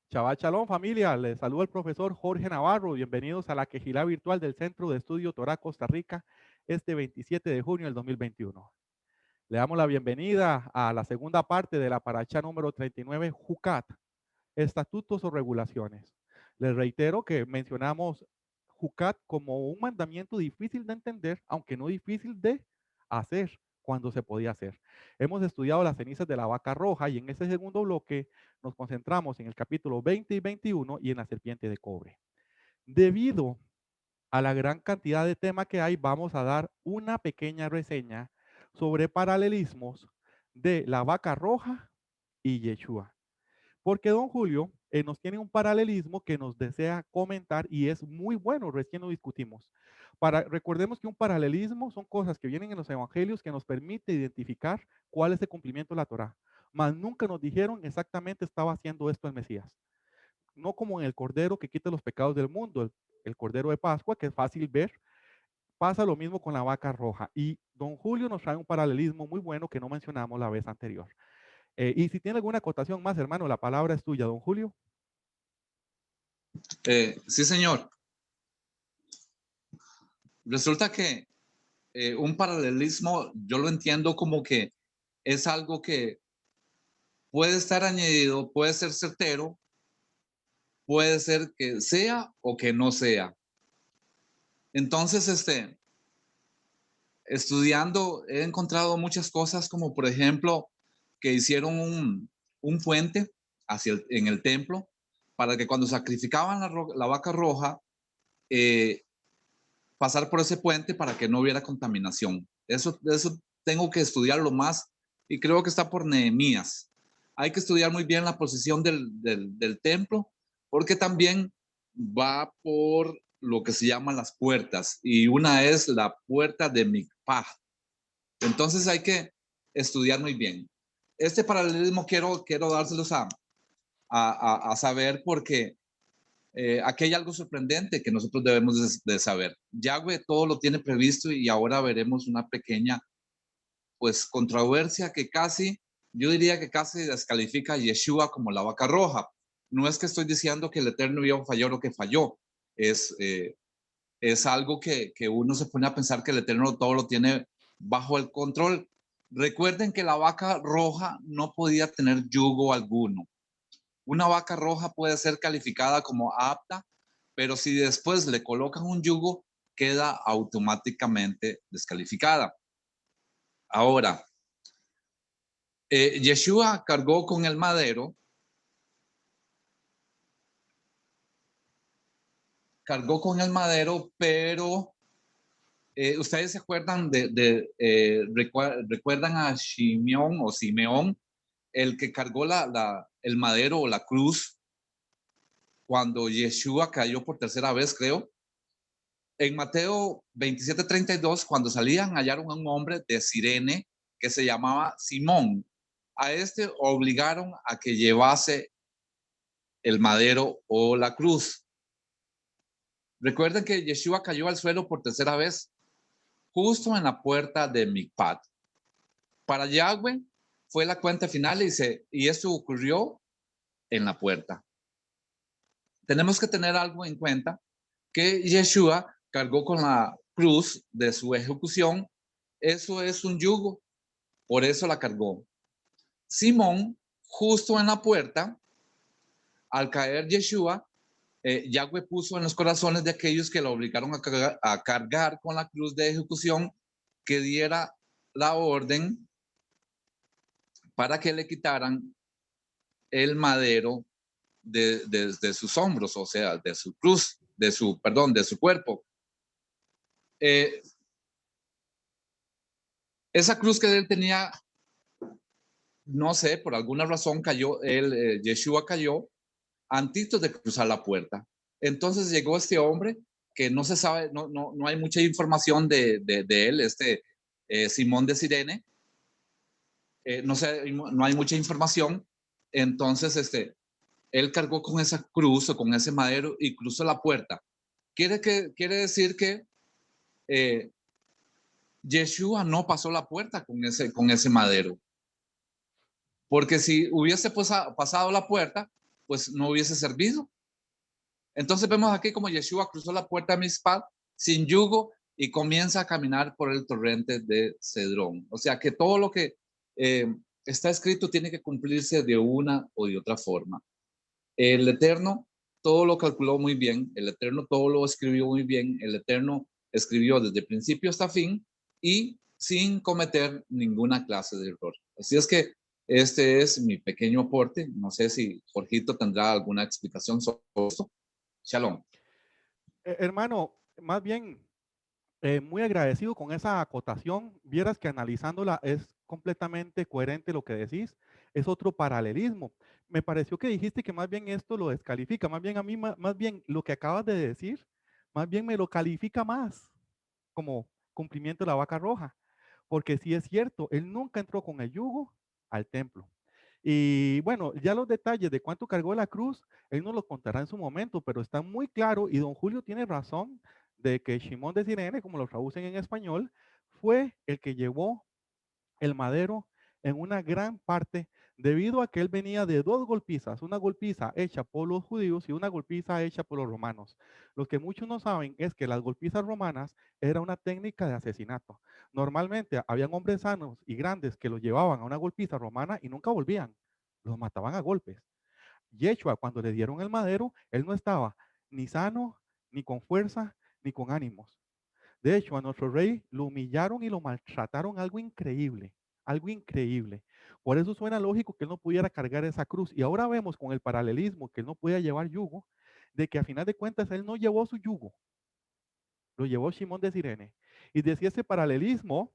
Shabbat Shalom, familia. Les saluda el profesor Jorge Navarro. Bienvenidos a la quejilá virtual del Centro de Estudio Torá Costa Rica este 27 de junio del 2021. Le damos la bienvenida a la segunda parte de la paracha número 39, Jucat, estatutos o regulaciones. Les reitero que mencionamos Jucat como un mandamiento difícil de entender, aunque no difícil de hacer cuando se podía hacer. Hemos estudiado las cenizas de la vaca roja y en este segundo bloque nos concentramos en el capítulo 20 y 21 y en la serpiente de cobre. Debido a la gran cantidad de temas que hay, vamos a dar una pequeña reseña sobre paralelismos de la vaca roja y Yeshua. Porque don Julio nos tiene un paralelismo que nos desea comentar y es muy bueno, recién lo discutimos. Recordemos que un paralelismo son cosas que vienen en los evangelios que nos permite identificar cuál es el cumplimiento de la Torá. Mas nunca nos dijeron exactamente estaba haciendo esto el Mesías. No como en el Cordero que quita los pecados del mundo, el Cordero de Pascua, que es fácil ver. Pasa lo mismo con la vaca roja. Y don Julio nos trae un paralelismo muy bueno que no mencionamos la vez anterior. Y si tiene alguna acotación más, hermano, la palabra es tuya, don Julio. Sí, señor. Resulta que un paralelismo yo lo entiendo como que es algo que puede estar añadido, puede ser certero, puede ser que sea o que no sea. Entonces, estudiando he encontrado muchas cosas como por ejemplo que hicieron un puente en el templo para que cuando sacrificaban la vaca roja, pasar por ese puente para que no hubiera contaminación. Eso tengo que estudiarlo más y creo que está por Nehemías. Hay que estudiar muy bien la posición del templo porque también va por lo que se llaman las puertas y una es la puerta de Mikpah. Entonces hay que estudiar muy bien. Este paralelismo quiero dárselos a saber porque aquí hay algo sorprendente que nosotros debemos de saber. Yahweh todo lo tiene previsto y ahora veremos una pequeña, pues, controversia que casi, yo diría que casi descalifica a Yeshua como la vaca roja. No es que estoy diciendo que el Eterno iba a fallar o que falló. Es algo que uno se pone a pensar que el Eterno todo lo tiene bajo el control. Recuerden que la vaca roja no podía tener yugo alguno. Una vaca roja puede ser calificada como apta, pero si después le colocan un yugo, queda automáticamente descalificada. Ahora, Yeshua cargó con el madero, pero ustedes se acuerdan recuerdan a Simeón o Simeón, el que cargó el madero o la cruz cuando Yeshua cayó por tercera vez, creo. En Mateo 27:32, cuando salían, hallaron a un hombre de Cirene que se llamaba Simón. A este obligaron a que llevase el madero o la cruz. Recuerden que Yeshua cayó al suelo por tercera vez, justo en la puerta de Mikpat. Para Yahweh fue la cuenta final y esto ocurrió en la puerta. Tenemos que tener algo en cuenta, que Yeshua cargó con la cruz de su ejecución. Eso es un yugo, por eso la cargó. Simón, justo en la puerta, al caer Yeshua, Yahweh puso en los corazones de aquellos que lo obligaron a cargar con la cruz de ejecución que diera la orden para que le quitaran el madero de sus hombros, o sea, de su cruz, de su cuerpo. Esa cruz que él tenía, no sé, por alguna razón cayó, Yeshua cayó antes de cruzar la puerta. Entonces llegó este hombre que no se sabe, no hay mucha información de él, Simón de Cirene, no hay mucha información. Entonces, él cargó con esa cruz o con ese madero y cruzó la puerta. Quiere decir que Yeshua no pasó la puerta con ese madero. Porque si hubiese pasado la puerta, pues no hubiese servido. Entonces vemos aquí como Yeshua cruzó la puerta de Mizpah sin yugo y comienza a caminar por el torrente de Cedrón. O sea que todo lo que está escrito tiene que cumplirse de una o de otra forma. El Eterno todo lo calculó muy bien, el Eterno todo lo escribió muy bien, el Eterno escribió desde principio hasta fin y sin cometer ninguna clase de error. Así es que este es mi pequeño aporte. No sé si Jorgito tendrá alguna explicación sobre esto. Shalom. Hermano, más bien muy agradecido con esa acotación. Vieras que analizándola es completamente coherente lo que decís. Es otro paralelismo. Me pareció que dijiste que más bien esto lo descalifica. Más bien a mí, más bien lo que acabas de decir, más bien me lo califica más como cumplimiento de la vaca roja. Porque sí es cierto, él nunca entró con el yugo al templo. Y bueno, ya los detalles de cuánto cargó la cruz, él nos los contará en su momento, pero está muy claro y don Julio tiene razón de que Shimón de Sirene, como lo traducen en español, fue el que llevó el madero en una gran parte debido a que él venía de dos golpizas, una golpiza hecha por los judíos y una golpiza hecha por los romanos. Lo que muchos no saben es que las golpizas romanas era una técnica de asesinato. Normalmente habían hombres sanos y grandes que los llevaban a una golpiza romana y nunca volvían, los mataban a golpes. Yeshua, cuando le dieron el madero, él no estaba ni sano, ni con fuerza, ni con ánimos. De hecho, a nuestro rey lo humillaron y lo maltrataron algo increíble, algo increíble. Por eso suena lógico que él no pudiera cargar esa cruz. Y ahora vemos con el paralelismo que él no podía llevar yugo, de que a final de cuentas él no llevó su yugo, lo llevó Simón de Sirene. Y de si ese paralelismo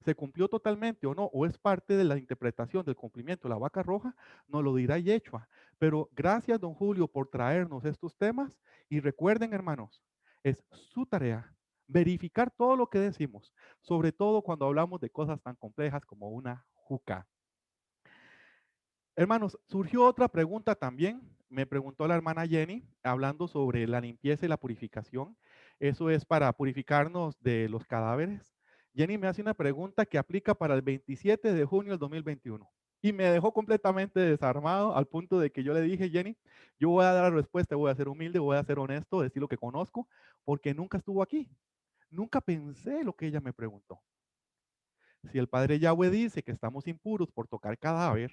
se cumplió totalmente o no, o es parte de la interpretación del cumplimiento de la vaca roja, nos lo dirá Yeshua. Pero gracias, don Julio, por traernos estos temas. Y recuerden, hermanos, es su tarea verificar todo lo que decimos, sobre todo cuando hablamos de cosas tan complejas como una juca. Hermanos, surgió otra pregunta también. Me preguntó la hermana Jenny, hablando sobre la limpieza y la purificación. Eso es para purificarnos de los cadáveres. Jenny me hace una pregunta que aplica para el 27 de junio del 2021. Y me dejó completamente desarmado al punto de que yo le dije, Jenny, yo voy a dar la respuesta, voy a ser humilde, voy a ser honesto, decir lo que conozco, porque nunca estuvo aquí. Nunca pensé lo que ella me preguntó. Si el Padre Yahweh dice que estamos impuros por tocar cadáver,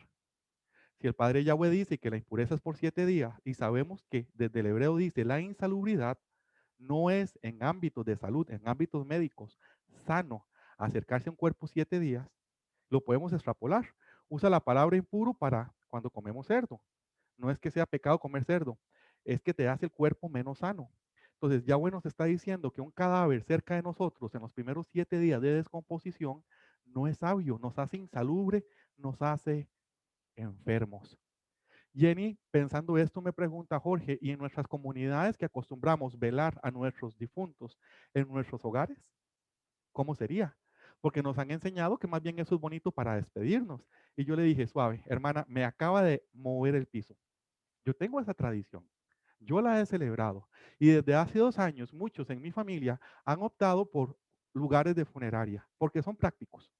si el Padre Yahweh dice que la impureza es por 7 días y sabemos que desde el hebreo dice la insalubridad, no es en ámbitos de salud, en ámbitos médicos, sano acercarse a un cuerpo 7 días, lo podemos extrapolar. Usa la palabra impuro para cuando comemos cerdo. No es que sea pecado comer cerdo, es que te hace el cuerpo menos sano. Entonces, Yahweh nos está diciendo que un cadáver cerca de nosotros en los primeros 7 días de descomposición no es sabio, nos hace insalubre, nos hace enfermos. Jenny, pensando esto, me pregunta Jorge, ¿y en nuestras comunidades que acostumbramos velar a nuestros difuntos en nuestros hogares? ¿Cómo sería? Porque nos han enseñado que más bien eso es bonito para despedirnos. Y yo le dije, suave, hermana, me acaba de mover el piso. Yo tengo esa tradición. Yo la he celebrado. Y desde hace 2 años, muchos en mi familia han optado por lugares de funeraria, porque son prácticos.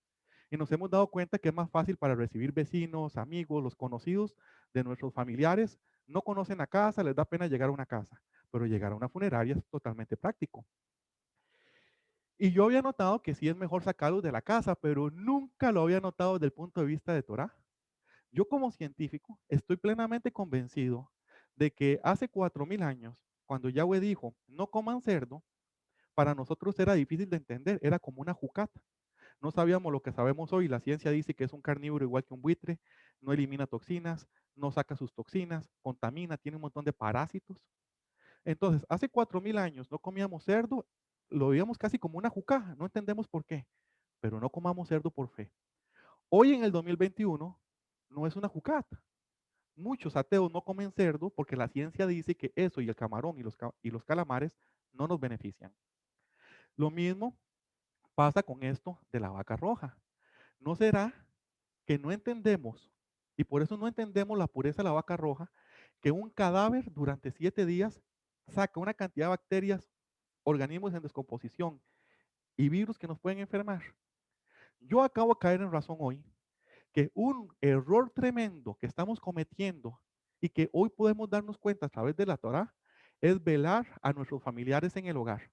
Y nos hemos dado cuenta que es más fácil para recibir vecinos, amigos, los conocidos de nuestros familiares. No conocen la casa, les da pena llegar a una casa, pero llegar a una funeraria es totalmente práctico. Y yo había notado que sí es mejor sacarlos de la casa, pero nunca lo había notado desde el punto de vista de Torah. Yo como científico estoy plenamente convencido de que hace 4000 años, cuando Yahweh dijo, no coman cerdo, para nosotros era difícil de entender, era como una jucata. No sabíamos lo que sabemos hoy. La ciencia dice que es un carnívoro igual que un buitre, no elimina toxinas, no saca sus toxinas, contamina, tiene un montón de parásitos. Entonces, hace 4000 años no comíamos cerdo, lo veíamos casi como una juca, no entendemos por qué, pero no comamos cerdo por fe. Hoy en el 2021 no es una jucata. Muchos ateos no comen cerdo porque la ciencia dice que eso y el camarón y los calamares no nos benefician. Lo mismo pasa con esto de la vaca roja. ¿No será que no entendemos, y por eso no entendemos la pureza de la vaca roja, que un cadáver durante 7 días saca una cantidad de bacterias, organismos en descomposición y virus que nos pueden enfermar? Yo acabo de caer en razón hoy que un error tremendo que estamos cometiendo y que hoy podemos darnos cuenta a través de la Torá es velar a nuestros familiares en el hogar.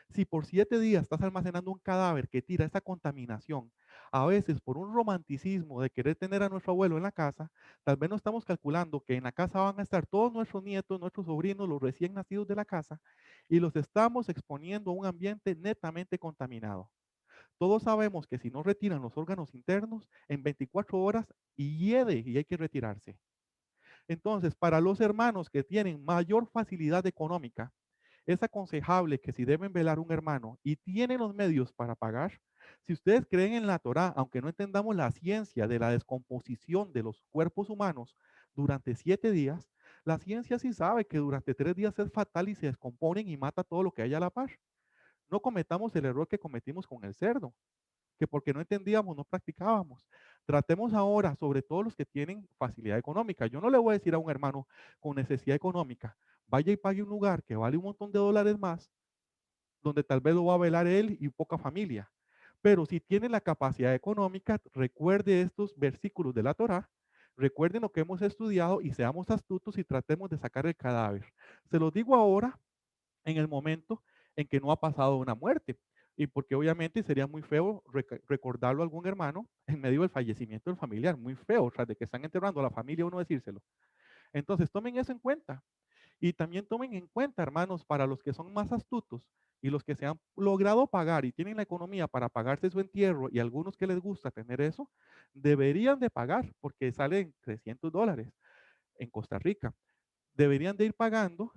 Si por 7 días estás almacenando un cadáver que tira esa contaminación, a veces por un romanticismo de querer tener a nuestro abuelo en la casa, tal vez no estamos calculando que en la casa van a estar todos nuestros nietos, nuestros sobrinos, los recién nacidos de la casa, y los estamos exponiendo a un ambiente netamente contaminado. Todos sabemos que si no retiran los órganos internos, en 24 horas hiede y hay que retirarse. Entonces, para los hermanos que tienen mayor facilidad económica, es aconsejable que si deben velar un hermano y tienen los medios para pagar, si ustedes creen en la Torá, aunque no entendamos la ciencia de la descomposición de los cuerpos humanos durante 7 días, la ciencia sí sabe que durante 3 días es fatal y se descomponen y mata todo lo que haya a la par. No cometamos el error que cometimos con el cerdo, que porque no entendíamos, no practicábamos. Tratemos ahora, sobre todo los que tienen facilidad económica. Yo no le voy a decir a un hermano con necesidad económica, vaya y pague un lugar que vale un montón de dólares más, donde tal vez lo va a velar él y poca familia. Pero si tiene la capacidad económica, recuerde estos versículos de la Torá, recuerden lo que hemos estudiado y seamos astutos y tratemos de sacar el cadáver. Se los digo ahora en el momento en que no ha pasado una muerte. Y porque obviamente sería muy feo recordarlo a algún hermano en medio del fallecimiento del familiar, muy feo, tras de que están enterrando a la familia uno decírselo. Entonces tomen eso en cuenta. Y también tomen en cuenta, hermanos, para los que son más astutos y los que se han logrado pagar y tienen la economía para pagarse su entierro y algunos que les gusta tener eso, deberían de pagar porque salen $300 en Costa Rica. Deberían de ir pagando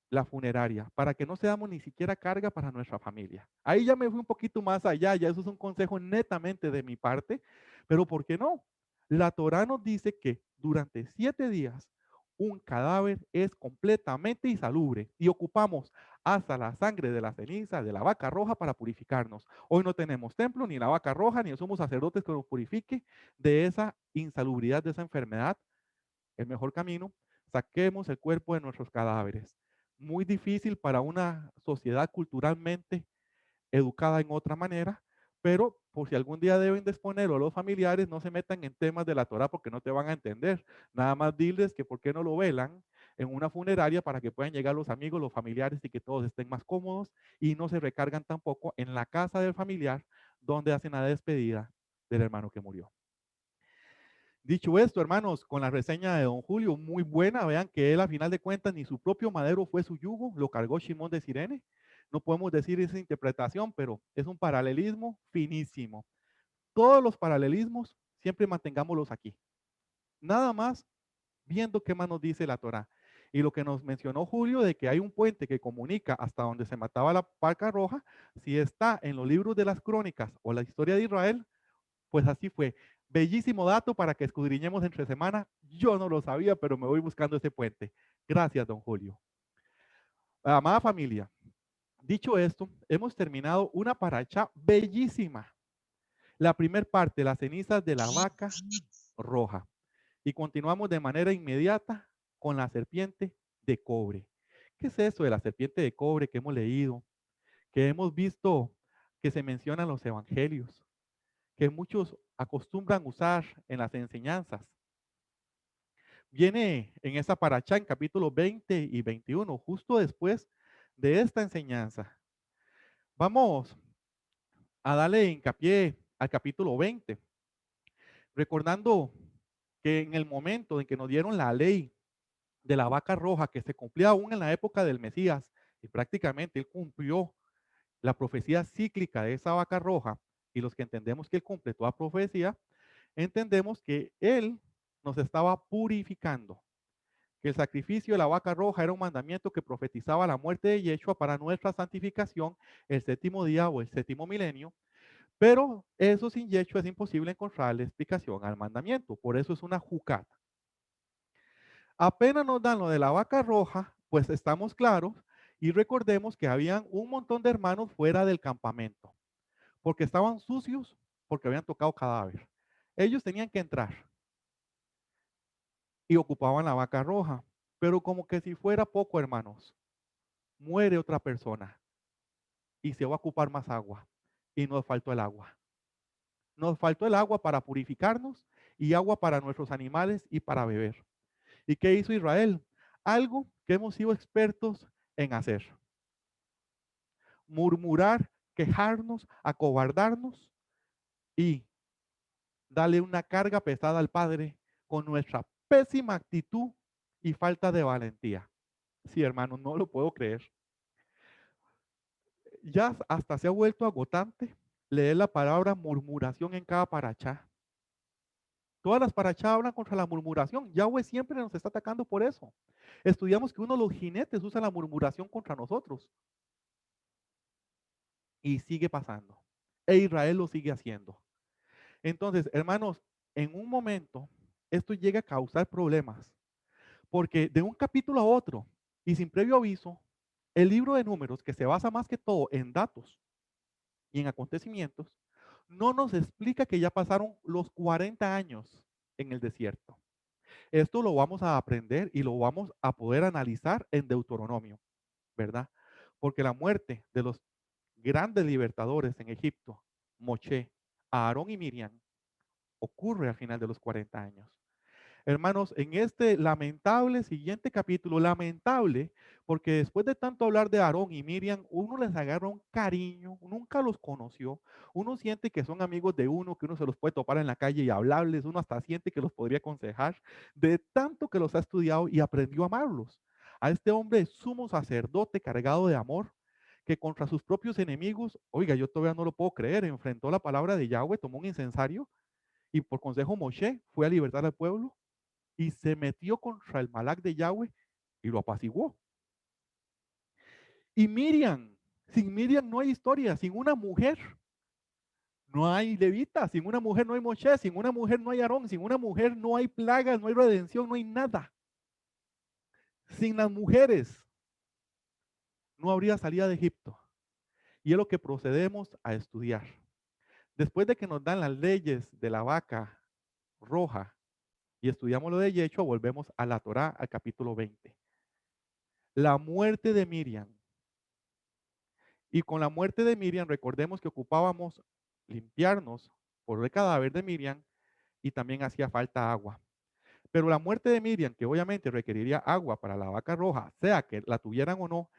la funeraria, para que no seamos ni siquiera carga para nuestra familia. Ahí ya me fui un poquito más allá, ya eso es un consejo netamente de mi parte, pero ¿por qué no? La Torá nos dice que durante 7 días un cadáver es completamente insalubre y ocupamos hasta la sangre de la ceniza de la vaca roja para purificarnos. Hoy no tenemos templo, ni la vaca roja, ni somos sacerdotes que nos purifique de esa insalubridad, de esa enfermedad. El mejor camino, saquemos el cuerpo de nuestros cadáveres. Muy difícil para una sociedad culturalmente educada en otra manera, pero por si algún día deben de exponerlo a los familiares, no se metan en temas de la Torah porque no te van a entender. Nada más diles que por qué no lo velan en una funeraria para que puedan llegar los amigos, los familiares y que todos estén más cómodos y no se recargan tampoco en la casa del familiar donde hacen la despedida del hermano que murió. Dicho esto, hermanos, con la reseña de don Julio, muy buena, vean que él a final de cuentas ni su propio madero fue su yugo, lo cargó Shimón de Sirene. No podemos decir esa interpretación, pero es un paralelismo finísimo. Todos los paralelismos siempre mantengámoslos aquí. Nada más viendo qué más nos dice la Torá. Y lo que nos mencionó Julio de que hay un puente que comunica hasta donde se mataba la vaca roja, si está en los libros de las crónicas o la historia de Israel, pues así fue. Bellísimo dato para que escudriñemos entre semana. Yo no lo sabía, pero me voy buscando ese puente. Gracias, don Julio. Amada familia, dicho esto, hemos terminado una paracha bellísima. La primera parte, las cenizas de la vaca roja. Y continuamos de manera inmediata con la serpiente de cobre. ¿Qué es eso de la serpiente de cobre que hemos leído, que hemos visto que se menciona en los evangelios, que muchos acostumbran usar en las enseñanzas? Viene en esa paracha en capítulos 20 y 21, justo después de esta enseñanza. Vamos a darle hincapié al capítulo 20, recordando que en el momento en que nos dieron la ley de la vaca roja, que se cumplía aún en la época del Mesías, y prácticamente él cumplió la profecía cíclica de esa vaca roja, y los que entendemos que él cumple toda profecía, entendemos que él nos estaba purificando, que el sacrificio de la vaca roja era un mandamiento que profetizaba la muerte de Yeshua para nuestra santificación el séptimo día o el séptimo milenio, pero eso sin Yeshua es imposible encontrarle explicación al mandamiento, por eso es una jucat. Apenas nos dan lo de la vaca roja, pues estamos claros y recordemos que habían un montón de hermanos fuera del campamento, porque estaban sucios, porque habían tocado cadáver. Ellos tenían que entrar y ocupaban la vaca roja, pero como que si fuera poco, hermanos, muere otra persona y se va a ocupar más agua y nos faltó el agua. Nos faltó el agua para purificarnos y agua para nuestros animales y para beber. ¿Y qué hizo Israel? Algo que hemos sido expertos en hacer. Murmurar, quejarnos, acobardarnos y darle una carga pesada al Padre con nuestra pésima actitud y falta de valentía. Sí, hermano, no lo puedo creer. Ya hasta se ha vuelto agotante leer la palabra murmuración en cada parachá. Todas las parachá hablan contra la murmuración. Yahweh siempre nos está atacando por eso. Estudiamos que uno de los jinetes usa la murmuración contra nosotros. Y sigue pasando. E Israel lo sigue haciendo. Entonces, hermanos, en un momento, esto llega a causar problemas. Porque de un capítulo a otro, y sin previo aviso, el libro de números, que se basa más que todo en datos y en acontecimientos, no nos explica que ya pasaron los 40 años en el desierto. Esto lo vamos a aprender y lo vamos a poder analizar en Deuteronomio, ¿verdad? Porque la muerte de los grandes libertadores en Egipto, Moche, Aarón y Miriam, ocurre al final de los 40 años. Hermanos, en este lamentable siguiente capítulo, lamentable, porque después de tanto hablar de Aarón y Miriam, uno les agarra un cariño, nunca los conoció, uno siente que son amigos de uno, que uno se los puede topar en la calle y hablarles, uno hasta siente que los podría aconsejar, de tanto que los ha estudiado y aprendió a amarlos. A este hombre sumo sacerdote cargado de amor, que contra sus propios enemigos, oiga, yo todavía no lo puedo creer, enfrentó la palabra de Yahweh, tomó un incensario y por consejo Moshe fue a libertar al pueblo y se metió contra el Malak de Yahweh y lo apaciguó. Y Miriam, sin Miriam no hay historia, sin una mujer no hay levita, sin una mujer no hay Moshe, sin una mujer no hay Aarón, sin una mujer no hay plagas, no hay redención, no hay nada. Sin las mujeres no habría salida de Egipto. Y es lo que procedemos a estudiar. Después de que nos dan las leyes de la vaca roja y estudiamos lo de Yeshua, volvemos a la Torá, al capítulo 20. La muerte de Miriam. Y con la muerte de Miriam, recordemos que ocupábamos limpiarnos por el cadáver de Miriam y también hacía falta agua. Pero la muerte de Miriam, que obviamente requeriría agua para la vaca roja, sea que la tuvieran o no,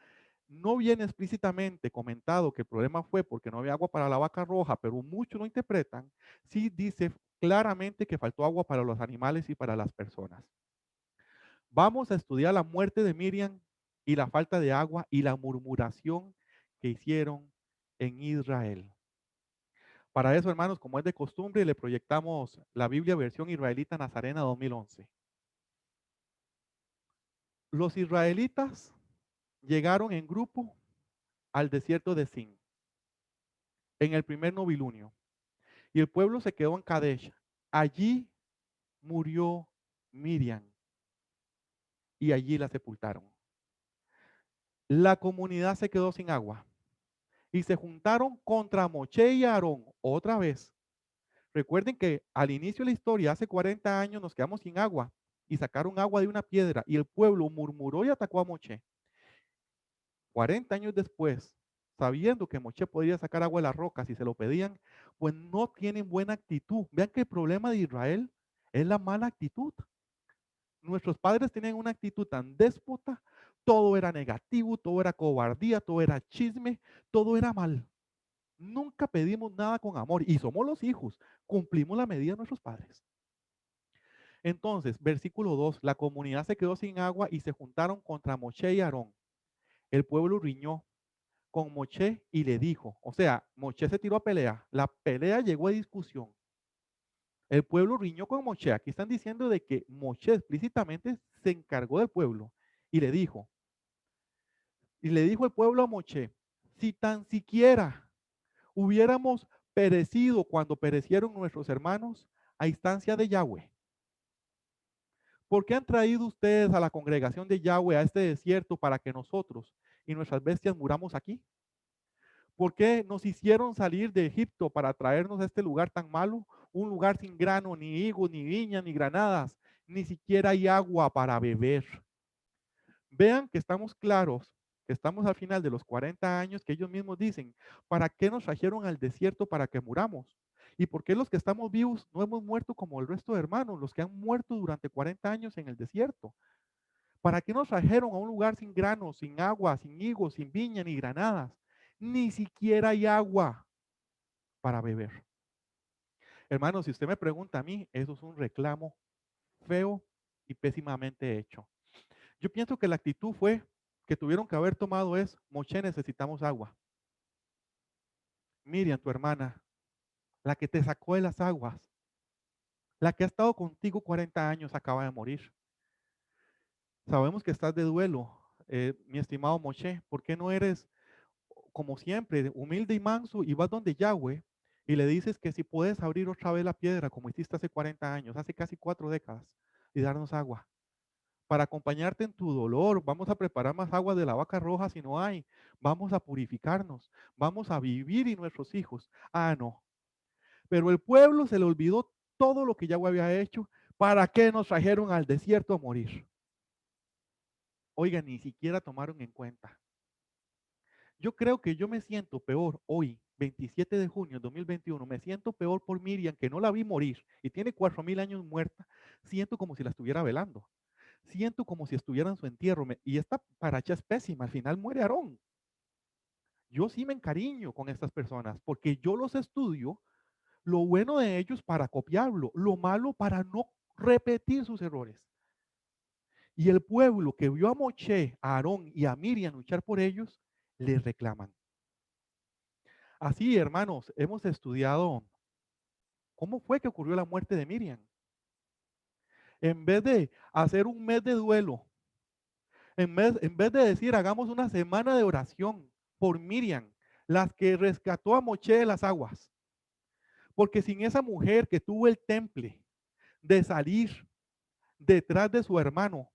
no viene explícitamente comentado que el problema fue porque no había agua para la vaca roja, pero muchos lo interpretan, sí dice claramente que faltó agua para los animales y para las personas. Vamos a estudiar la muerte de Miriam y la falta de agua y la murmuración que hicieron en Israel. Para eso, hermanos, como es de costumbre, le proyectamos la Biblia versión israelita Nazarena 2011. Los israelitas llegaron en grupo al desierto de Sin en el primer novilunio y el pueblo se quedó en Kadesh. Allí murió Miriam y allí la sepultaron. La comunidad se quedó sin agua y se juntaron contra Moche y Aarón otra vez. Recuerden que al inicio de la historia, hace 40 años, nos quedamos sin agua y sacaron agua de una piedra y el pueblo murmuró y atacó a Moche. 40 años después, sabiendo que Moche podía sacar agua de las rocas si se lo pedían, pues no tienen buena actitud. Vean que el problema de Israel es la mala actitud. Nuestros padres tenían una actitud tan déspota, todo era negativo, todo era cobardía, todo era chisme, todo era mal. Nunca pedimos nada con amor y somos los hijos, cumplimos la medida de nuestros padres. Entonces, versículo 2, la comunidad se quedó sin agua y se juntaron contra Moche y Aarón. El pueblo riñó con Moche y le dijo, o sea, Moche se tiró a pelea, la pelea llegó a discusión. El pueblo riñó con Moche, aquí están diciendo de que Moche explícitamente se encargó del pueblo y le dijo el pueblo a Moche, si tan siquiera hubiéramos perecido cuando perecieron nuestros hermanos a instancia de Yahweh. ¿Por qué han traído ustedes a la congregación de Yahweh a este desierto para que nosotros y nuestras bestias muramos aquí? ¿Por qué nos hicieron salir de Egipto para traernos a este lugar tan malo? Un lugar sin grano, ni higos, ni viñas, ni granadas, ni siquiera hay agua para beber. Vean que estamos claros, que estamos al final de los 40 años que ellos mismos dicen, ¿para qué nos trajeron al desierto para que muramos? ¿Y por qué los que estamos vivos no hemos muerto como el resto de hermanos, los que han muerto durante 40 años en el desierto? ¿Para qué nos trajeron a un lugar sin granos, sin agua, sin higos, sin viña ni granadas? Ni siquiera hay agua para beber. Hermanos, si usted me pregunta a mí, eso es un reclamo feo y pésimamente hecho. Yo pienso que la actitud fue que tuvieron que haber tomado es, Moshe, necesitamos agua. Miriam, tu hermana, la que te sacó de las aguas, la que ha estado contigo 40 años, acaba de morir. Sabemos que estás de duelo, mi estimado Moshe. ¿Por qué no eres, como siempre, humilde y manso y vas donde Yahweh y le dices que si puedes abrir otra vez la piedra, como hiciste hace 40 años, hace casi 4 décadas, y darnos agua? Para acompañarte en tu dolor, vamos a preparar más agua de la vaca roja si no hay. Vamos a purificarnos, vamos a vivir y nuestros hijos. Ah, no. Pero el pueblo se le olvidó todo lo que Yahweh había hecho. ¿Para qué nos trajeron al desierto a morir? Oigan, ni siquiera tomaron en cuenta. Yo creo que yo me siento peor hoy, 27 de junio de 2021, me siento peor por Miriam, que no la vi morir y tiene 4000 años muerta. Siento como si la estuviera velando. Siento como si estuviera en su entierro. Y esta paracha es pésima. Al final muere Aarón. Yo sí me encariño con estas personas porque yo los estudio, lo bueno de ellos para copiarlo, lo malo para no repetir sus errores. Y el pueblo que vio a Moshe, a Aarón y a Miriam luchar por ellos, les reclaman. Así, hermanos, hemos estudiado cómo fue que ocurrió la muerte de Miriam. En vez de hacer un mes de duelo, en vez de decir hagamos una semana de oración por Miriam, las que rescató a Moshe de las aguas, porque sin esa mujer que tuvo el temple de salir detrás de su hermano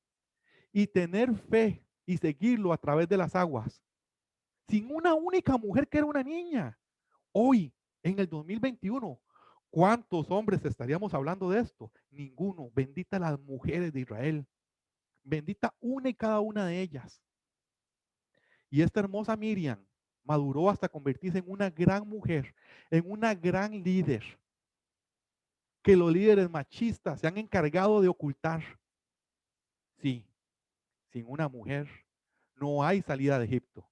y tener fe y seguirlo a través de las aguas, sin una única mujer que era una niña, hoy, en el 2021, ¿cuántos hombres estaríamos hablando de esto? Ninguno. Bendita las mujeres de Israel. Bendita una y cada una de ellas. Y esta hermosa Miriam maduró hasta convertirse en una gran mujer, en una gran líder, que los líderes machistas se han encargado de ocultar. Sí, sin una mujer no hay salida de Egipto.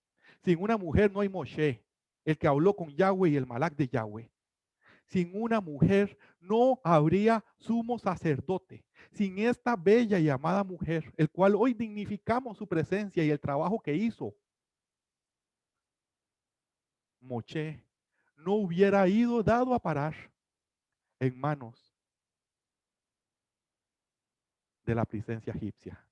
Sin una mujer no hay Moshe, el que habló con Yahweh y el Malak de Yahweh. Sin una mujer no habría sumo sacerdote. Sin esta bella y amada mujer, el cual hoy dignificamos su presencia y el trabajo que hizo, Moshe no hubiera ido dado a parar en manos de la presencia egipcia.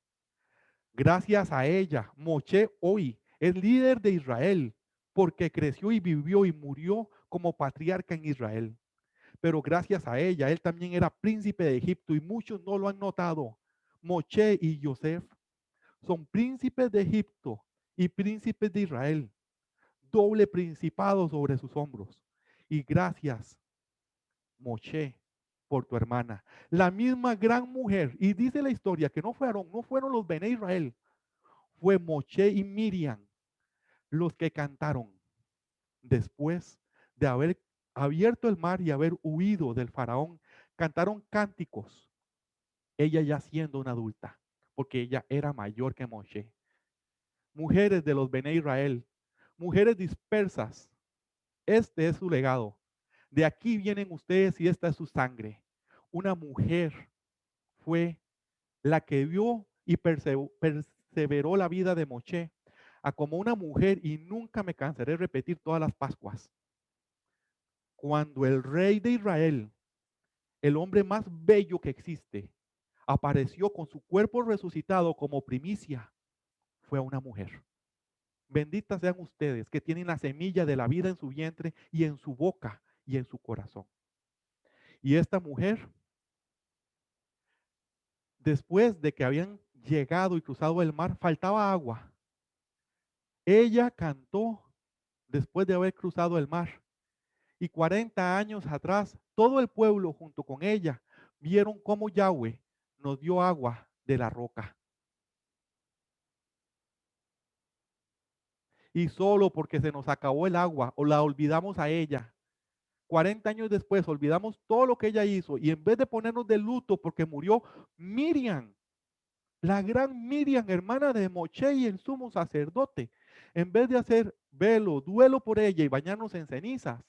Gracias a ella, Moshe hoy es líder de Israel porque creció y vivió y murió como patriarca en Israel. Pero gracias a ella, él también era príncipe de Egipto y muchos no lo han notado. Moshe y Joseph son príncipes de Egipto y príncipes de Israel, doble principado sobre sus hombros. Y gracias, Moshe, por tu hermana, la misma gran mujer. Y dice la historia que no fueron, no fueron los Bene Israel, fue Moshe y Miriam los que cantaron después de haber abierto el mar y haber huido del faraón. Cantaron cánticos, ella ya siendo una adulta, porque ella era mayor que Moshe. Mujeres de los Bene Israel, mujeres dispersas, este es su legado. De aquí vienen ustedes y esta es su sangre. Una mujer fue la que vio y perseveró la vida de Moshe a como una mujer, y nunca me cansaré de repetir todas las Pascuas. Cuando el rey de Israel, el hombre más bello que existe, apareció con su cuerpo resucitado como primicia, fue a una mujer. Benditas sean ustedes que tienen la semilla de la vida en su vientre y en su boca y en su corazón. Y esta mujer, después de que habían llegado y cruzado el mar, faltaba agua. Ella cantó después de haber cruzado el mar. Y 40 años atrás, todo el pueblo junto con ella vieron cómo Yahweh nos dio agua de la roca. Y solo porque se nos acabó el agua o la olvidamos a ella, 40 años después olvidamos todo lo que ella hizo y en vez de ponernos de luto porque murió Miriam, la gran Miriam, hermana de Moche y el sumo sacerdote, en vez de hacer velo, duelo por ella y bañarnos en cenizas,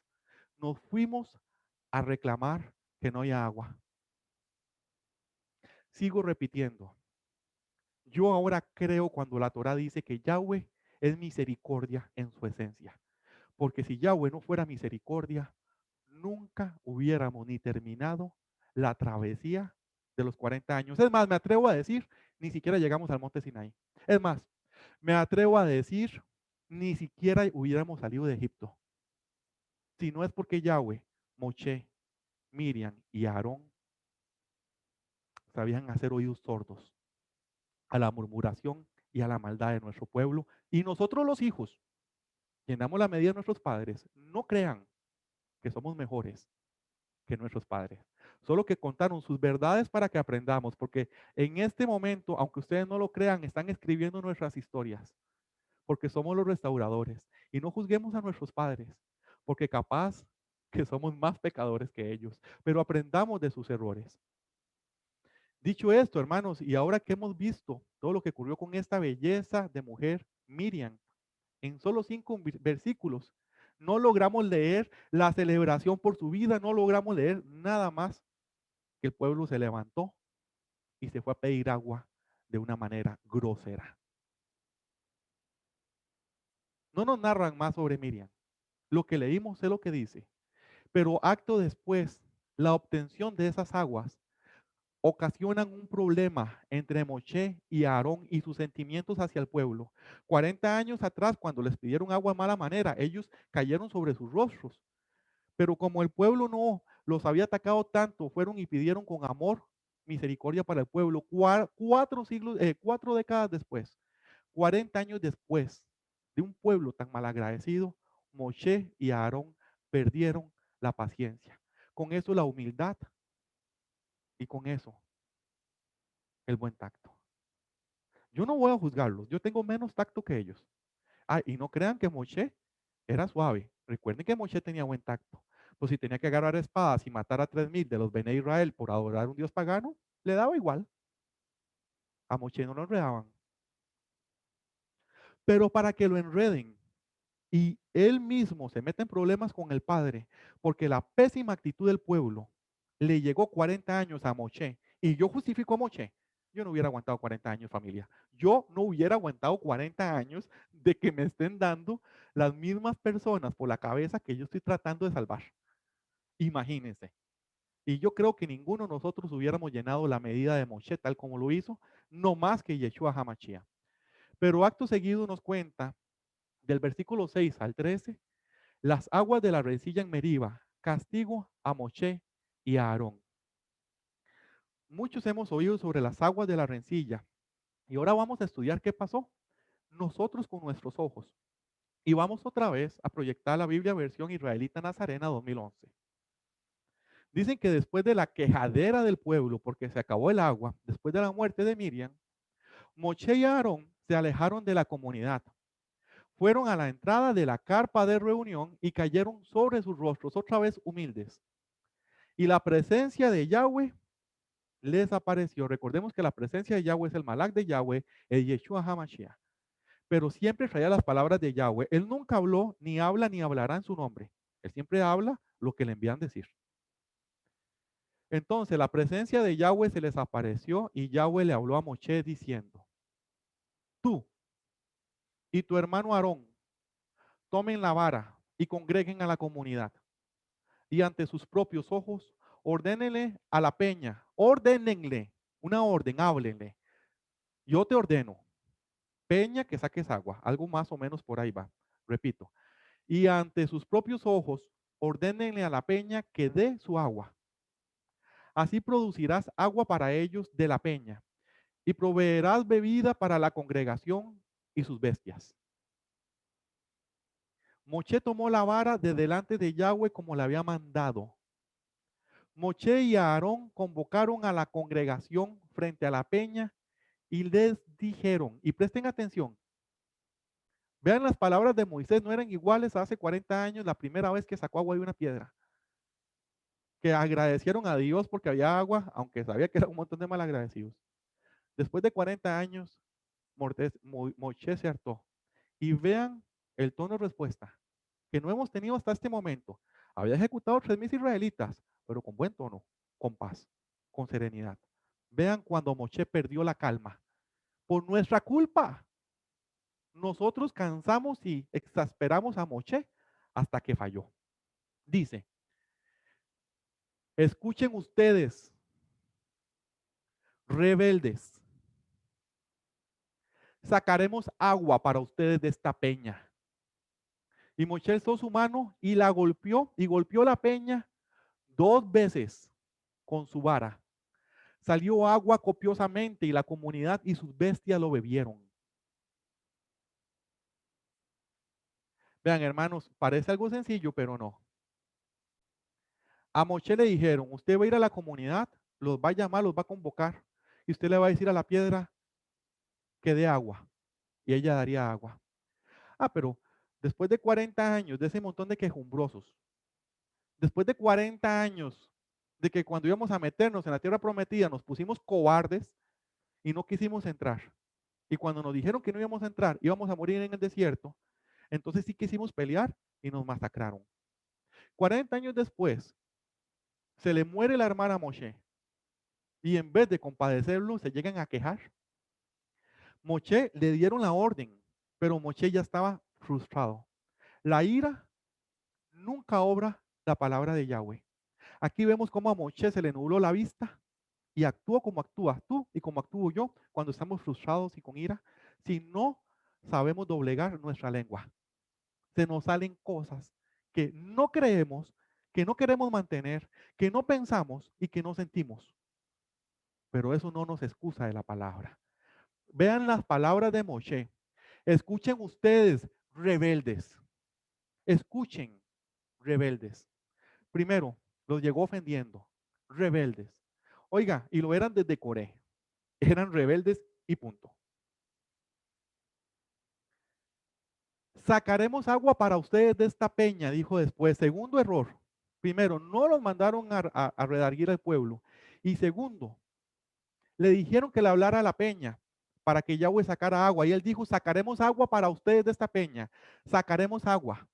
nos fuimos a reclamar que no haya agua. Sigo repitiendo. Yo ahora creo cuando la Torá dice que Yahweh es misericordia en su esencia. Porque si Yahweh no fuera misericordia, nunca hubiéramos ni terminado la travesía de los 40 años. Es más, me atrevo a decir, ni siquiera llegamos al monte Sinaí. Es más, me atrevo a decir, ni siquiera hubiéramos salido de Egipto. Si no es porque Yahweh, Moche, Miriam y Aarón sabían hacer oídos sordos a la murmuración y a la maldad de nuestro pueblo. Y nosotros los hijos, llenamos la medida de nuestros padres, no crean que somos mejores que nuestros padres. Solo que contaron sus verdades para que aprendamos, porque en este momento, aunque ustedes no lo crean, están escribiendo nuestras historias, porque somos los restauradores. Y no juzguemos a nuestros padres, porque capaz que somos más pecadores que ellos, pero aprendamos de sus errores. Dicho esto, hermanos, y ahora que hemos visto todo lo que ocurrió con esta belleza de mujer, Miriam, en solo 5 versículos, no logramos leer la celebración por su vida, no logramos leer nada más que el pueblo se levantó y se fue a pedir agua de una manera grosera. No nos narran más sobre Miriam. Lo que leímos es lo que dice. Pero acto después, la obtención de esas aguas ocasionan un problema entre Moshe y Aarón y sus sentimientos hacia el pueblo. 40 años atrás, cuando les pidieron agua de mala manera, ellos cayeron sobre sus rostros. Pero como el pueblo no los había atacado tanto, fueron y pidieron con amor misericordia para el pueblo. 4 siglos, 4 décadas después, 40 años después de un pueblo tan malagradecido, Moshe y Aarón perdieron la paciencia. Con eso la humildad y con eso el buen tacto. Yo no voy a juzgarlos, yo tengo menos tacto que ellos. Ah, y no crean que Moshe era suave. Recuerden que Moshe tenía buen tacto. Pues si tenía que agarrar espadas y matar a 3000 de los Bene Israel por adorar a un dios pagano, le daba igual. A Moshe no lo enredaban. Pero para que lo enreden y él mismo se meta en problemas con el padre, porque la pésima actitud del pueblo le llegó 40 años a Moshe, y yo justifico a Moshe, yo no hubiera aguantado 40 años, familia. Yo no hubiera aguantado 40 años de que me estén dando las mismas personas por la cabeza que yo estoy tratando de salvar. Imagínense. Y yo creo que ninguno de nosotros hubiéramos llenado la medida de Moshe tal como lo hizo, no más que Yeshua Hamashia. Pero acto seguido nos cuenta del versículo 6 al 13, las aguas de la rencilla en Meriba, castigo a Moshe y a Aarón. Muchos hemos oído sobre las aguas de la rencilla y ahora vamos a estudiar qué pasó nosotros con nuestros ojos. Y vamos otra vez a proyectar la Biblia versión israelita Nazarena 2011. Dicen que después de la quejadera del pueblo porque se acabó el agua, después de la muerte de Miriam, Moshe y Aarón se alejaron de la comunidad. Fueron a la entrada de la carpa de reunión y cayeron sobre sus rostros, otra vez humildes. Y la presencia de Yahweh les apareció. Recordemos que la presencia de Yahweh es el Malak de Yahweh, el Yeshua HaMashiach. Pero siempre traía las palabras de Yahweh. Él nunca habló, ni habla, ni hablará en su nombre. Él siempre habla lo que le envían decir. Entonces la presencia de Yahweh se les apareció y Yahweh le habló a Moshe diciendo, tú y tu hermano Aarón tomen la vara y congreguen a la comunidad. Y ante sus propios ojos, ordénenle a la peña, ordénenle, una orden, háblenle. Yo te ordeno, peña, que saques agua, algo más o menos por ahí va. Repito, y ante sus propios ojos, ordénenle a la peña que dé su agua. Así producirás agua para ellos de la peña y proveerás bebida para la congregación y sus bestias. Moshe tomó la vara de delante de Yahweh como le había mandado. Moshe y Aarón convocaron a la congregación frente a la peña y les dijeron, y presten atención, vean las palabras de Moisés, no eran iguales a hace 40 años, la primera vez que sacó agua de una piedra. que agradecieron a Dios porque había agua, aunque sabía que era un montón de malagradecidos. Después de 40 años, Moisés se hartó. Y vean el tono de respuesta que no hemos tenido hasta este momento. Había ejecutado 3,000 israelitas, pero con buen tono, con paz, con serenidad. Vean cuando Moisés perdió la calma. Por nuestra culpa, nosotros cansamos y exasperamos a Moisés hasta que falló. Dice, escuchen ustedes, rebeldes, sacaremos agua para ustedes de esta peña. Y Moisés alzó su mano y la golpeó, y golpeó la peña 2 veces con su vara. Salió agua copiosamente y la comunidad y sus bestias lo bebieron. Vean, hermanos, parece algo sencillo, pero no. A Moisés le dijeron, usted va a ir a la comunidad, los va a llamar, los va a convocar, y usted le va a decir a la piedra que dé agua, y ella daría agua. Ah, pero después de 40 años de ese montón de quejumbrosos, después de 40 años de que cuando íbamos a meternos en la tierra prometida nos pusimos cobardes y no quisimos entrar. Y cuando nos dijeron que no íbamos a entrar, íbamos a morir en el desierto, entonces sí quisimos pelear y nos masacraron. 40 años después, se le muere la hermana Moshe. Y en vez de compadecerlo, se llegan a quejar. Moshe le dieron la orden, pero Moshe ya estaba frustrado. La ira nunca obra la palabra de Yahweh. Aquí vemos cómo a Moshe se le nubló la vista y actuó como actúas tú y como actúo yo cuando estamos frustrados y con ira, si no sabemos doblegar nuestra lengua. Se nos salen cosas que no creemos, que no queremos mantener, que no pensamos y que no sentimos. Pero eso no nos excusa de la palabra. Vean las palabras de Moshe. Escuchen ustedes, rebeldes. Escuchen, rebeldes. Primero, los llegó ofendiendo. Rebeldes. Oiga, y lo eran desde Coré. Eran rebeldes y punto. Sacaremos agua para ustedes de esta peña, dijo después. Segundo error. Primero, no los mandaron a redarguir al pueblo. Y segundo, le dijeron que le hablara a la peña para que Yahweh sacara agua. Y él dijo, sacaremos agua para ustedes de esta peña. Sacaremos agua.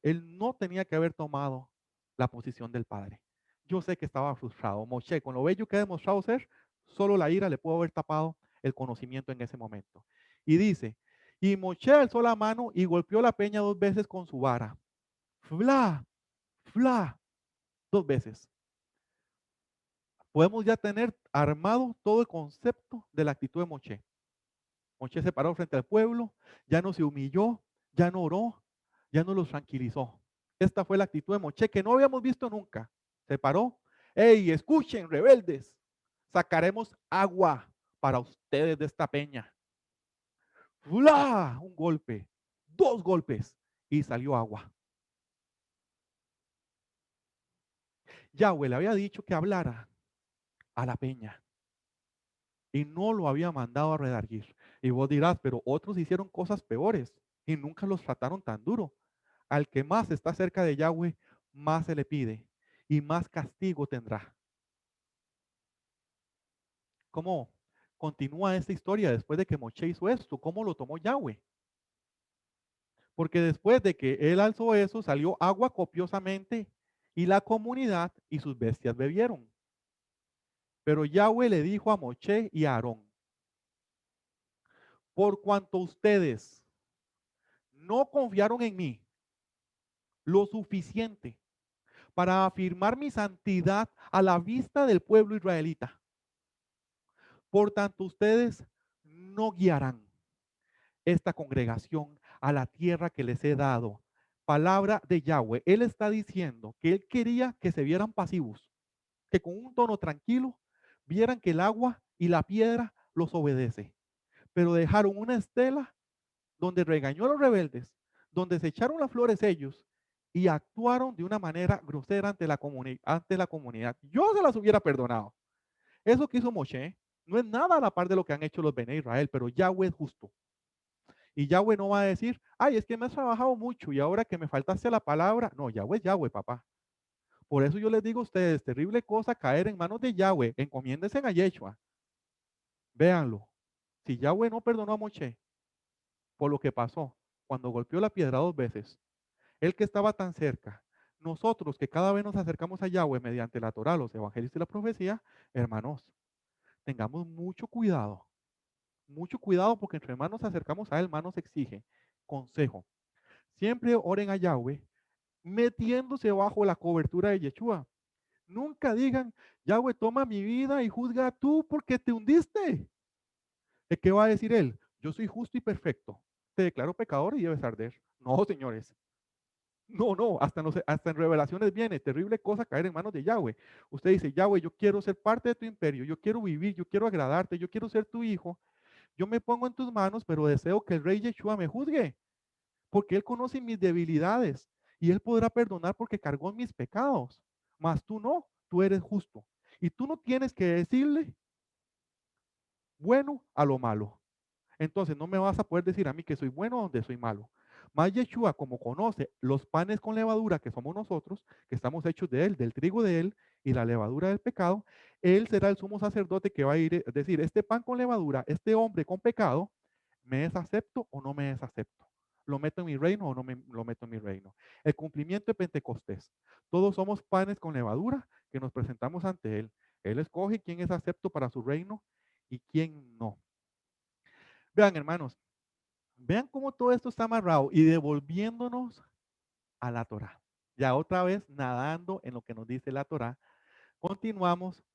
Él no tenía que haber tomado la posición del padre. Yo sé que estaba frustrado. Moshe, con lo bello que ha demostrado ser, solo la ira le pudo haber tapado el conocimiento en ese momento. Y dice, y Moshe alzó la mano y golpeó la peña 2 veces con su vara. Fla, fla, 2 veces. Podemos ya tener armado todo el concepto de la actitud de Moshe. Moshe se paró frente al pueblo, ya no se humilló, ya no oró, ya no los tranquilizó. Esta fue la actitud de Moshe que no habíamos visto nunca. Se paró. ¡Ey, escuchen, rebeldes! Sacaremos agua para ustedes de esta peña. ¡Fula! Un golpe, 2 golpes y salió agua. Yahweh le había dicho que hablara a la peña y no lo había mandado a redarguir. Y vos dirás, pero otros hicieron cosas peores y nunca los trataron tan duro. Al que más está cerca de Yahweh, más se le pide y más castigo tendrá. ¿Cómo continúa esta historia después de que Moshe hizo esto? ¿Cómo lo tomó Yahweh? Porque después de que él alzó eso, salió agua copiosamente y la comunidad y sus bestias bebieron. Pero Yahweh le dijo a Moshe y a Aarón, por cuanto ustedes no confiaron en mí lo suficiente para afirmar mi santidad a la vista del pueblo israelita, por tanto ustedes no guiarán esta congregación a la tierra que les he dado. Palabra de Yahweh. Él está diciendo que él quería que se vieran pasivos, que con un tono tranquilo vieran que el agua y la piedra los obedece. Pero dejaron una estela donde regañó a los rebeldes, donde se echaron las flores ellos y actuaron de una manera grosera ante la comunidad. Yo se las hubiera perdonado. Eso que hizo Moshe no es nada a la par de lo que han hecho los Bene Israel, pero Yahweh es justo. Y Yahweh no va a decir, ay, es que me has trabajado mucho y ahora que me faltaste la palabra. No, Yahweh es Yahweh, papá. Por eso yo les digo a ustedes, terrible cosa caer en manos de Yahweh. Encomiéndense a Yeshua. Véanlo. Si Yahweh no perdonó a Moche por lo que pasó cuando golpeó la piedra 2 veces, él que estaba tan cerca, nosotros que cada vez nos acercamos a Yahweh mediante la Torah, los evangelios y la profecía, hermanos, tengamos mucho cuidado porque entre más nos acercamos a él, más nos exige. Consejo, siempre oren a Yahweh metiéndose bajo la cobertura de Yeshua. Nunca digan, Yahweh, toma mi vida y juzga tú porque te hundiste. ¿Qué va a decir él? Yo soy justo y perfecto. Te declaro pecador y debes arder. No, señores. No, no, hasta en revelaciones viene, terrible cosa caer en manos de Yahweh. Usted dice, Yahweh, yo quiero ser parte de tu imperio, yo quiero vivir, yo quiero agradarte, yo quiero ser tu hijo. Yo me pongo en tus manos, pero deseo que el rey Yeshua me juzgue, porque él conoce mis debilidades y él podrá perdonar porque cargó mis pecados. Mas tú no, tú eres justo. Y tú no tienes que decirle bueno a lo malo. Entonces no me vas a poder decir a mí que soy bueno donde soy malo. Más Yeshua, como conoce los panes con levadura que somos nosotros, que estamos hechos de él, del trigo de él y la levadura del pecado, él será el sumo sacerdote que va a ir a decir, este pan con levadura, este hombre con pecado, ¿me es acepto o no me es acepto? ¿Lo meto en mi reino o no me lo meto en mi reino? El cumplimiento de Pentecostés. Todos somos panes con levadura que nos presentamos ante él. Él escoge quién es acepto para su reino y quién no. Vean, hermanos, vean cómo todo esto está amarrado y devolviéndonos a la Torá. Ya otra vez nadando en lo que nos dice la Torá. Continuamos.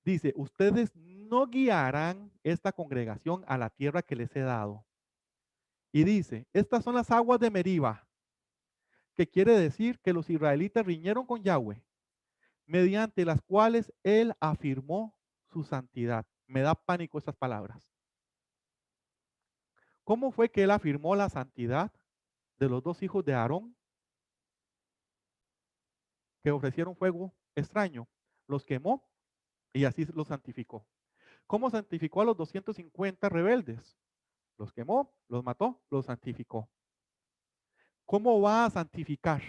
Dice, ustedes no guiarán esta congregación a la tierra que les he dado. Y dice, estas son las aguas de Meriba, que quiere decir que los israelitas riñeron con Yahweh, mediante las cuales él afirmó su santidad. Me da pánico estas palabras. ¿Cómo fue que él afirmó la santidad de los dos hijos de Aarón que ofrecieron fuego extraño? Los quemó y así los santificó. ¿Cómo santificó a los 250 rebeldes? Los quemó, los mató, los santificó. ¿Cómo va a santificar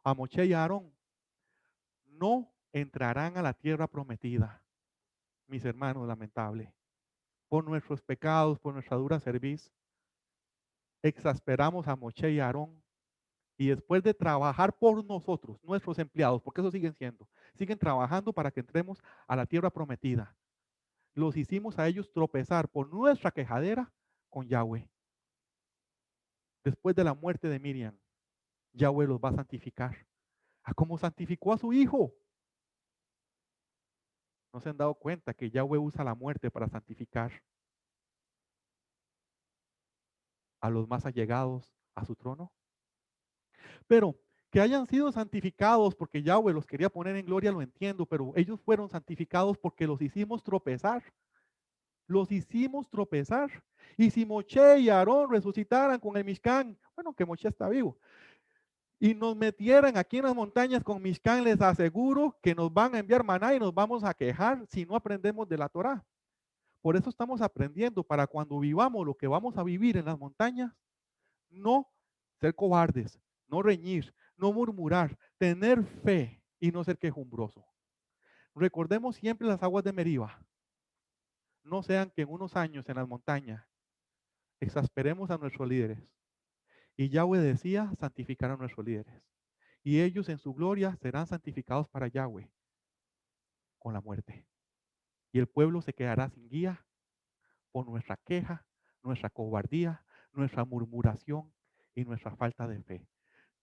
a Moche y a Aarón? No entrarán a la tierra prometida, mis hermanos, lamentable. Por nuestros pecados, por nuestra dura cerviz, exasperamos a Moche y a Aarón. Y después de trabajar por nosotros, nuestros empleados, porque eso siguen trabajando para que entremos a la tierra prometida. Los hicimos a ellos tropezar por nuestra quejadera con Yahweh. Después de la muerte de Miriam, Yahweh los va a santificar. ¿A cómo santificó a su hijo? ¿No se han dado cuenta que Yahweh usa la muerte para santificar a los más allegados a su trono? Pero que hayan sido santificados porque Yahweh los quería poner en gloria, lo entiendo, pero ellos fueron santificados porque los hicimos tropezar. Los hicimos tropezar. Y si Moche y Aarón resucitaran con el Mishkan, bueno, que Moche está vivo, y nos metieran aquí en las montañas con Mishkan, les aseguro que nos van a enviar maná y nos vamos a quejar si no aprendemos de la Torá. Por eso estamos aprendiendo para cuando vivamos lo que vamos a vivir en las montañas, no ser cobardes, no reñir, no murmurar, tener fe y no ser quejumbroso. Recordemos siempre las aguas de Meriba. No sean que en unos años en las montañas exasperemos a nuestros líderes. Y Yahweh decía santificar a nuestros líderes. Y ellos en su gloria serán santificados para Yahweh con la muerte. Y el pueblo se quedará sin guía por nuestra queja, nuestra cobardía, nuestra murmuración y nuestra falta de fe.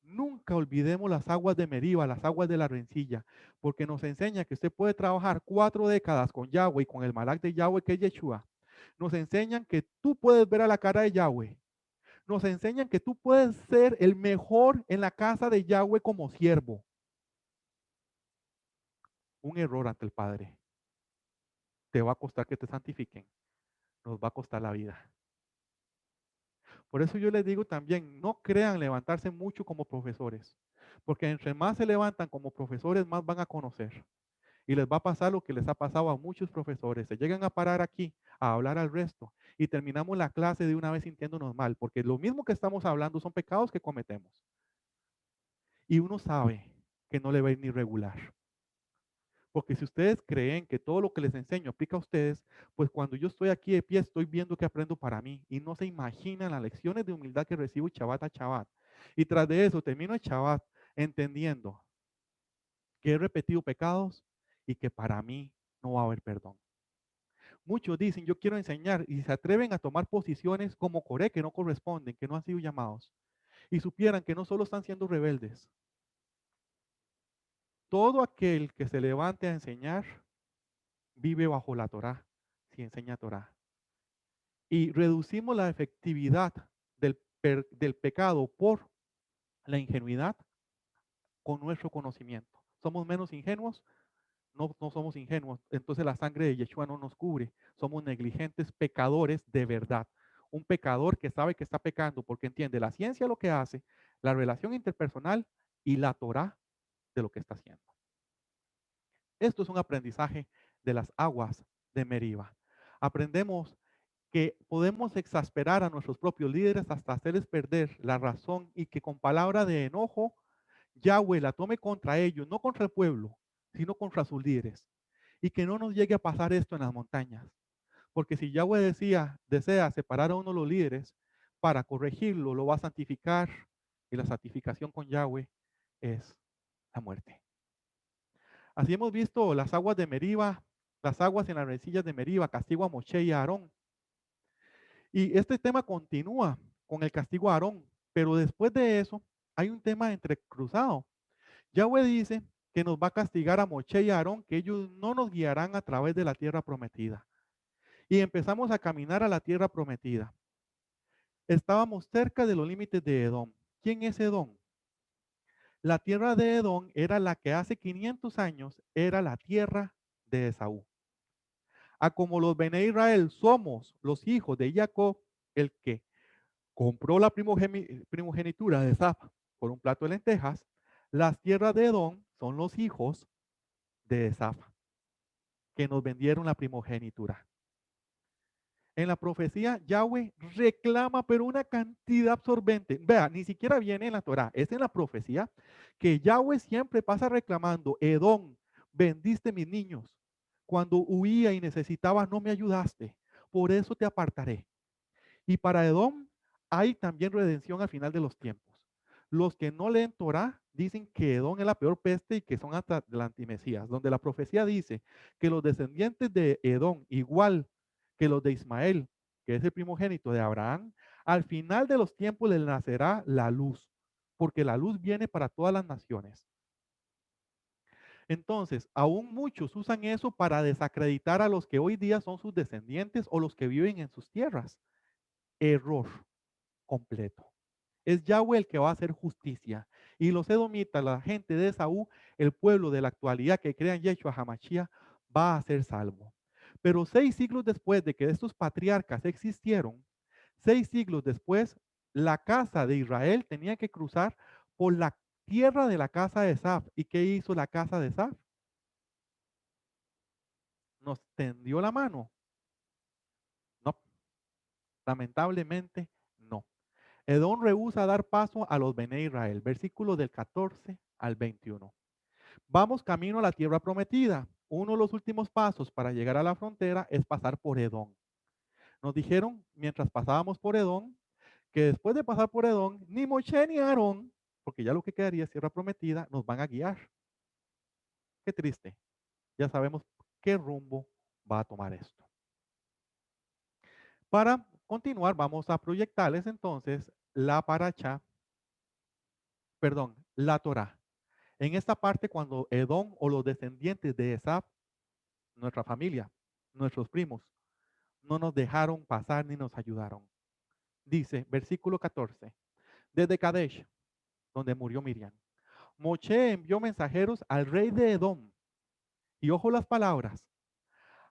Nunca olvidemos las aguas de Meriba, las aguas de la rencilla, porque nos enseña que usted puede trabajar 4 décadas con Yahweh y con el Malak de Yahweh que es Yeshua. Nos enseñan que tú puedes ver a la cara de Yahweh. Nos enseñan que tú puedes ser el mejor en la casa de Yahweh como siervo. Un error ante el Padre. Te va a costar que te santifiquen. Nos va a costar la vida. Por eso yo les digo también, no crean levantarse mucho como profesores, porque entre más se levantan como profesores, más van a conocer. Y les va a pasar lo que les ha pasado a muchos profesores. Se llegan a parar aquí a hablar al resto y terminamos la clase de una vez sintiéndonos mal, porque lo mismo que estamos hablando son pecados que cometemos. Y uno sabe que no le va a ir ni regular. Porque si ustedes creen que todo lo que les enseño aplica a ustedes, pues cuando yo estoy aquí de pie estoy viendo que aprendo para mí y no se imaginan las lecciones de humildad que recibo Shabbat a Shabbat. Y tras de eso termino el Shabbat entendiendo que he repetido pecados y que para mí no va a haber perdón. Muchos dicen, yo quiero enseñar y se atreven a tomar posiciones como Coré que no corresponden, que no han sido llamados. Y supieran que no solo están siendo rebeldes. Todo aquel que se levante a enseñar vive bajo la Torá, si enseña Torá. Y reducimos la efectividad del pecado por la ingenuidad con nuestro conocimiento. Somos menos ingenuos, no somos ingenuos, entonces la sangre de Yeshua no nos cubre. Somos negligentes pecadores de verdad. Un pecador que sabe que está pecando porque entiende la ciencia lo que hace, la relación interpersonal y la Torá de lo que está haciendo. Esto es un aprendizaje de las aguas de Meriba. Aprendemos que podemos exasperar a nuestros propios líderes hasta hacerles perder la razón y que con palabra de enojo Yahweh la tome contra ellos, no contra el pueblo, sino contra sus líderes. Y que no nos llegue a pasar esto en las montañas. Porque si Yahweh desea separar a uno de los líderes para corregirlo, lo va a santificar. Y la santificación con Yahweh es la muerte. Así hemos visto las aguas de Meriba, las aguas en las rencillas de Meriba, castigo a Moshe y a Aarón. Y este tema continúa con el castigo a Aarón, pero después de eso hay un tema entrecruzado. Yahweh dice que nos va a castigar a Moshe y a Aarón, que ellos no nos guiarán a través de la tierra prometida. Y empezamos a caminar a la tierra prometida. Estábamos cerca de los límites de Edom. ¿Quién es Edom? La tierra de Edom era la que hace 500 años era la tierra de Esaú. A como los Bene Israel somos los hijos de Jacob, el que compró la primogenitura de Esaf por un plato de lentejas, las tierras de Edom son los hijos de Esaf, que nos vendieron la primogenitura. En la profecía, Yahweh reclama, pero una cantidad absorbente. Vea, ni siquiera viene en la Torah, es en la profecía que Yahweh siempre pasa reclamando: Edom, vendiste mis niños. Cuando huía y necesitaba, no me ayudaste. Por eso te apartaré. Y para Edom hay también redención al final de los tiempos. Los que no leen Torah dicen que Edom es la peor peste y que son hasta la antimesías, donde la profecía dice que los descendientes de Edom, igual que los de Ismael, que es el primogénito de Abraham, al final de los tiempos les nacerá la luz, porque la luz viene para todas las naciones. Entonces, aún muchos usan eso para desacreditar a los que hoy día son sus descendientes o los que viven en sus tierras. Error completo. Es Yahweh el que va a hacer justicia. Y los edomitas, la gente de Esaú, el pueblo de la actualidad que crean Yeshua HaMashiach, va a ser salvo. Pero 6 siglos después de que estos patriarcas existieron, 6 siglos después, la casa de Israel tenía que cruzar por la tierra de la casa de Esaf. ¿Y qué hizo la casa de Esaf? ¿Nos tendió la mano? No, lamentablemente no. Edom rehúsa dar paso a los Bene Israel, versículos del 14 al 21. Vamos camino a la tierra prometida. Uno de los últimos pasos para llegar a la frontera es pasar por Edom. Nos dijeron mientras pasábamos por Edom que después de pasar por Edom, ni Moshe ni Aarón, porque ya lo que quedaría es tierra prometida, nos van a guiar. Qué triste. Ya sabemos qué rumbo va a tomar esto. Para continuar, vamos a proyectarles entonces la paracha, la Torah. En esta parte, cuando Edom o los descendientes de Esaf, nuestra familia, nuestros primos, no nos dejaron pasar ni nos ayudaron. Dice, versículo 14, desde Kadesh, donde murió Miriam, Moshe envió mensajeros al rey de Edom. Y ojo las palabras.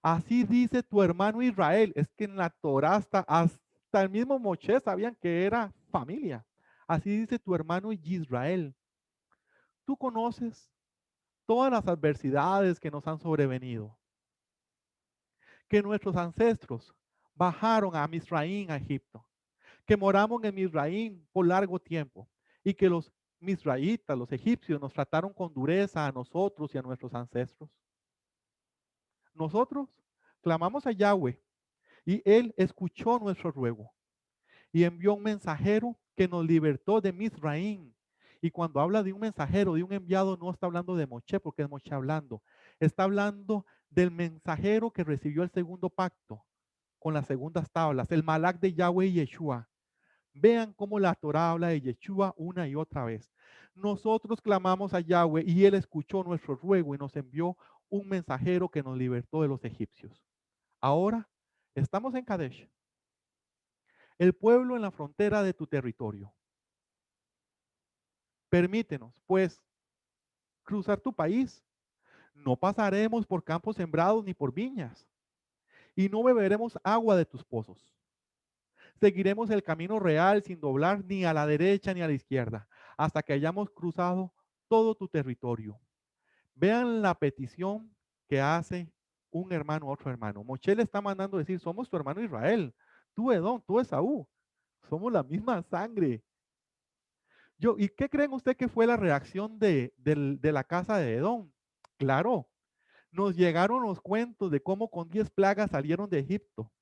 Así dice tu hermano Israel. Es que en la Torah hasta el mismo Moshe sabían que era familia. Así dice tu hermano Israel. Tú conoces todas las adversidades que nos han sobrevenido. Que nuestros ancestros bajaron a Misraín, a Egipto. Que moramos en Misraín por largo tiempo. Y que los misraítas, los egipcios, nos trataron con dureza a nosotros y a nuestros ancestros. Nosotros clamamos a Yahweh y Él escuchó nuestro ruego y envió un mensajero que nos libertó de Misraín. Y cuando habla de un mensajero, de un enviado, no está hablando de Moshe, porque es Moshe hablando. Está hablando del mensajero que recibió el segundo pacto con las segundas tablas, el Malak de Yahweh y Yeshua. Vean cómo la Torah habla de Yeshua una y otra vez. Nosotros clamamos a Yahweh y Él escuchó nuestro ruego y nos envió un mensajero que nos libertó de los egipcios. Ahora estamos en Kadesh, el pueblo en la frontera de tu territorio. Permítenos, pues, cruzar tu país. No pasaremos por campos sembrados ni por viñas, y no beberemos agua de tus pozos. Seguiremos el camino real sin doblar ni a la derecha ni a la izquierda, hasta que hayamos cruzado todo tu territorio. Vean la petición que hace un hermano a otro hermano. Moshe le está mandando decir, somos tu hermano Israel, tú Edom, tú Esaú, somos la misma sangre. ¿Y qué creen usted que fue la reacción de la casa de Edom? Claro, nos llegaron los cuentos de cómo con 10 plagas salieron de Egipto,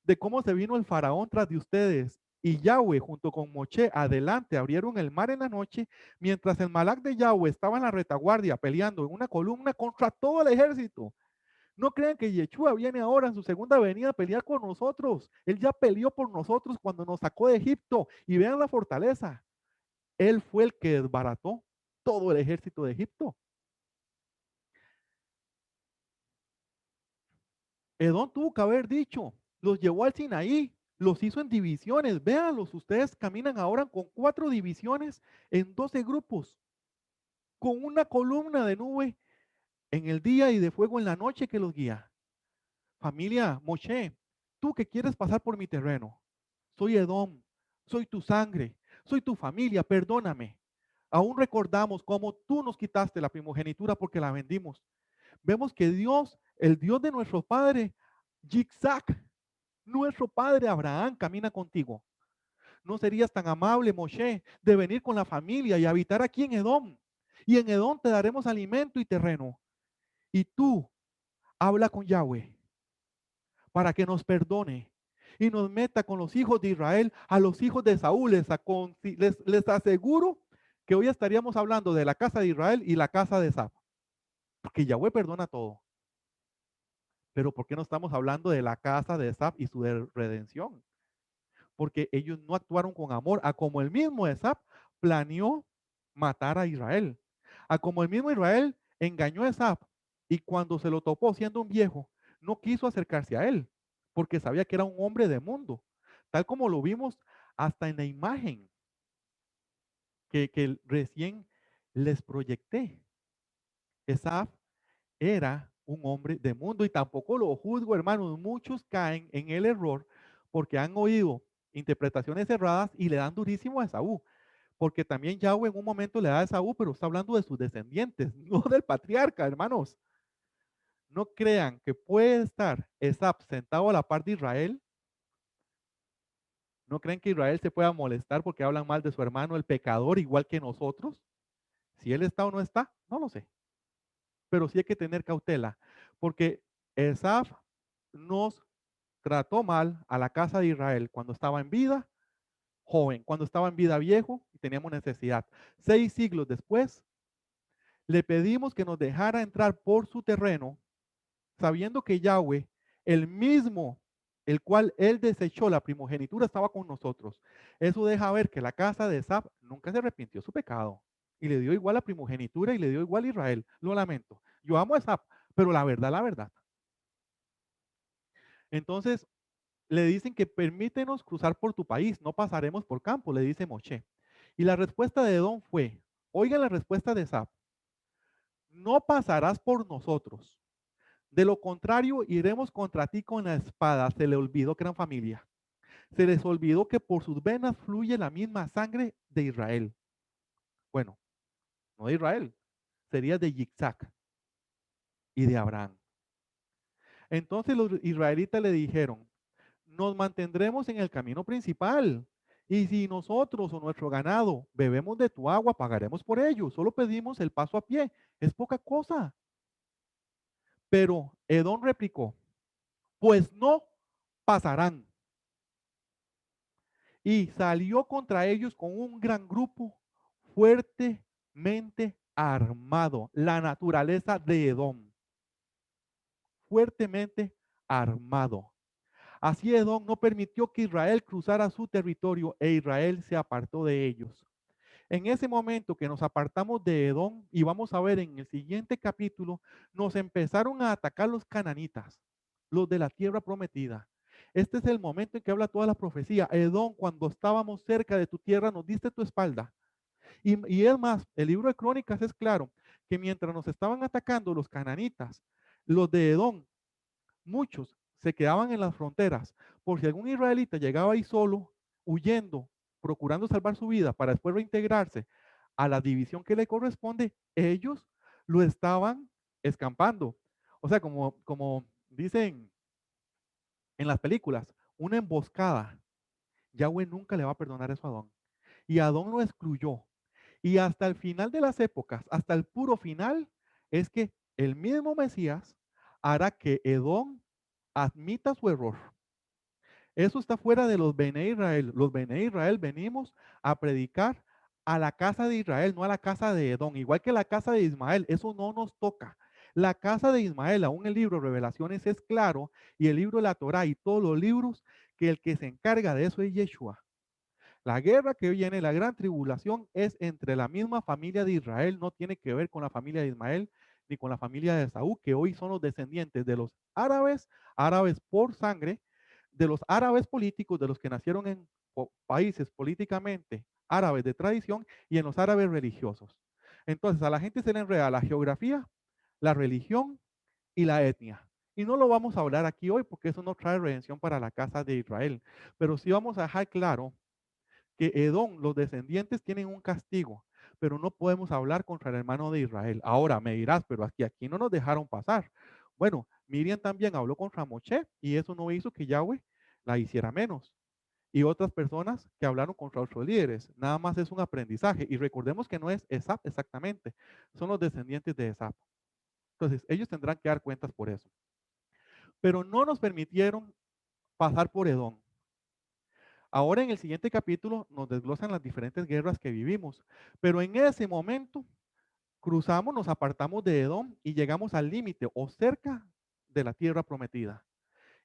de cómo se vino el faraón tras de ustedes y Yahweh junto con Moshe adelante abrieron el mar en la noche, mientras el Malak de Yahweh estaba en la retaguardia peleando en una columna contra todo el ejército. No crean que Yeshua viene ahora en su segunda venida a pelear con nosotros. Él ya peleó por nosotros cuando nos sacó de Egipto. Y vean la fortaleza. Él fue el que desbarató todo el ejército de Egipto. Edom tuvo que haber dicho, los llevó al Sinaí, los hizo en divisiones. Véanlos, ustedes caminan ahora con 4 divisiones en 12 grupos, con una columna de nube en el día y de fuego en la noche que los guía. Familia, Moshe, tú que quieres pasar por mi terreno, soy Edom, soy tu sangre, soy tu familia, perdóname. Aún recordamos cómo tú nos quitaste la primogenitura porque la vendimos. Vemos que Dios, el Dios de nuestro padre, Yitzhak, nuestro padre Abraham, camina contigo. ¿No serías tan amable, Moshe, de venir con la familia y habitar aquí en Edom? Y en Edom te daremos alimento y terreno. Y tú habla con Yahweh para que nos perdone y nos meta con los hijos de Israel a los hijos de Saúl. Les aseguro que hoy estaríamos hablando de la casa de Israel y la casa de Sab, porque Yahweh perdona todo. Pero ¿por qué no estamos hablando de la casa de Esab y su redención? Porque ellos no actuaron con amor, a como el mismo Esab planeó matar a Israel, a como el mismo Israel engañó a Esab y cuando se lo topó siendo un viejo, no quiso acercarse a él, porque sabía que era un hombre de mundo, tal como lo vimos hasta en la imagen que recién les proyecté. Esab era un hombre de mundo y tampoco lo juzgo, hermanos. Muchos caen en el error porque han oído interpretaciones erradas y le dan durísimo a Esaú, porque también Yahweh en un momento le da a Esaú, pero está hablando de sus descendientes, no del patriarca, hermanos. No crean que puede estar Esab sentado a la par de Israel. No creen que Israel se pueda molestar porque hablan mal de su hermano, el pecador, igual que nosotros. Si él está o no está, no lo sé. Pero sí hay que tener cautela, porque Esaf nos trató mal a la casa de Israel cuando estaba en vida, joven, cuando estaba en vida viejo y teníamos necesidad. 6 siglos después, le pedimos que nos dejara entrar por su terreno, sabiendo que Yahweh, el mismo, el cual él desechó la primogenitura, estaba con nosotros. Eso deja ver que la casa de Esaf nunca se arrepintió de su pecado y le dio igual la primogenitura y le dio igual a Israel. Lo lamento. Yo amo a Esaf, pero la verdad, la verdad. Entonces, le dicen que permítenos cruzar por tu país, no pasaremos por campo, le dice Moshe. Y la respuesta de Edom fue, oigan la respuesta de Esaf, no pasarás por nosotros. De lo contrario, iremos contra ti con la espada. Se le olvidó que eran familia. Se les olvidó que por sus venas fluye la misma sangre de Israel. Bueno, no de Israel, sería de Yitzhak y de Abraham. Entonces los israelitas le dijeron, nos mantendremos en el camino principal Y si nosotros o nuestro ganado bebemos de tu agua, pagaremos por ello. Solo pedimos el paso a pie. Es poca cosa. Pero Edom replicó, pues no pasarán. Y salió contra ellos con un gran grupo fuertemente armado. La naturaleza de Edom, fuertemente armado. Así Edom no permitió que Israel cruzara su territorio e Israel se apartó de ellos. En ese momento que nos apartamos de Edom, y vamos a ver en el siguiente capítulo, nos empezaron a atacar los cananitas, los de la tierra prometida. Este es el momento en que habla toda la profecía. Edom, cuando estábamos cerca de tu tierra, nos diste tu espalda. Y es más, el libro de Crónicas es claro que mientras nos estaban atacando los cananitas, los de Edom, muchos se quedaban en las fronteras, por si algún israelita llegaba ahí solo, huyendo, procurando salvar su vida para después reintegrarse a la división que le corresponde, ellos lo estaban escampando. O sea, como dicen en las películas, una emboscada. Yahweh nunca le va a perdonar eso a Adón. Y Adón lo excluyó. Y hasta el final de las épocas, hasta el puro final, es que el mismo Mesías hará que Edom admita su error. Eso está fuera de los Bene Israel. Los Bene Israel venimos a predicar a la casa de Israel, no a la casa de Edom. Igual que la casa de Ismael, eso no nos toca. La casa de Ismael, aún el libro de Revelaciones es claro, y el libro de la Torá y todos los libros, que el que se encarga de eso es Yeshua. La guerra que viene, la gran tribulación, es entre la misma familia de Israel, no tiene que ver con la familia de Ismael ni con la familia de Saúl, que hoy son los descendientes de los árabes, árabes por sangre, de los árabes políticos, de los que nacieron en países políticamente árabes de tradición y en los árabes religiosos. Entonces, a la gente se le enreda la geografía, la religión y la etnia. Y no lo vamos a hablar aquí hoy porque eso no trae redención para la casa de Israel. Pero sí vamos a dejar claro que Edom, los descendientes, tienen un castigo, pero no podemos hablar contra el hermano de Israel. Ahora me dirás, pero aquí no nos dejaron pasar. Bueno, Miriam también habló contra Moshe y eso no hizo que Yahweh la hiciera menos. Y otras personas que hablaron contra otros líderes. Nada más es un aprendizaje. Y recordemos que no es Esap exactamente, son los descendientes de Esap. Entonces, ellos tendrán que dar cuentas por eso. Pero no nos permitieron pasar por Edom. Ahora en el siguiente capítulo nos desglosan las diferentes guerras que vivimos, pero en ese momento cruzamos, nos apartamos de Edom y llegamos al límite o cerca de la tierra prometida.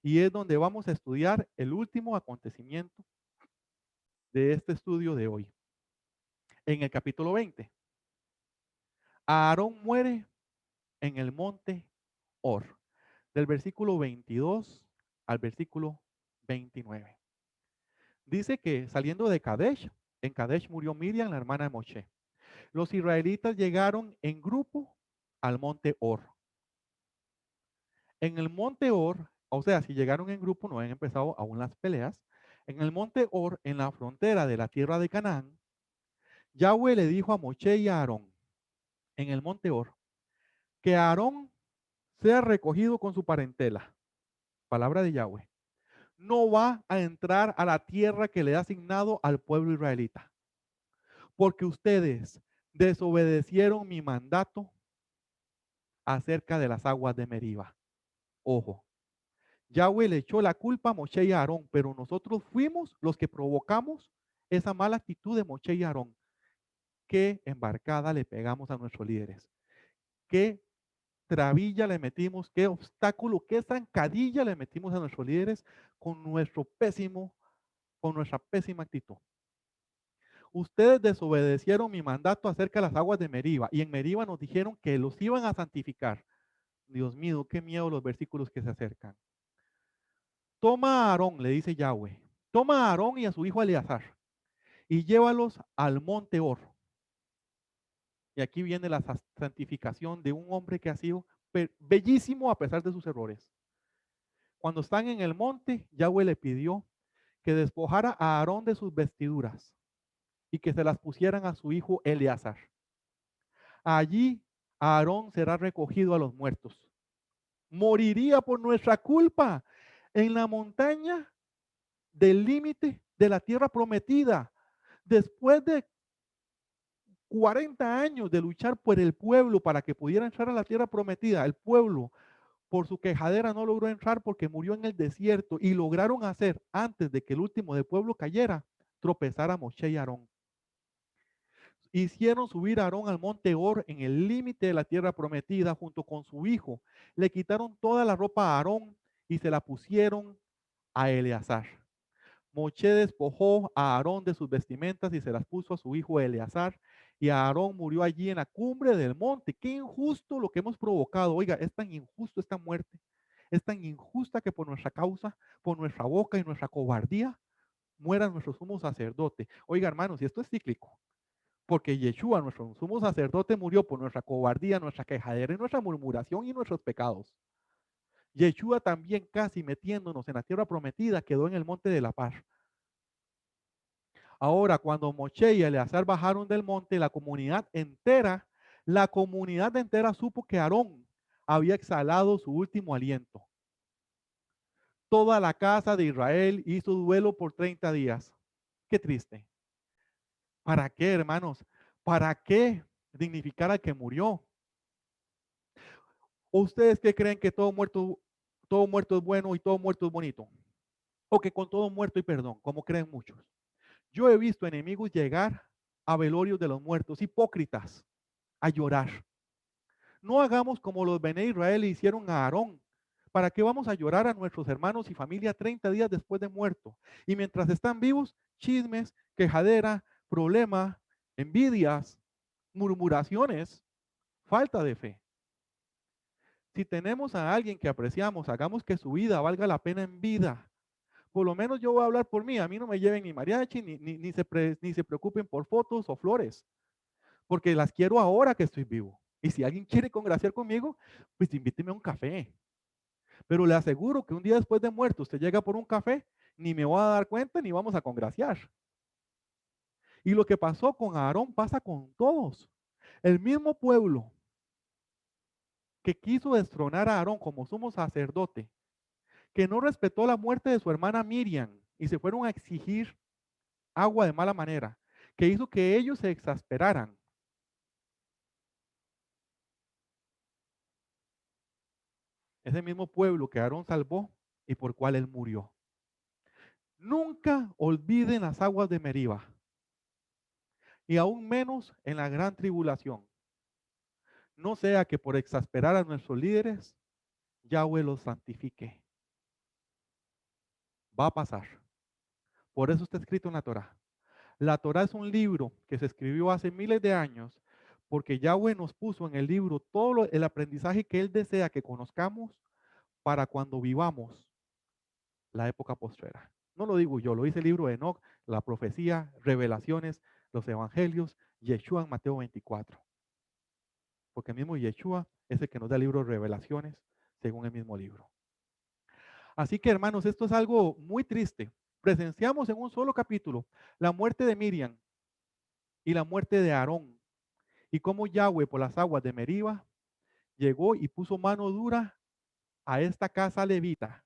Y es donde vamos a estudiar el último acontecimiento de este estudio de hoy. En el capítulo 20, Aarón muere en el monte Hor, del versículo 22 al versículo 29. Dice que saliendo de Kadesh, en Kadesh murió Miriam, la hermana de Moshe. Los israelitas llegaron en grupo al monte Hor. En el monte Hor, o sea, si llegaron en grupo, no han empezado aún las peleas. En el monte Hor, en la frontera de la tierra de Canaán, Yahweh le dijo a Moshe y a Aarón, en el monte Hor, que Aarón sea recogido con su parentela. Palabra de Yahweh. No va a entrar a la tierra que le ha asignado al pueblo israelita, porque ustedes desobedecieron mi mandato acerca de las aguas de Meriba. Ojo, Yahweh le echó la culpa a Moshe y a Aarón, pero nosotros fuimos los que provocamos esa mala actitud de Moshe y Aarón. ¿Qué embarcada le pegamos a nuestros líderes? ¿Qué trabilla le metimos? ¿Qué obstáculo? ¿Qué zancadilla le metimos a nuestros líderes con con nuestra pésima actitud? Ustedes desobedecieron mi mandato acerca de las aguas de Meriba y en Meriba nos dijeron que los iban a santificar. Dios mío, qué miedo los versículos que se acercan. Toma a Aarón, le dice Yahweh, toma a Aarón y a su hijo Eleazar y llévalos al monte Hor. Y aquí viene la santificación de un hombre que ha sido bellísimo a pesar de sus errores. Cuando están en el monte, Yahweh le pidió que despojara a Aarón de sus vestiduras y que se las pusieran a su hijo Eleazar. Allí Aarón será recogido a los muertos. Moriría por nuestra culpa en la montaña del límite de la tierra prometida. Después de 40 años de luchar por el pueblo para que pudiera entrar a la tierra prometida, el pueblo por su quejadera no logró entrar porque murió en el desierto y lograron hacer, antes de que el último del pueblo cayera, tropezar a Moshe y Aarón. Hicieron subir a Aarón al monte Hor en el límite de la tierra prometida junto con su hijo. Le quitaron toda la ropa a Aarón y se la pusieron a Eleazar. Moshe despojó a Aarón de sus vestimentas y se las puso a su hijo Eleazar. Y Aarón murió allí en la cumbre del monte. Qué injusto lo que hemos provocado. Oiga, es tan injusto esta muerte. Es tan injusta que por nuestra causa, por nuestra boca y nuestra cobardía, muera nuestro sumo sacerdote. Oiga, hermanos, y esto es cíclico. Porque Yeshua, nuestro sumo sacerdote, murió por nuestra cobardía, nuestra quejadera y nuestra murmuración y nuestros pecados. Yeshua también, casi metiéndonos en la tierra prometida, quedó en el monte de la paz. Ahora, cuando Moshe y Eleazar bajaron del monte, la comunidad entera supo que Aarón había exhalado su último aliento. Toda la casa de Israel hizo duelo por 30 días. Qué triste. ¿Para qué, hermanos? ¿Para qué dignificar al que murió? ¿O ustedes qué creen que todo muerto es bueno y todo muerto es bonito? ¿O que con todo muerto hay perdón, como creen muchos? Yo he visto enemigos llegar a velorios de los muertos, hipócritas, a llorar. No hagamos como los Bené Israel hicieron a Aarón. ¿Para qué vamos a llorar a nuestros hermanos y familia 30 días después de muerto? Y mientras están vivos, chismes, quejadera, problema, envidias, murmuraciones, falta de fe. Si tenemos a alguien que apreciamos, hagamos que su vida valga la pena en vida. Por lo menos yo voy a hablar por mí. A mí no me lleven ni mariachi, ni se preocupen por fotos o flores, porque las quiero ahora que estoy vivo. Y si alguien quiere congraciar conmigo, pues invíteme a un café. Pero le aseguro que un día después de muerto usted llega por un café, ni me voy a dar cuenta ni vamos a congraciar. Y lo que pasó con Aarón pasa con todos. El mismo pueblo que quiso destronar a Aarón como sumo sacerdote, que no respetó la muerte de su hermana Miriam y se fueron a exigir agua de mala manera, que hizo que ellos se exasperaran. Ese mismo pueblo que Aarón salvó y por cual él murió. Nunca olviden las aguas de Meriba y aún menos en la gran tribulación. No sea que por exasperar a nuestros líderes, Yahweh los santifique. Va a pasar. Por eso está escrito en la Torá. La Torá es un libro que se escribió hace miles de años porque Yahweh nos puso en el libro todo el aprendizaje que Él desea que conozcamos para cuando vivamos la época postrera. No lo digo yo, lo dice el libro de Enoch, la profecía, revelaciones, los evangelios, Yeshua en Mateo 24. Porque el mismo Yeshua es el que nos da el libro de revelaciones según el mismo libro. Así que hermanos, esto es algo muy triste. Presenciamos en un solo capítulo la muerte de Miriam y la muerte de Aarón y cómo Yahweh por las aguas de Meriba llegó y puso mano dura a esta casa levita.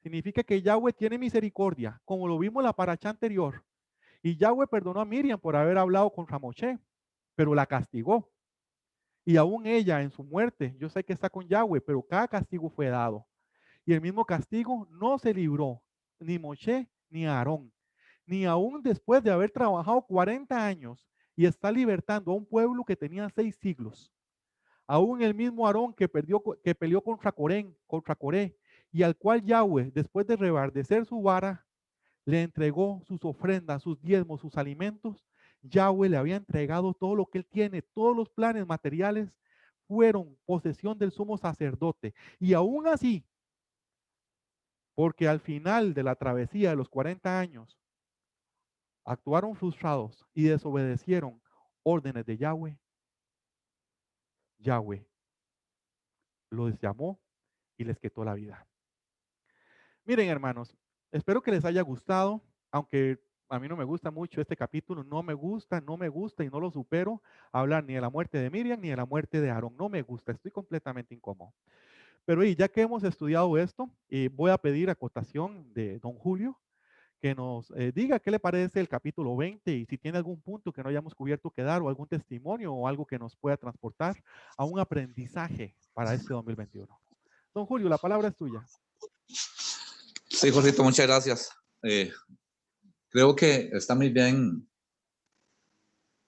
Significa que Yahweh tiene misericordia, como lo vimos en la paracha anterior. Y Yahweh perdonó a Miriam por haber hablado contra Moshe, pero la castigó. Y aún ella en su muerte, yo sé que está con Yahweh, pero cada castigo fue dado. Y el mismo castigo no se libró ni Moshe ni Aarón, ni aún después de haber trabajado 40 años y está libertando a un pueblo que tenía 6 siglos. Aún el mismo Aarón que peleó contra Coré, y al cual Yahweh, después de rebardecer su vara, le entregó sus ofrendas, sus diezmos, sus alimentos. Yahweh le había entregado todo lo que él tiene, todos los planes materiales fueron posesión del sumo sacerdote. Y aún así, porque al final de la travesía de los 40 años, actuaron frustrados y desobedecieron órdenes de Yahweh, Yahweh los llamó y les quitó la vida. Miren, hermanos, espero que les haya gustado, aunque a mí no me gusta mucho este capítulo, no me gusta y no lo supero hablar ni de la muerte de Miriam ni de la muerte de Aarón, no me gusta, estoy completamente incómodo. Pero ya que hemos estudiado esto, voy a pedir acotación de don Julio, que nos diga qué le parece el capítulo 20 y si tiene algún punto que no hayamos cubierto que dar o algún testimonio o algo que nos pueda transportar a un aprendizaje para este 2021. Don Julio, la palabra es tuya. Sí, Jorgito, muchas gracias. Creo que está muy bien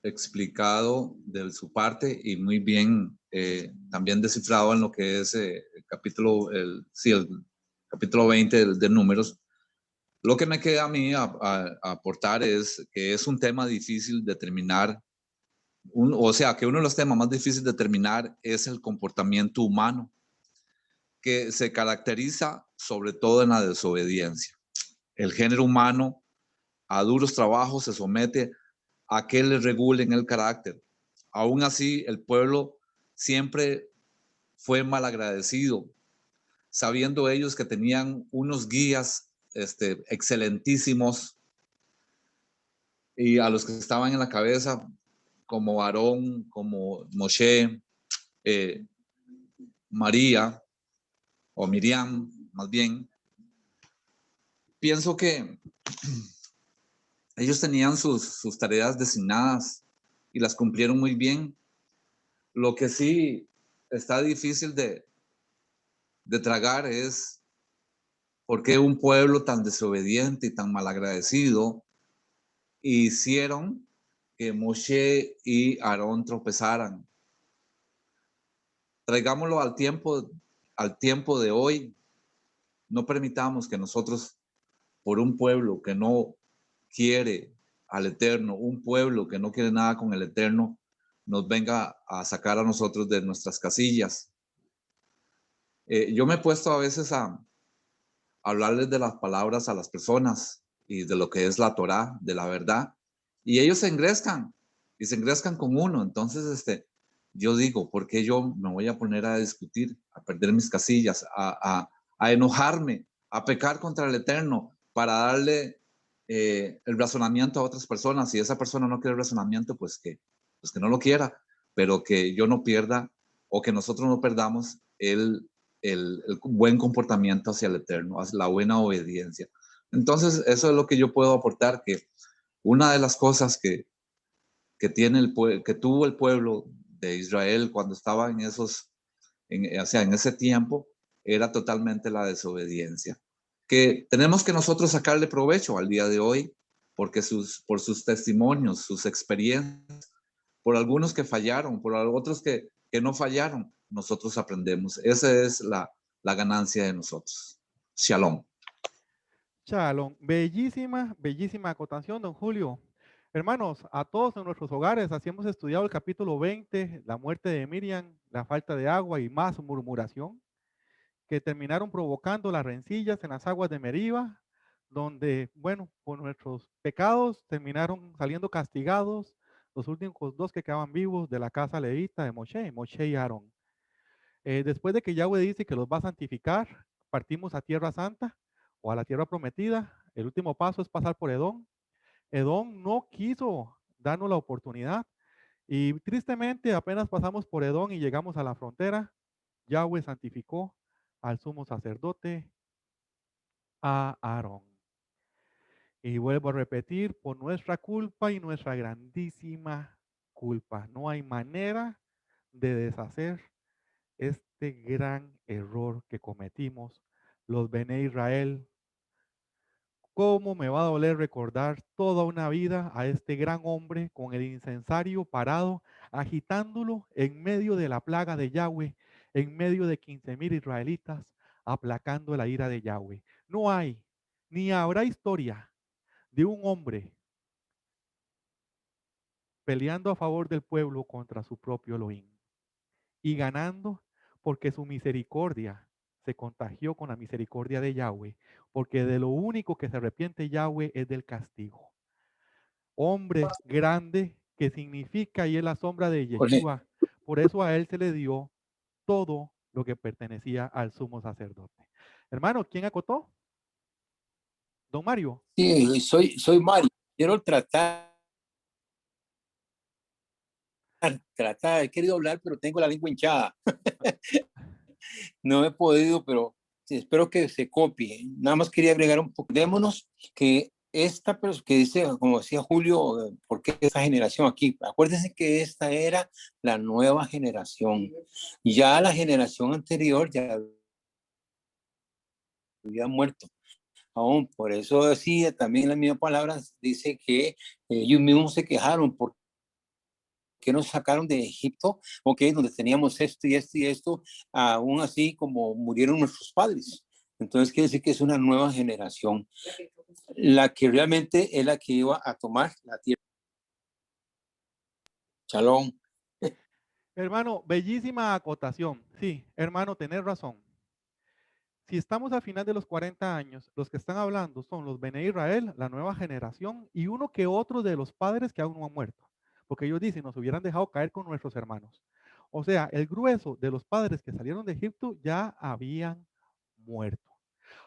explicado de su parte y muy bien también descifrado en lo que es el capítulo 20 de Números. Lo que me queda a mí a aportar es que es un tema difícil de terminar, o sea, que uno de los temas más difíciles de terminar es el comportamiento humano, que se caracteriza sobre todo en la desobediencia. El género humano a duros trabajos se somete a que le regulen el carácter. Aún así, el pueblo siempre fue malagradecido, sabiendo ellos que tenían unos guías excelentísimos y a los que estaban en la cabeza, como Aarón, como Moshe, María o Miriam, más bien. Pienso que ellos tenían sus tareas designadas y las cumplieron muy bien. Lo que sí está difícil de tragar es por qué un pueblo tan desobediente y tan malagradecido hicieron que Moshe y Aarón tropezaran. Traigámoslo al tiempo de hoy. No permitamos que nosotros, por un pueblo que no quiere al Eterno, un pueblo que no quiere nada con el Eterno, nos venga a sacar a nosotros de nuestras casillas. Yo me he puesto a veces a hablarles de las palabras a las personas y de lo que es la Torá, de la verdad, y ellos se engrescan y se engrescan con uno. Entonces, yo digo, ¿por qué yo me voy a poner a discutir, a perder mis casillas, a enojarme, a pecar contra el Eterno para darle el razonamiento a otras personas? Si esa persona no quiere el razonamiento, pues que no lo quiera, pero que yo no pierda o que nosotros no perdamos el buen comportamiento hacia el Eterno, hacia la buena obediencia. Entonces, eso es lo que yo puedo aportar, que una de las cosas que tuvo el pueblo de Israel cuando estaba en en ese tiempo, era totalmente la desobediencia. Que tenemos que nosotros sacarle provecho al día de hoy, porque por sus testimonios, sus experiencias, por algunos que fallaron, por otros que no fallaron, nosotros aprendemos. Esa es la ganancia de nosotros. Shalom. Shalom. Bellísima, bellísima acotación, don Julio. Hermanos, a todos en nuestros hogares, así hemos estudiado el capítulo 20, la muerte de Miriam, la falta de agua y más murmuración, que terminaron provocando las rencillas en las aguas de Meriba, donde, bueno, por nuestros pecados terminaron saliendo castigados los últimos dos que quedaban vivos de la casa levita de Moshe y Aarón. Después de que Yahweh dice que los va a santificar, partimos a Tierra Santa o a la Tierra Prometida. El último paso es pasar por Edom. Edom no quiso darnos la oportunidad y tristemente apenas pasamos por Edom y llegamos a la frontera, Yahweh santificó al sumo sacerdote, a Aarón. Y vuelvo a repetir, por nuestra culpa y nuestra grandísima culpa, no hay manera de deshacer este gran error que cometimos los Bene Israel. ¿Cómo me va a doler recordar toda una vida a este gran hombre con el incensario parado, agitándolo en medio de la plaga de Yahweh, en medio de 15,000 israelitas, aplacando la ira de Yahweh? No hay, ni habrá historia de un hombre peleando a favor del pueblo contra su propio Elohim y ganando porque su misericordia se contagió con la misericordia de Yahweh, porque de lo único que se arrepiente Yahweh es del castigo. Hombre grande que significa y es la sombra de Yeshua, por eso a él se le dio todo lo que pertenecía al sumo sacerdote. Hermano, ¿quién acotó? Don Mario. Sí, soy Mario. Quiero he querido hablar, pero tengo la lengua hinchada. No he podido, pero sí, espero que se copie. Nada más quería agregar un poco. Démonos que esta pero que dice, como decía Julio, ¿por qué esta generación aquí? Acuérdense que esta era la nueva generación. Ya la generación anterior ya había muerto. Aún por eso decía también las mismas palabras, dice que ellos mismos se quejaron porque nos sacaron de Egipto, ok, donde teníamos esto y esto y esto, aún así como murieron nuestros padres. Entonces quiere decir que es una nueva generación, la que realmente es la que iba a tomar la tierra. Shalom. Hermano, bellísima acotación. Sí, hermano, tenés razón. Si estamos al final de los 40 años, los que están hablando son los Bene Israel, la nueva generación, y uno que otro de los padres que aún no han muerto. Porque ellos dicen, nos hubieran dejado caer con nuestros hermanos. O sea, el grueso de los padres que salieron de Egipto ya habían muerto.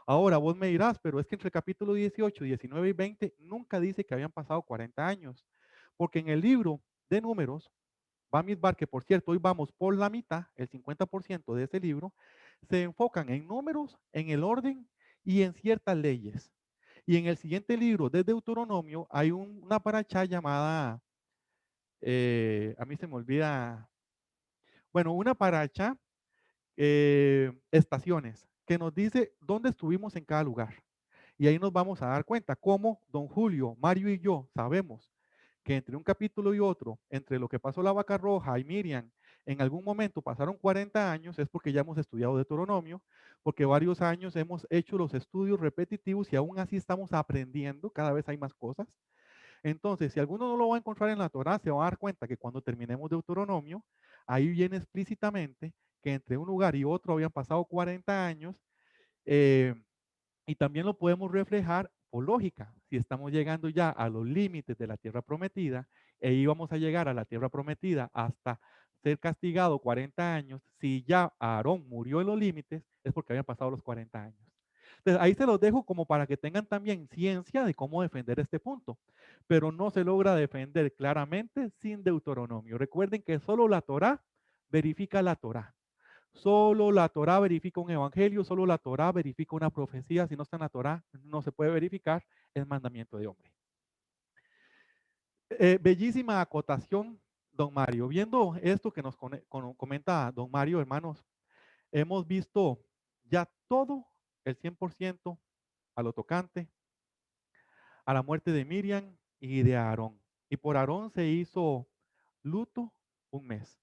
Ahora vos me dirás, pero es que entre el capítulo 18, 19 y 20 nunca dice que habían pasado 40 años. Porque en el libro de Números, Bamidbar, que por cierto, hoy vamos por la mitad, el 50% de ese libro, se enfocan en números, en el orden y en ciertas leyes. Y en el siguiente libro de Deuteronomio hay una paracha llamada, a mí se me olvida, bueno, una paracha, estaciones, que nos dice dónde estuvimos en cada lugar. Y ahí nos vamos a dar cuenta cómo don Julio, Mario y yo sabemos que entre un capítulo y otro, entre lo que pasó la vaca roja y Miriam, en algún momento pasaron 40 años, es porque ya hemos estudiado Deuteronomio, porque varios años hemos hecho los estudios repetitivos y aún así estamos aprendiendo, cada vez hay más cosas. Entonces, si alguno no lo va a encontrar en la Torá, se va a dar cuenta que cuando terminemos Deuteronomio, ahí viene explícitamente que entre un lugar y otro habían pasado 40 años, eh, y también lo podemos reflejar por lógica. Si estamos llegando ya a los límites de la tierra prometida e íbamos a llegar a la tierra prometida hasta ser castigado 40 años, si ya Aarón murió en los límites, es porque habían pasado los 40 años. Entonces, ahí se los dejo como para que tengan también ciencia de cómo defender este punto, pero no se logra defender claramente sin Deuteronomio. Recuerden que solo la Torá verifica la Torá. Solo la Torá verifica un evangelio, solo la Torá verifica una profecía. Si no está en la Torá, no se puede verificar el mandamiento de hombre. Bellísima acotación, don Mario. Viendo esto que nos comenta don Mario, hermanos, hemos visto ya todo el 100% a lo tocante a la muerte de Miriam y de Aarón. Y por Aarón se hizo luto un mes.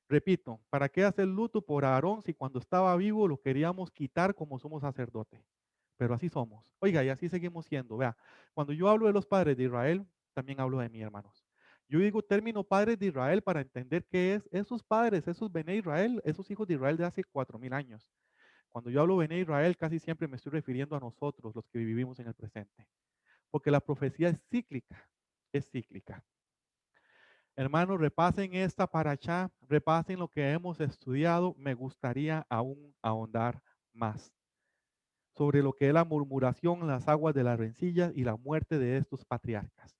Repito, ¿para qué hacer luto por Aarón si cuando estaba vivo lo queríamos quitar como somos sacerdote? Pero así somos. Oiga, y así seguimos siendo. Vea, cuando yo hablo de los padres de Israel, también hablo de mí, hermanos. Yo digo término padres de Israel para entender qué es esos padres, esos Bené Israel, esos hijos de Israel de hace 4000 años. Cuando yo hablo Bené Israel, casi siempre me estoy refiriendo a nosotros, los que vivimos en el presente. Porque la profecía es cíclica, es cíclica. Hermanos, repasen esta paracha, repasen lo que hemos estudiado. Me gustaría aún ahondar más sobre lo que es la murmuración, las aguas de las rencillas y la muerte de estos patriarcas.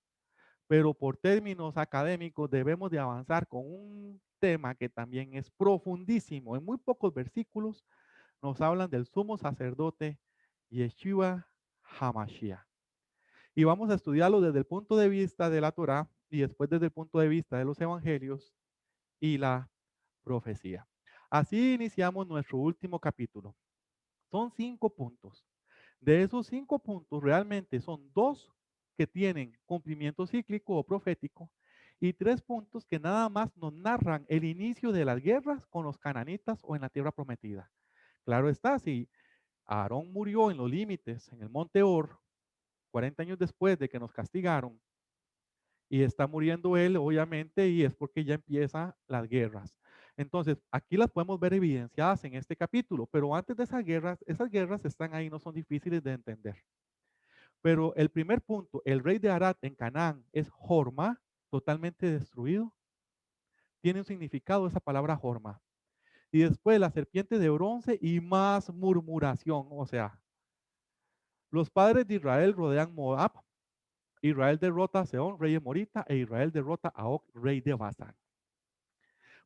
Pero por términos académicos debemos de avanzar con un tema que también es profundísimo. En muy pocos versículos nos hablan del sumo sacerdote Yeshua HaMashiach. Y vamos a estudiarlo desde el punto de vista de la Torá y después desde el punto de vista de los evangelios y la profecía. Así iniciamos nuestro último capítulo. Son 5 puntos. De esos 5 puntos, realmente son 2 que tienen cumplimiento cíclico o profético y 3 puntos que nada más nos narran el inicio de las guerras con los cananitas o en la tierra prometida. Claro está, si Aarón murió en los límites, en el monte Or, 40 años después de que nos castigaron, y está muriendo él, obviamente, y es porque ya empiezan las guerras. Entonces, aquí las podemos ver evidenciadas en este capítulo, pero antes de esas guerras están ahí, no son difíciles de entender. Pero el primer punto, el rey de Arad en Canaán es Jorma, totalmente destruido. Tiene un significado esa palabra Jorma. Y después la serpiente de bronce y más murmuración. O sea, los padres de Israel rodean Moab. Israel derrota a Seón, rey de Morita, e Israel derrota a Og, rey de Basán.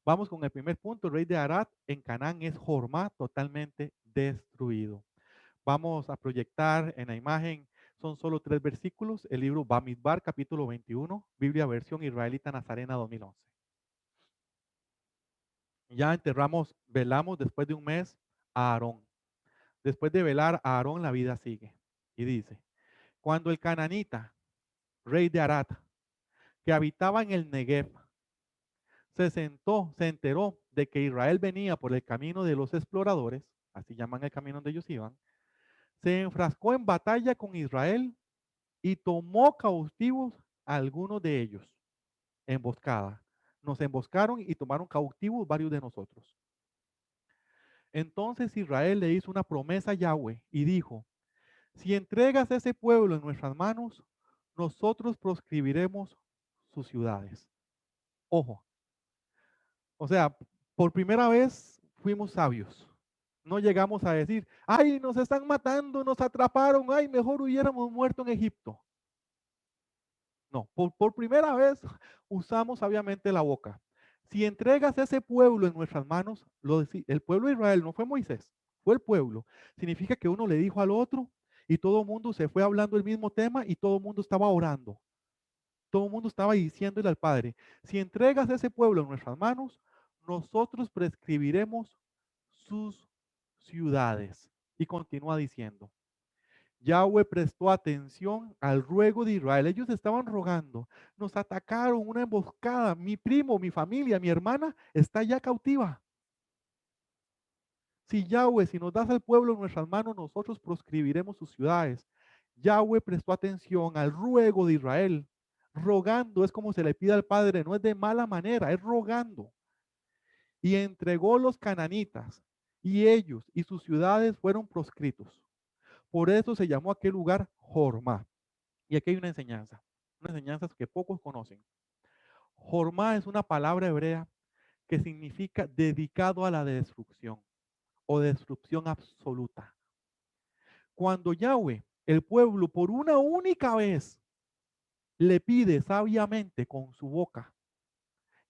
Vamos con el primer punto, el rey de Arad en Canaán es Jorma, totalmente destruido. Vamos a proyectar en la imagen Son solo 3 versículos. El libro Bamidbar, capítulo 21, Biblia versión israelita Nazarena 2011. Ya velamos después de un mes a Aarón. Después de velar a Aarón, la vida sigue. Y dice, cuando el cananita, rey de Arad, que habitaba en el Negev, se enteró de que Israel venía por el camino de los exploradores, así llaman el camino donde ellos iban, se enfrascó en batalla con Israel y tomó cautivos a algunos de ellos, emboscada. Nos emboscaron y tomaron cautivos varios de nosotros. Entonces Israel le hizo una promesa a Yahweh y dijo, si entregas ese pueblo en nuestras manos, nosotros proscribiremos sus ciudades. Ojo, o sea, por primera vez fuimos sabios. No llegamos a decir, ay, nos están matando, nos atraparon, ay, mejor hubiéramos muerto en Egipto. No, por primera vez usamos sabiamente la boca. Si entregas ese pueblo en nuestras manos, el pueblo de Israel no fue Moisés, fue el pueblo. Significa que uno le dijo al otro y todo el mundo se fue hablando el mismo tema y todo el mundo estaba orando. Todo el mundo estaba diciéndole al Padre, si entregas ese pueblo en nuestras manos, nosotros prescribiremos sus ciudades. Y continúa diciendo, Yahweh prestó atención al ruego de Israel. Ellos estaban rogando, nos atacaron una emboscada, mi primo, mi familia, mi hermana está ya cautiva. Si Yahweh, si nos das al pueblo en nuestras manos, nosotros proscribiremos sus ciudades. Yahweh prestó atención al ruego de Israel. Rogando es como se le pide al Padre, no es de mala manera, es rogando. Y entregó los cananitas, y ellos y sus ciudades fueron proscritos. Por eso se llamó aquel lugar Jormá. Y aquí hay una enseñanza que pocos conocen. Jormá es una palabra hebrea que significa dedicado a la destrucción o destrucción absoluta. Cuando Yahweh, el pueblo, por una única vez le pide sabiamente con su boca,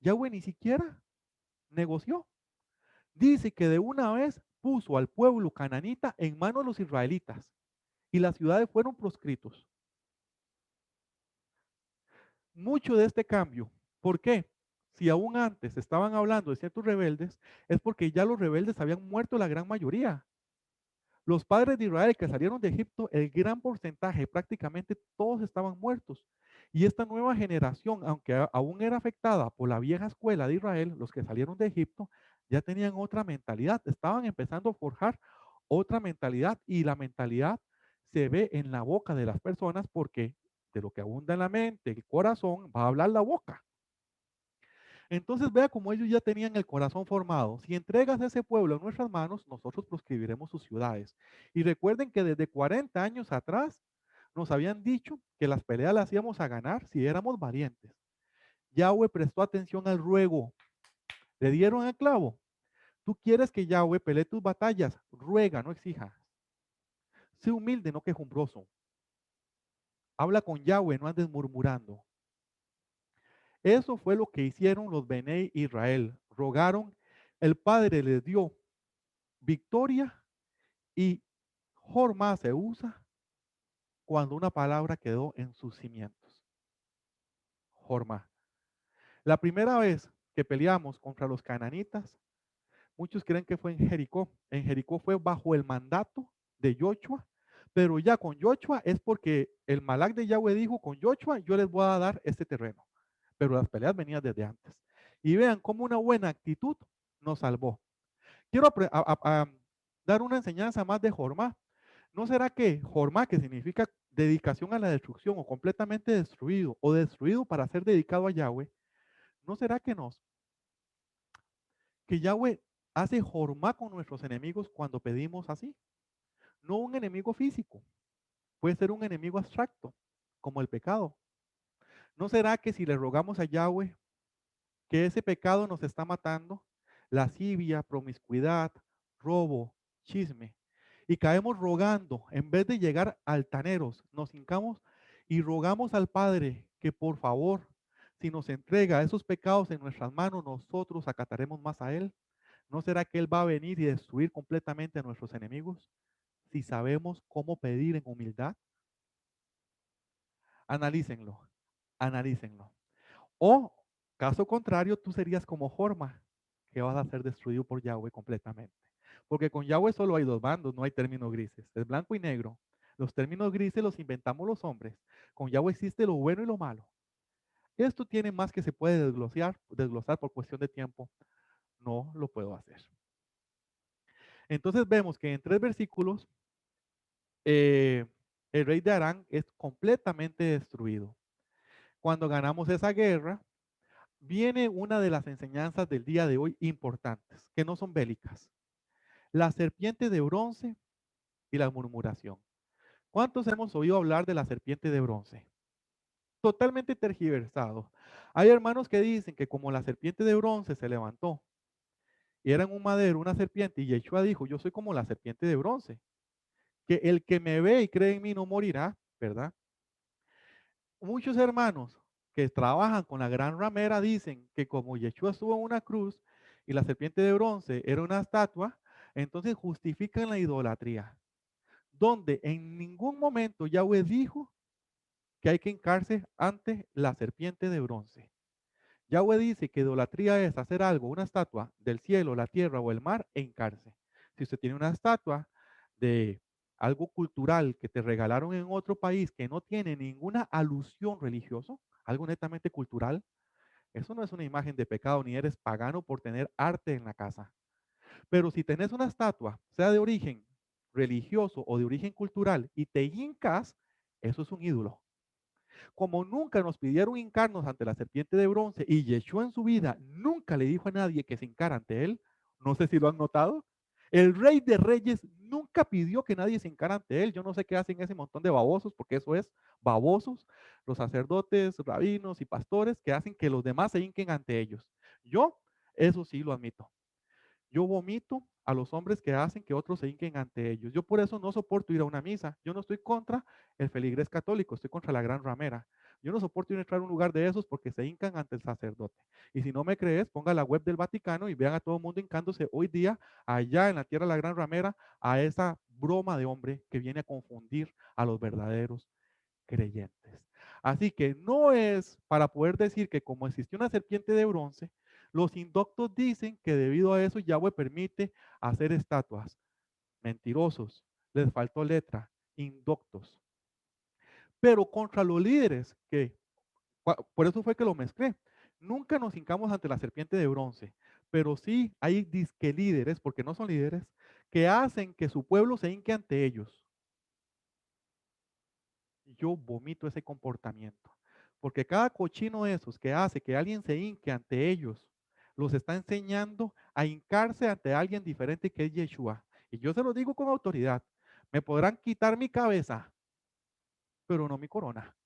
Yahweh ni siquiera negoció. Dice que de una vez puso al pueblo cananita en manos de los israelitas y las ciudades fueron proscritos. Mucho de este cambio, ¿por qué? Si aún antes estaban hablando de ciertos rebeldes, es porque ya los rebeldes habían muerto la gran mayoría. Los padres de Israel que salieron de Egipto, el gran porcentaje, prácticamente todos estaban muertos. Y esta nueva generación, aunque aún era afectada por la vieja escuela de Israel, los que salieron de Egipto, ya tenían otra mentalidad, estaban empezando a forjar otra mentalidad y la mentalidad se ve en la boca de las personas porque de lo que abunda en la mente, el corazón, va a hablar la boca. Entonces vea cómo ellos ya tenían el corazón formado. Si entregas ese pueblo en nuestras manos, nosotros proscribiremos sus ciudades. Y recuerden que desde 40 años atrás nos habían dicho que las peleas las íbamos a ganar si éramos valientes. Yahweh prestó atención al ruego. Le dieron el clavo. Tú quieres que Yahweh pelee tus batallas. Ruega, no exijas. Sé humilde, no quejumbroso. Habla con Yahweh, no andes murmurando. Eso fue lo que hicieron los Benei Israel. Rogaron, el Padre les dio victoria y Jorma se usa cuando una palabra quedó en sus cimientos. Jorma. La primera vez que peleamos contra los cananitas, muchos creen que fue en Jericó. En Jericó fue bajo el mandato de Joshua, pero ya con Joshua es porque el Malak de Yahweh dijo, con Joshua yo les voy a dar este terreno. Pero las peleas venían desde antes. Y vean cómo una buena actitud nos salvó. Quiero dar una enseñanza más de Jormá. ¿No será que Jormá, que significa dedicación a la destrucción o completamente destruido o destruido para ser dedicado a Yahweh, no será que Yahweh hace Jormá con nuestros enemigos cuando pedimos así? No un enemigo físico, puede ser un enemigo abstracto, como el pecado. ¿No será que si le rogamos a Yahweh que ese pecado nos está matando, lascivia, promiscuidad, robo, chisme, y caemos rogando, en vez de llegar altaneros, nos hincamos y rogamos al Padre que por favor, si nos entrega esos pecados en nuestras manos, nosotros acataremos más a Él? ¿No será que Él va a venir y destruir completamente a nuestros enemigos si sabemos cómo pedir en humildad? Analícenlo, analícenlo. O, caso contrario, tú serías como Jorma, que vas a ser destruido por Yahweh completamente. Porque con Yahweh solo hay dos bandos, no hay términos grises, es blanco y negro. Los términos grises los inventamos los hombres. Con Yahweh existe lo bueno y lo malo. Esto tiene más que se puede desglosar por cuestión de tiempo. No lo puedo hacer. Entonces vemos que en 3 versículos el rey de Arán es completamente destruido. Cuando ganamos esa guerra, viene una de las enseñanzas del día de hoy importantes, que no son bélicas. La serpiente de bronce y la murmuración. ¿Cuántos hemos oído hablar de la serpiente de bronce? Totalmente tergiversado. Hay hermanos que dicen que como la serpiente de bronce se levantó y era en un madero una serpiente y Yeshua dijo, yo soy como la serpiente de bronce, que el que me ve y cree en mí no morirá, ¿verdad? Muchos hermanos que trabajan con la gran ramera dicen que como Yeshua estuvo en una cruz y la serpiente de bronce era una estatua, entonces justifican la idolatría, donde en ningún momento Yahweh dijo que hay que hincarse ante la serpiente de bronce. Yahweh dice que idolatría es hacer algo, una estatua del cielo, la tierra o el mar e hincarse. Si usted tiene una estatua de algo cultural que te regalaron en otro país que no tiene ninguna alusión religiosa, algo netamente cultural, eso no es una imagen de pecado ni eres pagano por tener arte en la casa. Pero si tenés una estatua, sea de origen religioso o de origen cultural, y te hincas, eso es un ídolo. Como nunca nos pidieron hincarnos ante la serpiente de bronce y Yeshua en su vida nunca le dijo a nadie que se hincara ante él, no sé si lo han notado, el rey de reyes nunca pidió que nadie se hincara ante él. Yo no sé qué hacen ese montón de babosos, porque eso es babosos, los sacerdotes, rabinos y pastores que hacen que los demás se hinquen ante ellos. Yo, eso sí lo admito. Yo vomito a los hombres que hacen que otros se hinquen ante ellos. Yo por eso no soporto ir a una misa. Yo no estoy contra el feligrés católico, estoy contra la gran ramera. Yo no soporto ir a entrar a un lugar de esos porque se hincan ante el sacerdote. Y si no me crees, ponga la web del Vaticano y vean a todo el mundo hincándose hoy día allá en la tierra de la gran ramera a esa broma de hombre que viene a confundir a los verdaderos creyentes. Así que no es para poder decir que como existió una serpiente de bronce, los indoctos dicen que debido a eso Yahweh permite hacer estatuas. Mentirosos, les faltó letra, indoctos. Pero contra los líderes, que por eso fue que lo mezclé, nunca nos hincamos ante la serpiente de bronce, pero sí hay disque líderes, porque no son líderes, que hacen que su pueblo se hinque ante ellos. Yo vomito ese comportamiento. Porque cada cochino de esos que hace que alguien se hinque ante ellos, los está enseñando a hincarse ante alguien diferente que es Yeshua. Y yo se lo digo con autoridad. Me podrán quitar mi cabeza, pero no mi corona.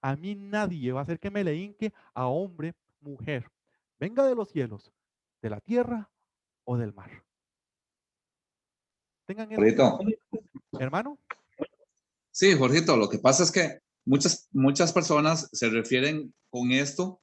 A mí nadie va a hacer que me le hinque a hombre, mujer, venga de los cielos, de la tierra o del mar. Tengan eso Jorgito. presente. Hermano. Sí, Jorgito, lo que pasa es que muchas personas se refieren con esto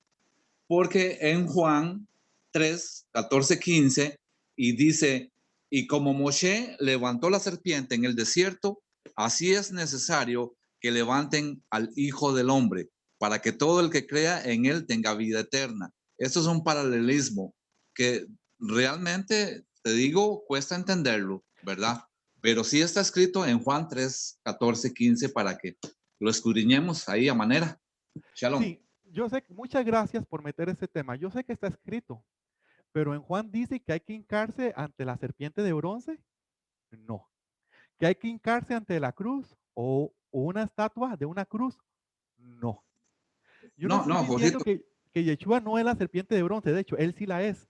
porque en Juan 3, 14, 15, y dice, y como Moshe levantó la serpiente en el desierto, así es necesario que levanten al Hijo del Hombre, para que todo el que crea en él tenga vida eterna. Esto es un paralelismo que realmente, te digo, cuesta entenderlo, ¿verdad? Pero sí está escrito en Juan 3, 14, 15, para que lo escudriñemos ahí a manera. Shalom. Sí, yo sé, muchas gracias por meter ese tema. Yo sé que está escrito, pero en Juan dice que hay que hincarse ante la serpiente de bronce. No. ¿Que hay que hincarse ante la cruz o una estatua de una cruz? No. Yo no No, estoy no, diciendo Jorgito. que Yeshua no es la serpiente de bronce, de hecho, él sí la es,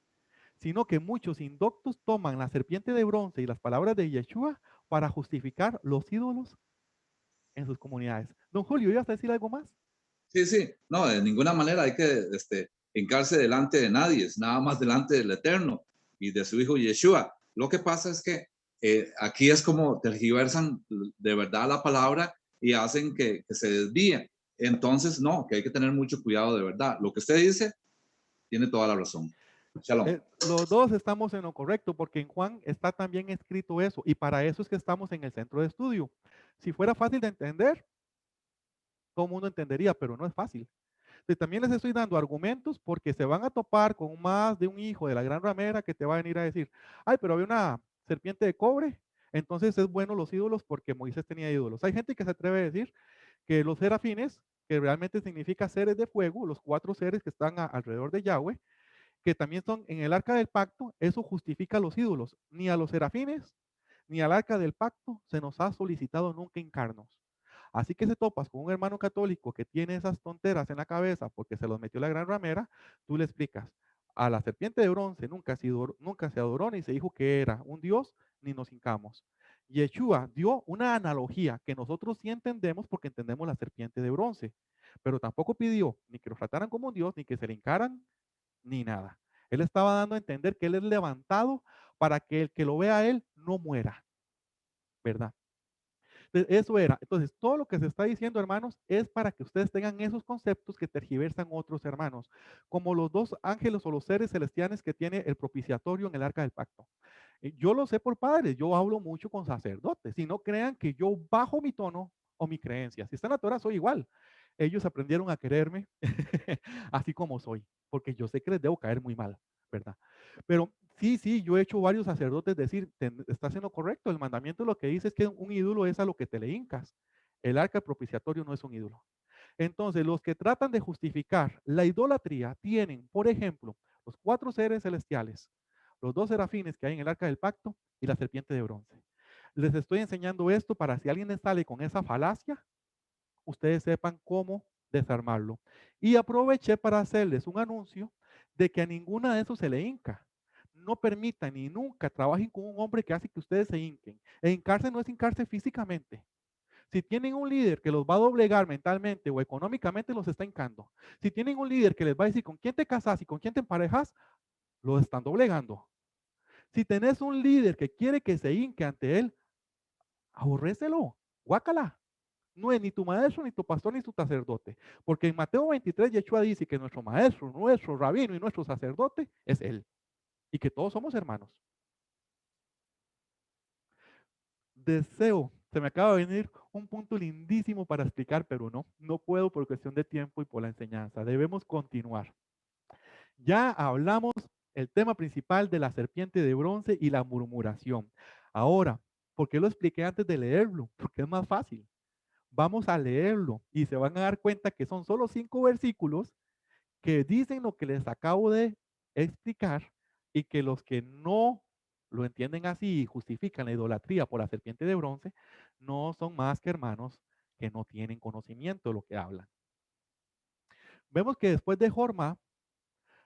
sino que muchos indoctos toman la serpiente de bronce y las palabras de Yeshua para justificar los ídolos en sus comunidades. Don Julio, ¿ibas a decir algo más? Sí, sí, no, de ninguna manera hay que hincarse delante de nadie, es nada más delante del Eterno y de su Hijo Yeshua. Lo que pasa es que aquí es como tergiversan de verdad la palabra y hacen que se desvíe. Entonces, no, que hay que tener mucho cuidado de verdad. Lo que usted dice tiene toda la razón. Shalom. Los dos estamos en lo correcto, porque en Juan está también escrito eso, y para eso es que estamos en el centro de estudio. Si fuera fácil de entender, todo el mundo entendería, pero no es fácil. Entonces, también les estoy dando argumentos porque se van a topar con más de un hijo de la gran ramera que te va a venir a decir, ay, pero había una serpiente de cobre, entonces es bueno los ídolos porque Moisés tenía ídolos. Hay gente que se atreve a decir que los serafines, que realmente significa seres de fuego, los 4 seres que están alrededor de Yahweh, que también son en el arca del pacto, eso justifica los ídolos. Ni a los serafines, ni al arca del pacto se nos ha solicitado nunca encarnos. Así que si topas con un hermano católico que tiene esas tonteras en la cabeza porque se los metió la gran ramera, tú le explicas, a la serpiente de bronce nunca se adoró ni se dijo que era un dios, ni nos hincamos. Yeshua dio una analogía que nosotros sí entendemos porque entendemos la serpiente de bronce, pero tampoco pidió ni que lo trataran como un dios, ni que se le hincaran, ni nada. Él estaba dando a entender que él es levantado para que el que lo vea a él no muera, ¿verdad? Eso era. Entonces, todo lo que se está diciendo, hermanos, es para que ustedes tengan esos conceptos que tergiversan otros hermanos, como los 2 ángeles o los seres celestiales que tiene el propiciatorio en el arca del pacto. Yo lo sé por padres, yo hablo mucho con sacerdotes, y no crean que yo bajo mi tono o mi creencia. Si está en la Torah, soy igual. Ellos aprendieron a quererme así como soy, porque yo sé que les debo caer muy mal, ¿verdad? Pero sí, yo he hecho varios sacerdotes decir, está haciendo correcto, el mandamiento lo que dice es que un ídolo es a lo que te le hincas. El arca propiciatorio no es un ídolo. Entonces, los que tratan de justificar la idolatría tienen, por ejemplo, los 4 seres celestiales, los 2 serafines que hay en el arca del pacto y la serpiente de bronce. Les estoy enseñando esto para si alguien les sale con esa falacia, ustedes sepan cómo desarmarlo. Y aproveché para hacerles un anuncio de que a ninguna de esos se le hinca. No permitan ni nunca trabajen con un hombre que hace que ustedes se hinquen. E hincarse no es hincarse físicamente. Si tienen un líder que los va a doblegar mentalmente o económicamente, los está hincando. Si tienen un líder que les va a decir con quién te casas y con quién te emparejas, los están doblegando. Si tenés un líder que quiere que se hinque ante él, aborrécelo, guácala. No es ni tu maestro, ni tu pastor, ni tu sacerdote. Porque en Mateo 23, Yeshua dice que nuestro maestro, nuestro rabino y nuestro sacerdote es Él. Y que todos somos hermanos. Deseo, se me acaba de venir un punto lindísimo para explicar, pero no puedo por cuestión de tiempo y por la enseñanza. Debemos continuar. Ya hablamos el tema principal de la serpiente de bronce y la murmuración. Ahora, ¿por qué lo expliqué antes de leerlo? Porque es más fácil. Vamos a leerlo y se van a dar cuenta que son solo 5 versículos que dicen lo que les acabo de explicar y que los que no lo entienden así y justifican la idolatría por la serpiente de bronce, no son más que hermanos que no tienen conocimiento de lo que hablan. Vemos que después de Jorma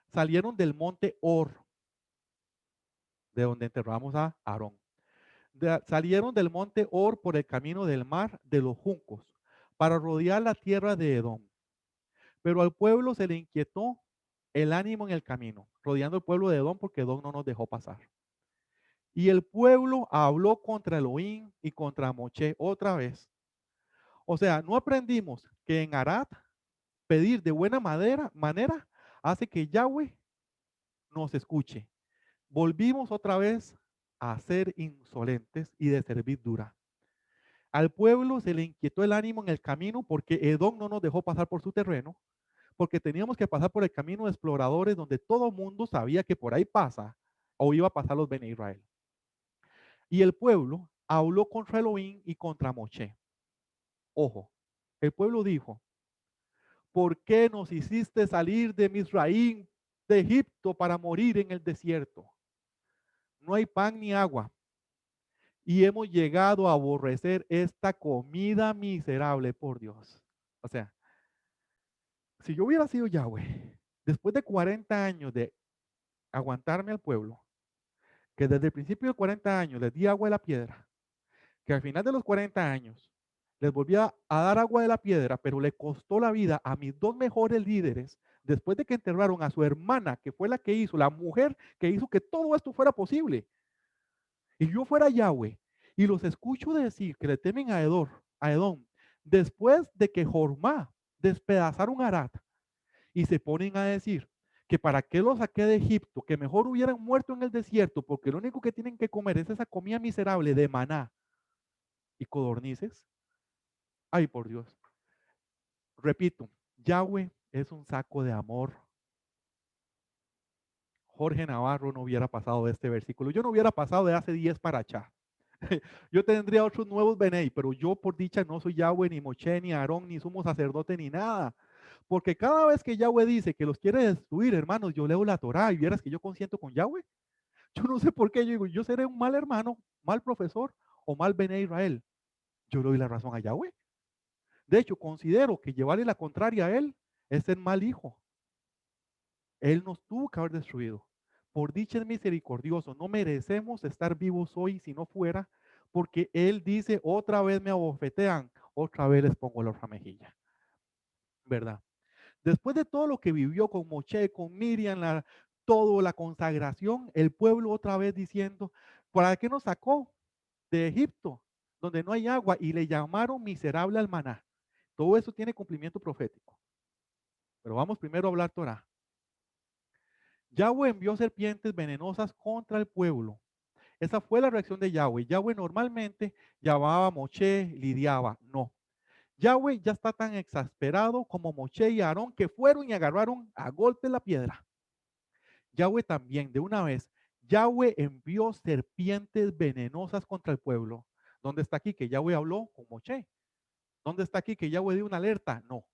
salieron del monte Or, de donde enterramos a Aarón. Salieron del monte Or por el camino del mar de los juncos para rodear la tierra de Edom. Pero al pueblo se le inquietó el ánimo en el camino, rodeando el pueblo de Edom porque Edom no nos dejó pasar. Y el pueblo habló contra Elohim y contra Moche otra vez. O sea, no aprendimos que en Arad pedir de buena manera hace que Yahweh nos escuche. Volvimos otra vez a ser insolentes y de servir dura. Al pueblo se le inquietó el ánimo en el camino porque Edom no nos dejó pasar por su terreno, porque teníamos que pasar por el camino de exploradores donde todo mundo sabía que por ahí pasa o iba a pasar los Bene Israel. Y el pueblo habló contra Elohim y contra Moche. Ojo, el pueblo dijo, ¿por qué nos hiciste salir de Misraim, de Egipto, para morir en el desierto? No hay pan ni agua. Y hemos llegado a aborrecer esta comida miserable, por Dios. O sea, si yo hubiera sido Yahweh, después de 40 años de aguantarme al pueblo, que desde el principio de 40 años les di agua de la piedra, que al final de los 40 años les volví a dar agua de la piedra, pero le costó la vida a mis 2 mejores líderes, después de que enterraron a su hermana, que fue la que hizo, la mujer que hizo que todo esto fuera posible. Y yo fuera Yahweh, y los escucho decir que le temen a Edom, después de que Jormá despedazaron a Arad, y se ponen a decir que para qué los saqué de Egipto, que mejor hubieran muerto en el desierto, porque lo único que tienen que comer es esa comida miserable de maná y codornices. Ay, por Dios. Repito, Yahweh es un saco de amor. Jorge Navarro no hubiera pasado de este versículo. Yo no hubiera pasado de hace 10 para allá. Yo tendría otros nuevos Benei, pero yo por dicha no soy Yahweh, ni Moche, ni Aarón, ni sumo sacerdote, ni nada. Porque cada vez que Yahweh dice que los quiere destruir, hermanos, yo leo la Torá y vieras que yo consiento con Yahweh. Yo no sé por qué, yo digo, yo seré un mal hermano, mal profesor o mal Bene Israel. Yo le doy la razón a Yahweh. De hecho, considero que llevarle la contraria a él es ser mal hijo. Él nos tuvo que haber destruido. Por dicha es misericordioso. No merecemos estar vivos hoy si no fuera, porque Él dice, otra vez me abofetean, otra vez les pongo la otra mejilla. ¿Verdad? Después de todo lo que vivió con Moche, con Miriam, todo la consagración, el pueblo otra vez diciendo, ¿para qué nos sacó de Egipto, donde no hay agua? Y le llamaron miserable al maná. Todo eso tiene cumplimiento profético. Pero vamos primero a hablar Torah. Yahweh envió serpientes venenosas contra el pueblo. Esa fue la reacción de Yahweh. Yahweh normalmente llamaba a Moche, lidiaba. No. Yahweh ya está tan exasperado como Moche y Aarón que fueron y agarraron a golpe la piedra. Yahweh también, de una vez, Yahweh envió serpientes venenosas contra el pueblo. ¿Dónde está aquí que Yahweh habló con Moche? ¿Dónde está aquí que Yahweh dio una alerta? No.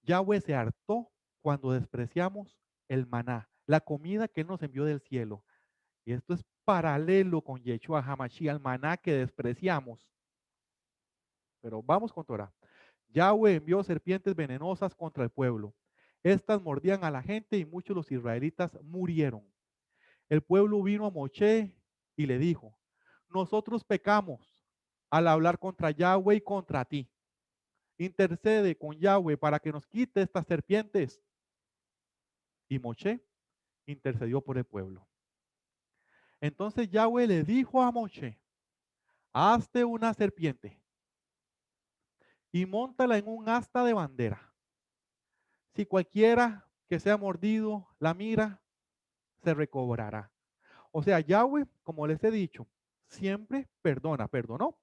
Yahweh se hartó cuando despreciamos el maná, la comida que Él nos envió del cielo. Y esto es paralelo con Yeshua Hamashiach, el maná que despreciamos. Pero vamos con Torah. Yahweh envió serpientes venenosas contra el pueblo. Estas mordían a la gente y muchos de los israelitas murieron. El pueblo vino a Moche y le dijo, nosotros pecamos al hablar contra Yahweh y contra ti. Intercede con Yahweh para que nos quite estas serpientes. Y Moche intercedió por el pueblo. Entonces Yahweh le dijo a Moche, hazte una serpiente y móntala en un asta de bandera. Si cualquiera que sea mordido la mira, se recobrará. O sea, Yahweh, como les he dicho, siempre perdona, perdonó.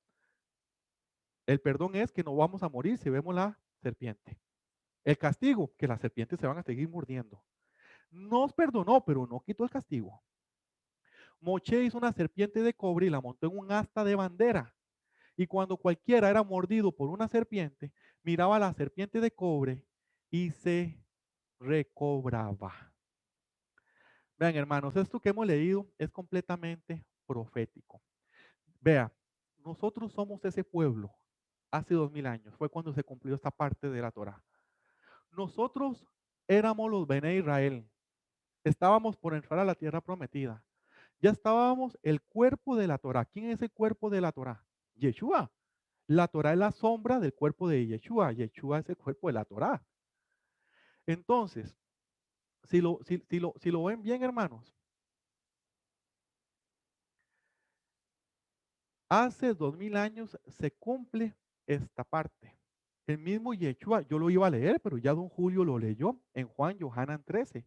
El perdón es que no vamos a morir si vemos la serpiente. El castigo, que las serpientes se van a seguir mordiendo. Nos perdonó, pero no quitó el castigo. Moche hizo una serpiente de cobre y la montó en un asta de bandera. Y cuando cualquiera era mordido por una serpiente, miraba a la serpiente de cobre y se recobraba. Vean, hermanos, esto que hemos leído es completamente profético. Vea, nosotros somos ese pueblo. Hace 2000 años fue cuando se cumplió esta parte de la Torá. Nosotros éramos los Bene Israel. Estábamos por entrar a la tierra prometida. Ya estábamos el cuerpo de la Torá. ¿Quién es el cuerpo de la Torá? Yeshua. La Torá es la sombra del cuerpo de Yeshua. Yeshua es el cuerpo de la Torá. Entonces, si lo ven bien, hermanos, hace 2000 años se cumple esta parte. El mismo Yeshua, yo lo iba a leer, pero ya don Julio lo leyó en Juan Yohanan 13.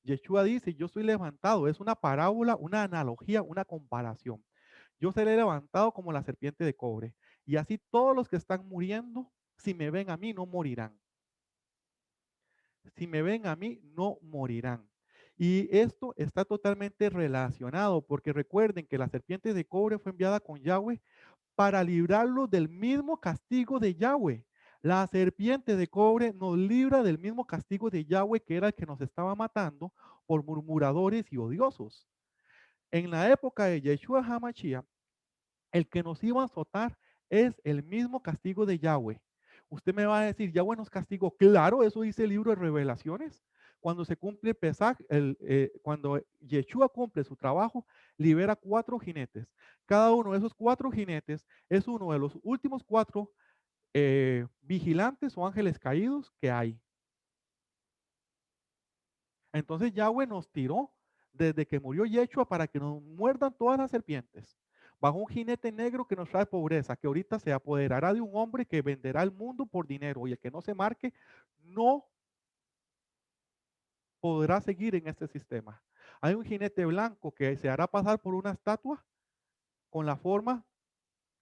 Yeshua dice, yo soy levantado. Es una parábola, una analogía, una comparación. Yo seré levantado como la serpiente de cobre. Y así todos los que están muriendo, si me ven a mí, no morirán. Si me ven a mí, no morirán. Y esto está totalmente relacionado, porque recuerden que la serpiente de cobre fue enviada con Yahweh para librarlo del mismo castigo de Yahweh. La serpiente de cobre nos libra del mismo castigo de Yahweh, que era el que nos estaba matando por murmuradores y odiosos. En la época de Yeshua HaMashiach, el que nos iba a azotar es el mismo castigo de Yahweh. Usted me va a decir, Yahweh nos castigó. Claro, eso dice el libro de Revelaciones. Cuando se cumple Pesach, cuando Yeshua cumple su trabajo, libera 4 jinetes. Cada uno de esos 4 jinetes es uno de los últimos 4 vigilantes o ángeles caídos que hay. Entonces Yahweh nos tiró desde que murió Yeshua para que nos muerdan todas las serpientes. Bajo un jinete negro que nos trae pobreza, que ahorita se apoderará de un hombre que venderá el mundo por dinero y el que no se marque no podrá seguir en este sistema. Hay un jinete blanco que se hará pasar por una estatua con la forma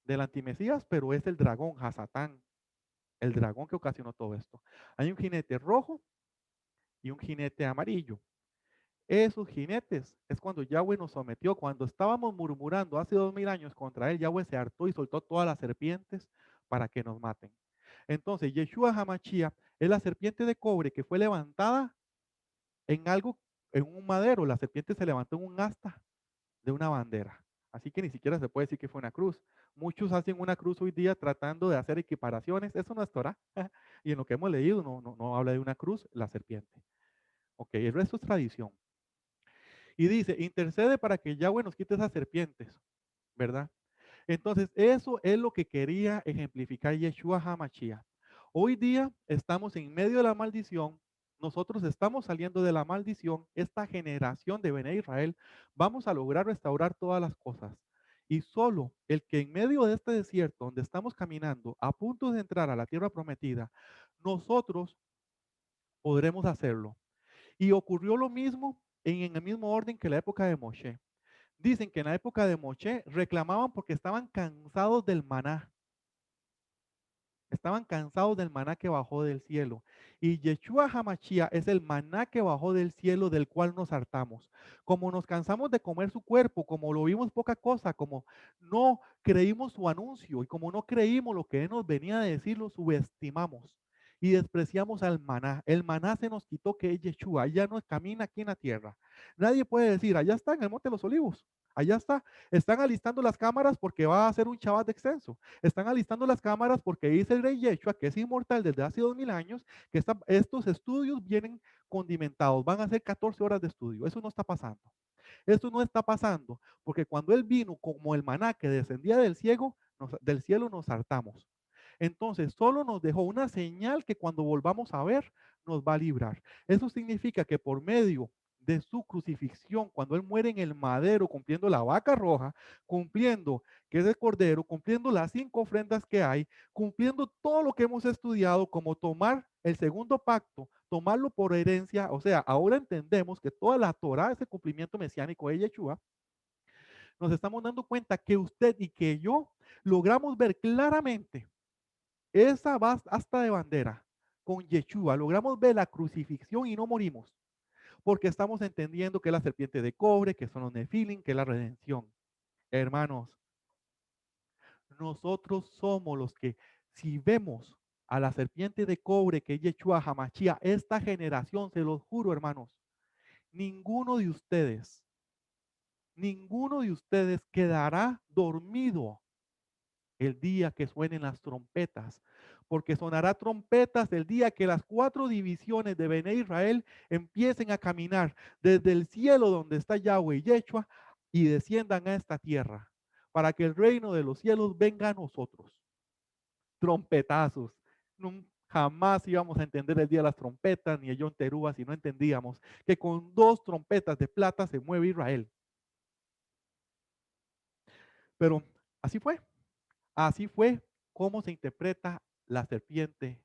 del antimesías, pero es el dragón Hasatán. el dragón que ocasionó todo esto. Hay un jinete rojo y un jinete amarillo. Esos jinetes es cuando Yahweh nos sometió, cuando estábamos murmurando hace 2000 años contra él, Yahweh se hartó y soltó todas las serpientes para que nos maten. Entonces, Yeshua Hamashia es la serpiente de cobre que fue levantada en algo, en un madero. La serpiente se levantó en un asta de una bandera. Así que ni siquiera se puede decir que fue una cruz. Muchos hacen una cruz hoy día tratando de hacer equiparaciones. Eso no es Torah. Y en lo que hemos leído no habla de una cruz, la serpiente. Ok, el resto es tradición. Y dice, intercede para que Yahweh nos quite esas serpientes, ¿verdad? Entonces, eso es lo que quería ejemplificar Yeshua HaMashiach. Hoy día estamos en medio de la maldición. Nosotros estamos saliendo de la maldición. Esta generación de Bene Israel vamos a lograr restaurar todas las cosas. Y solo el que en medio de este desierto donde estamos caminando, a punto de entrar a la tierra prometida, nosotros podremos hacerlo. Y ocurrió lo mismo en el mismo orden que la época de Moshe. Dicen que en la época de Moshe reclamaban porque estaban cansados del maná. Estaban cansados del maná que bajó del cielo. Y Yeshua Hamashia es el maná que bajó del cielo del cual nos hartamos. Como nos cansamos de comer su cuerpo, como lo vimos poca cosa, como no creímos su anuncio y como no creímos lo que él nos venía a decir, lo subestimamos y despreciamos al maná. El maná se nos quitó, que es Yeshua, ya no camina aquí en la tierra. Nadie puede decir, allá está en el Monte de los Olivos. Allá está. Están alistando las cámaras porque va a ser un Shabbat extenso. Están alistando las cámaras porque dice el rey Yeshua, que es inmortal desde hace 2000 años, que estos estudios vienen condimentados. Van a ser 14 horas de estudio. Eso no está pasando. Esto no está pasando porque cuando él vino como el maná que descendía del cielo nos hartamos. Entonces, solo nos dejó una señal que cuando volvamos a ver, nos va a librar. Eso significa que por medio de su crucifixión, cuando él muere en el madero, cumpliendo la vaca roja, cumpliendo que es el cordero, cumpliendo las 5 ofrendas que hay, cumpliendo todo lo que hemos estudiado, como tomar el segundo pacto, tomarlo por herencia, o sea, ahora entendemos que toda la Torah es el cumplimiento mesiánico de Yeshua. Nos estamos dando cuenta que usted y que yo logramos ver claramente esa asta de bandera con Yeshua, logramos ver la crucifixión y no morimos, porque estamos entendiendo que es la serpiente de cobre, que son los nefilim, que es la redención. Hermanos, nosotros somos los que, si vemos a la serpiente de cobre que es Yeshua Hamashia, esta generación, se los juro, hermanos, ninguno ninguno de ustedes quedará dormido el día que suenen las trompetas, porque sonará trompetas el día que las 4 divisiones de Bene Israel empiecen a caminar desde el cielo donde está Yahweh y Yeshua y desciendan a esta tierra, para que el reino de los cielos venga a nosotros. Trompetazos. Jamás íbamos a entender el día de las trompetas ni el Yom Teruah si no entendíamos que con 2 trompetas de plata se mueve Israel. Pero así fue. Así fue como se interpreta la serpiente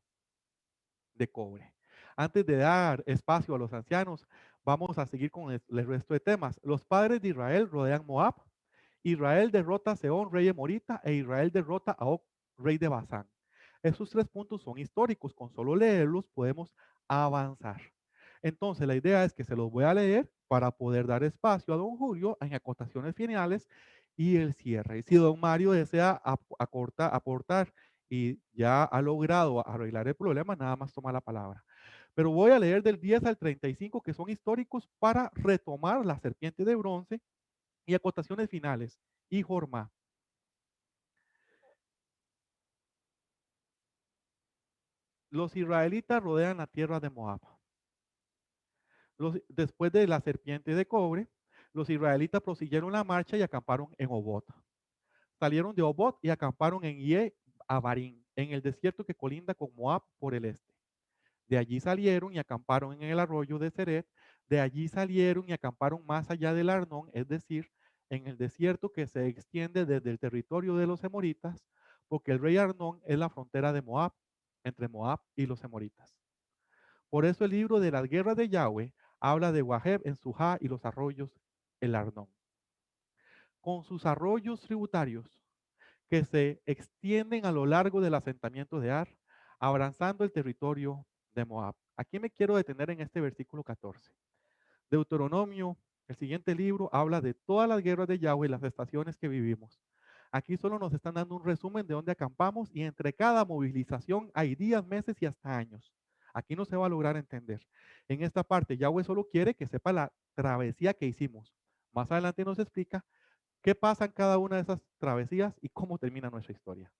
de cobre. Antes de dar espacio a los ancianos, vamos a seguir con el resto de temas. Los padres de Israel rodean Moab. Israel derrota a Sehón, rey de Morita, e Israel derrota a Og, rey de Basán. Esos 3 puntos son históricos. Con solo leerlos podemos avanzar. Entonces, la idea es que se los voy a leer para poder dar espacio a don Julio en acotaciones finales y el cierre. Y si don Mario desea aportar y ya ha logrado arreglar el problema, nada más toma la palabra. Pero voy a leer del 10 al 35, que son históricos, para retomar la serpiente de bronce y acotaciones finales. Y Jorma. Los israelitas rodean la tierra de Moab. Después de la serpiente de cobre, los israelitas prosiguieron la marcha y acamparon en Obot. Salieron de Obot y acamparon en Ye Abarim, en el desierto que colinda con Moab por el este. De allí salieron y acamparon en el arroyo de Seret. De allí salieron y acamparon más allá del Arnón, es decir, en el desierto que se extiende desde el territorio de los emoritas, porque el rey Arnón es la frontera de Moab, entre Moab y los emoritas. Por eso el libro de las guerras de Yahweh habla de Waheb en Sujá y los arroyos, el Arnón. Con sus arroyos tributarios que se extienden a lo largo del asentamiento de Ar, abrazando el territorio de Moab. Aquí me quiero detener en este versículo 14. Deuteronomio, el siguiente libro, habla de todas las guerras de Yahweh y las estaciones que vivimos. Aquí solo nos están dando un resumen de dónde acampamos y entre cada movilización hay días, meses y hasta años. Aquí no se va a lograr entender. En esta parte, Yahweh solo quiere que sepa la travesía que hicimos. Más adelante nos explica qué pasa en cada una de esas travesías y cómo termina nuestra historia.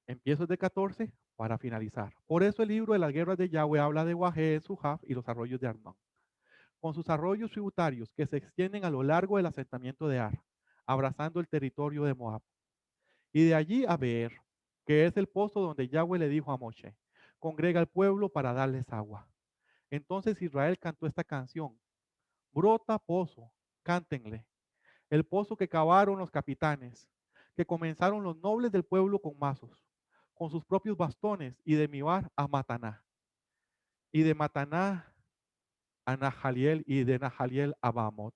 Empiezo desde 14 para finalizar. Por eso el libro de las guerras de Yahweh habla de Wajé, Sujaf y los arroyos de Arnón, con sus arroyos tributarios que se extienden a lo largo del asentamiento de Ar, abrazando el territorio de Moab. Y de allí a Beer, que es el pozo donde Yahweh le dijo a Moshe, congrega al pueblo para darles agua. Entonces Israel cantó esta canción, brota pozo, cántenle, el pozo que cavaron los capitanes, que comenzaron los nobles del pueblo con mazos, con sus propios bastones, y de Mibar a Mataná, y de Mataná a Nahaliel, y de Nahaliel a Bahamot,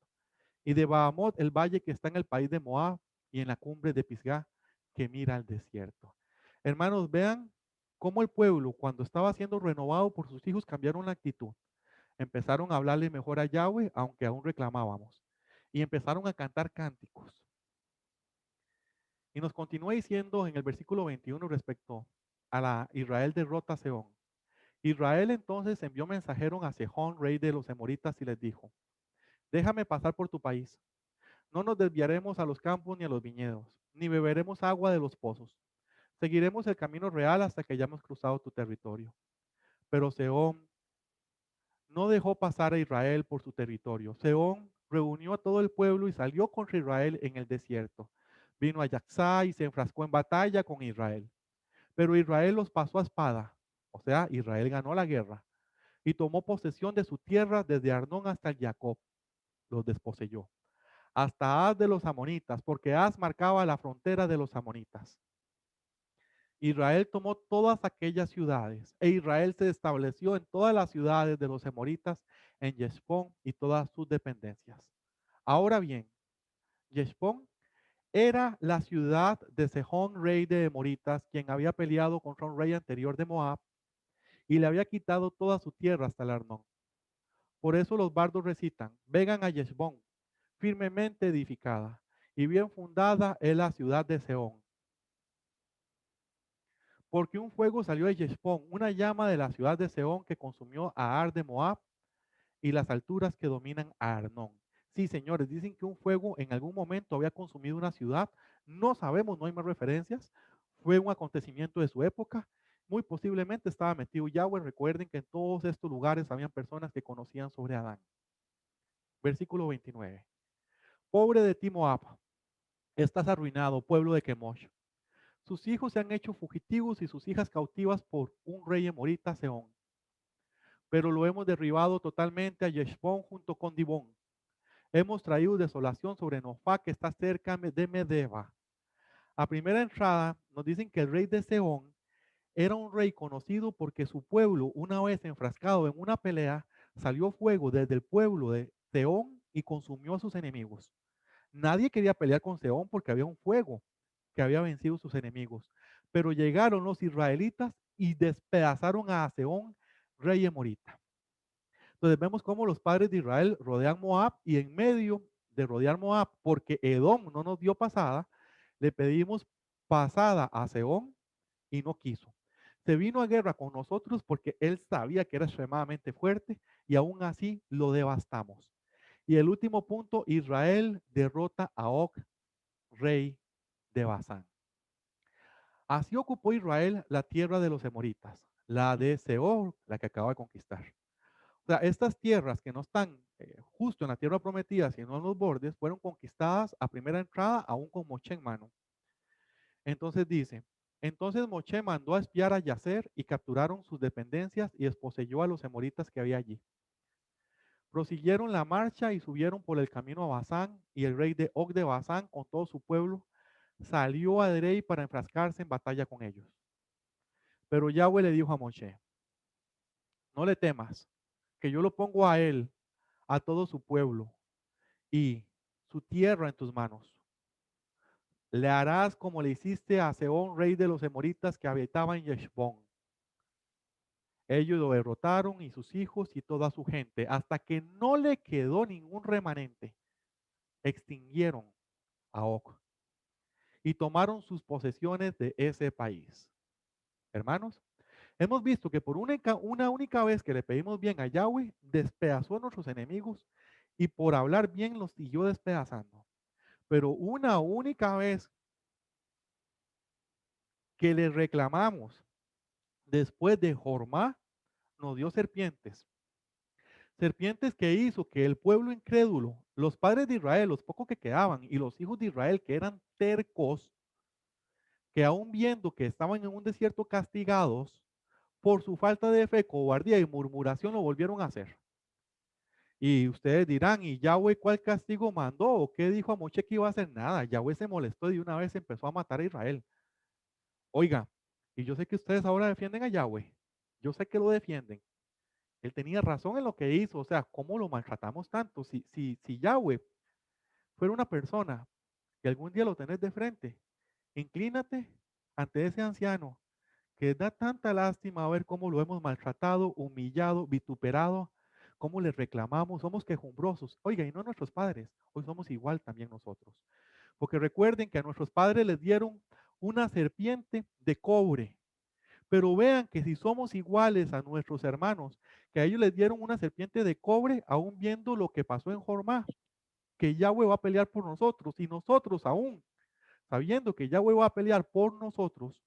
y de Bahamot el valle que está en el país de Moab, y en la cumbre de Pisgah, que mira al desierto. Hermanos, vean cómo el pueblo, cuando estaba siendo renovado por sus hijos, cambiaron la actitud. Empezaron a hablarle mejor a Yahweh, aunque aún reclamábamos. Y empezaron a cantar cánticos. Y nos continúa diciendo en el versículo 21 respecto a la Israel derrota a Sehón. Israel entonces envió mensajeros a Sehón, rey de los Emoritas, y les dijo, déjame pasar por tu país. No nos desviaremos a los campos ni a los viñedos, ni beberemos agua de los pozos. Seguiremos el camino real hasta que hayamos cruzado tu territorio. Pero Sehón no dejó pasar a Israel por su territorio. Sehón reunió a todo el pueblo y salió contra Israel en el desierto. Vino a Yaxá y se enfrascó en batalla con Israel. Pero Israel los pasó a espada. O sea, Israel ganó la guerra y tomó posesión de su tierra desde Arnón hasta el Jacob. Los desposeyó. Hasta Az de los amonitas, porque Az marcaba la frontera de los amonitas. Israel tomó todas aquellas ciudades e Israel se estableció en todas las ciudades de los amonitas, en Yeshpón y todas sus dependencias. Ahora bien, Yeshpón era la ciudad de Sehón, rey de Amoritas, quien había peleado contra un rey anterior de Moab y le había quitado toda su tierra hasta el Arnón. Por eso los bardos recitan, vengan a Yeshbón, firmemente edificada, y bien fundada es la ciudad de Sehón. Porque un fuego salió de Yeshbón, una llama de la ciudad de Sehón que consumió a Ar de Moab y las alturas que dominan a Arnón. Sí, señores, dicen que un fuego en algún momento había consumido una ciudad. No sabemos, no hay más referencias. Fue un acontecimiento de su época. Muy posiblemente estaba metido Yahweh. Recuerden que en todos estos lugares habían personas que conocían sobre Adán. Versículo 29. Pobre de ti, Moab, estás arruinado, pueblo de Kemosh. Sus hijos se han hecho fugitivos y sus hijas cautivas por un rey emorita, Sehón. Pero lo hemos derribado totalmente a Yeshbón junto con Dibón. Hemos traído desolación sobre Nofá, que está cerca de Medeba. A primera entrada nos dicen que el rey de Sehón era un rey conocido porque su pueblo, una vez enfrascado en una pelea, salió fuego desde el pueblo de Sehón y consumió a sus enemigos. Nadie quería pelear con Sehón porque había un fuego que había vencido a sus enemigos. Pero llegaron los israelitas y despedazaron a Sehón, rey emorita. Entonces vemos cómo los padres de Israel rodean Moab y en medio de rodear Moab, porque Edom no nos dio pasada, le pedimos pasada a Sehón y no quiso. Se vino a guerra con nosotros porque él sabía que era extremadamente fuerte y aún así lo devastamos. Y el último punto, Israel derrota a Og, rey de Basán. Así ocupó Israel la tierra de los emoritas, la de Seor, la que acaba de conquistar. O sea, estas tierras que no están justo en la tierra prometida, sino en los bordes, fueron conquistadas a primera entrada, aún con Moshe en mano. Entonces dice, entonces Moshe mandó a espiar a Yacer y capturaron sus dependencias y desposeyó a los emoritas que había allí. Prosiguieron la marcha y subieron por el camino a Basán, y el rey de Og de Basán con todo su pueblo salió a Edrei para enfrascarse en batalla con ellos. Pero Yahweh le dijo a Moshe, no le temas, que yo lo pongo a él, a todo su pueblo y su tierra en tus manos. Le harás como le hiciste a Sehón, rey de los emoritas que habitaba en Heshbón. Ellos lo derrotaron y sus hijos y toda su gente, hasta que no le quedó ningún remanente. Extinguieron a Og y tomaron sus posesiones de ese país. Hermanos, hemos visto que por una única vez que le pedimos bien a Yahweh, despedazó a nuestros enemigos y por hablar bien los siguió despedazando. Pero una única vez que le reclamamos después de Jormá, nos dio serpientes. Serpientes que hizo que el pueblo incrédulo, los padres de Israel, los pocos que quedaban, y los hijos de Israel que eran tercos, que aún viendo que estaban en un desierto castigados, por su falta de fe, cobardía y murmuración lo volvieron a hacer. Y ustedes dirán, ¿y Yahweh cuál castigo mandó? ¿O qué dijo a Moche que iba a hacer? Nada, Yahweh se molestó y de una vez empezó a matar a Israel. Oiga, y yo sé que ustedes ahora defienden a Yahweh. Yo sé que lo defienden. Él tenía razón en lo que hizo, o sea, ¿cómo lo maltratamos tanto? Si Yahweh fuera una persona que algún día lo tenés de frente, inclínate ante ese anciano que da tanta lástima ver cómo lo hemos maltratado, humillado, vituperado, cómo le reclamamos, somos quejumbrosos. Oiga, y no nuestros padres, hoy somos igual también nosotros. Porque recuerden que a nuestros padres les dieron una serpiente de cobre. Pero vean que si somos iguales a nuestros hermanos, que a ellos les dieron una serpiente de cobre, aún viendo lo que pasó en Jormá, que Yahweh va a pelear por nosotros, y nosotros aún, sabiendo que Yahweh va a pelear por nosotros,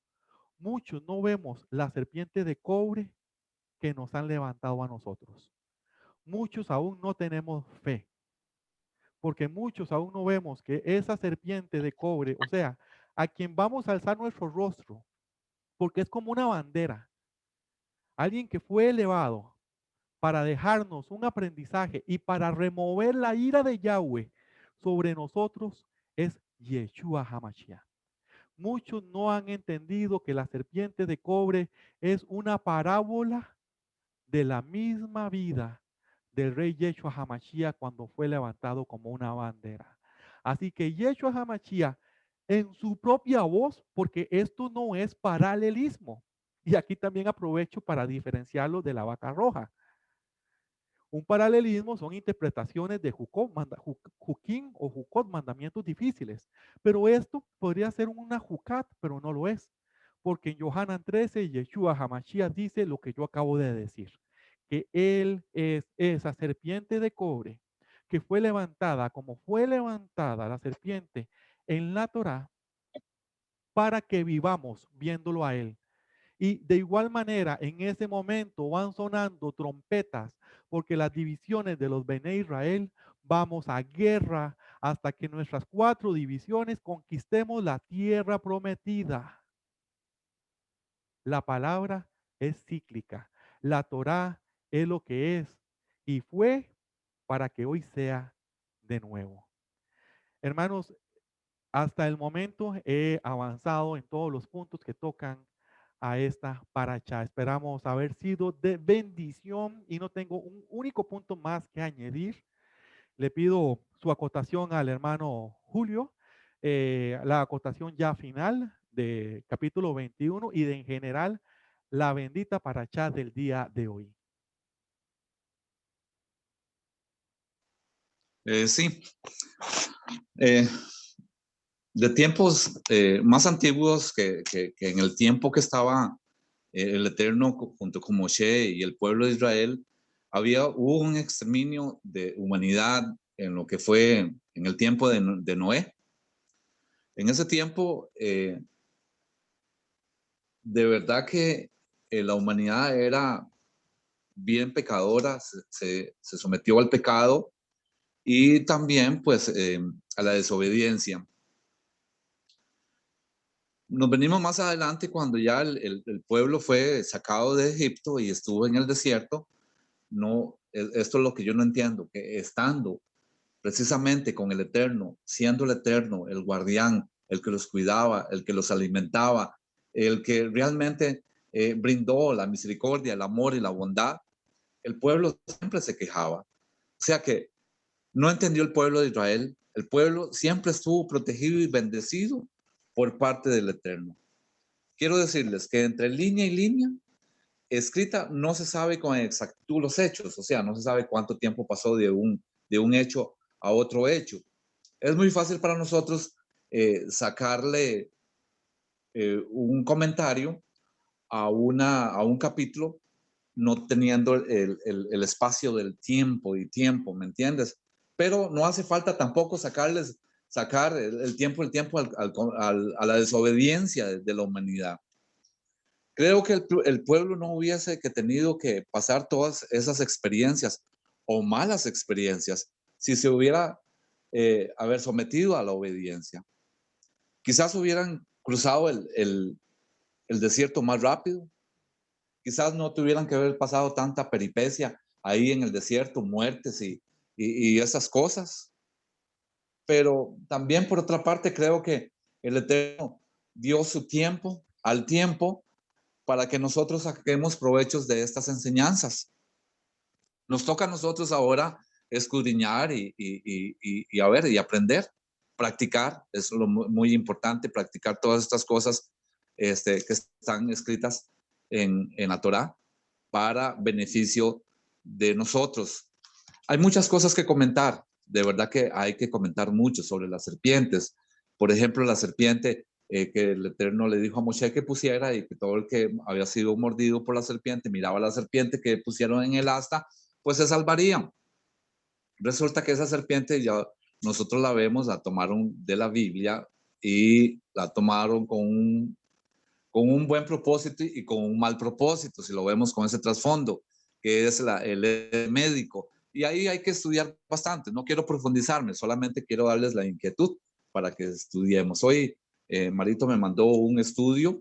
muchos no vemos la serpiente de cobre que nos han levantado a nosotros. Muchos aún no tenemos fe, porque muchos aún no vemos que esa serpiente de cobre, o sea, a quien vamos a alzar nuestro rostro, porque es como una bandera, alguien que fue elevado para dejarnos un aprendizaje y para remover la ira de Yahweh sobre nosotros, es Yeshua HaMashiach. Muchos no han entendido que la serpiente de cobre es una parábola de la misma vida del rey Yeshua HaMashiach cuando fue levantado como una bandera. Así que Yeshua HaMashiach en su propia voz, porque esto no es paralelismo. Y aquí también aprovecho para diferenciarlo de la vaca roja. Un paralelismo son interpretaciones de Juquín o Jucot, mandamientos difíciles. Pero esto podría ser una Jucat, pero no lo es. Porque en Yohanan 13, Yeshua HaMashiach dice lo que yo acabo de decir. Que él es esa serpiente de cobre que fue levantada como fue levantada la serpiente en la Torá para que vivamos viéndolo a él. Y de igual manera, en ese momento van sonando trompetas, porque las divisiones de los Bene Israel vamos a guerra hasta que nuestras 4 divisiones conquistemos la tierra prometida. La palabra es cíclica. La Torá es lo que es y fue para que hoy sea de nuevo. Hermanos, hasta el momento he avanzado en todos los puntos que tocan a esta paracha. Esperamos haber sido de bendición y no tengo un único punto más que añadir. Le pido su acotación al hermano Julio, la acotación ya final de capítulo 21 y de en general la bendita paracha del día de hoy. Sí, de tiempos más antiguos que en el tiempo que estaba el Eterno junto con Moshe y el pueblo de Israel, hubo un exterminio de humanidad en lo que fue en el tiempo de Noé. En ese tiempo, de verdad que la humanidad era bien pecadora, se sometió al pecado y también pues a la desobediencia. Nos venimos más adelante cuando ya el pueblo fue sacado de Egipto y estuvo en el desierto. No, esto es lo que yo no entiendo, que estando precisamente con el Eterno, siendo el Eterno, el guardián, el que los cuidaba, el que los alimentaba, el que realmente brindó la misericordia, el amor y la bondad, el pueblo siempre se quejaba. O sea que no entendió el pueblo de Israel. El pueblo siempre estuvo protegido y bendecido por parte del Eterno. Quiero decirles que entre línea y línea escrita no se sabe con exactitud los hechos, o sea, no se sabe cuánto tiempo pasó de un hecho a otro hecho. Es muy fácil para nosotros sacarle un comentario a un capítulo no teniendo el espacio del tiempo y tiempo, ¿me entiendes? Pero no hace falta tampoco sacar el tiempo a la desobediencia de la humanidad. Creo que el pueblo no hubiese tenido que pasar todas esas experiencias o malas experiencias si se hubiera haber sometido a la obediencia. Quizás hubieran cruzado el desierto más rápido. Quizás no tuvieran que haber pasado tanta peripecia ahí en el desierto, muertes y esas cosas. Pero también por otra parte creo que el Eterno dio su tiempo al tiempo para que nosotros saquemos provechos de estas enseñanzas. Nos toca a nosotros ahora escudriñar y a ver y aprender, practicar, es lo muy importante, practicar todas estas cosas que están escritas en la Torá para beneficio de nosotros. Hay muchas cosas que comentar, de verdad que hay que comentar mucho sobre las serpientes. Por ejemplo, la serpiente que el Eterno le dijo a Moshe que pusiera y que todo el que había sido mordido por la serpiente miraba a la serpiente que pusieron en el asta, pues se salvarían. Resulta que esa serpiente ya nosotros la vemos, la tomaron de la Biblia y la tomaron con un buen propósito y con un mal propósito, si lo vemos con ese trasfondo, que es el médico. Y ahí hay que estudiar bastante. No quiero profundizarme, solamente quiero darles la inquietud para que estudiemos. Hoy Marito me mandó un estudio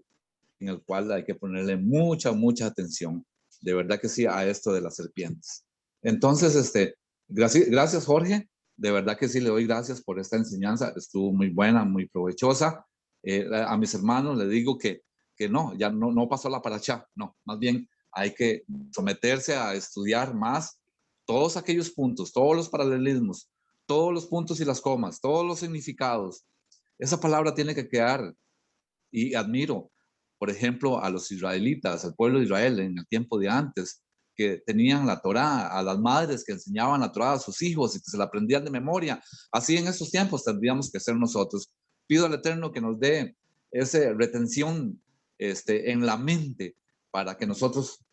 en el cual hay que ponerle mucha atención. De verdad que sí, a esto de las serpientes. Entonces, gracias Jorge. De verdad que sí, le doy gracias por esta enseñanza. Estuvo muy buena, muy provechosa. A mis hermanos les digo que no, ya no pasó la paracha, no, más bien hay que someterse a estudiar más todos aquellos puntos, todos los paralelismos, todos los puntos y las comas, todos los significados. Esa palabra tiene que quedar. Y admiro, por ejemplo, a los israelitas, al pueblo de Israel en el tiempo de antes, que tenían la Torá, a las madres que enseñaban la Torá a sus hijos y que se la aprendían de memoria. Así en estos tiempos tendríamos que ser nosotros. Pido al Eterno que nos dé esa retención en la mente para que nosotros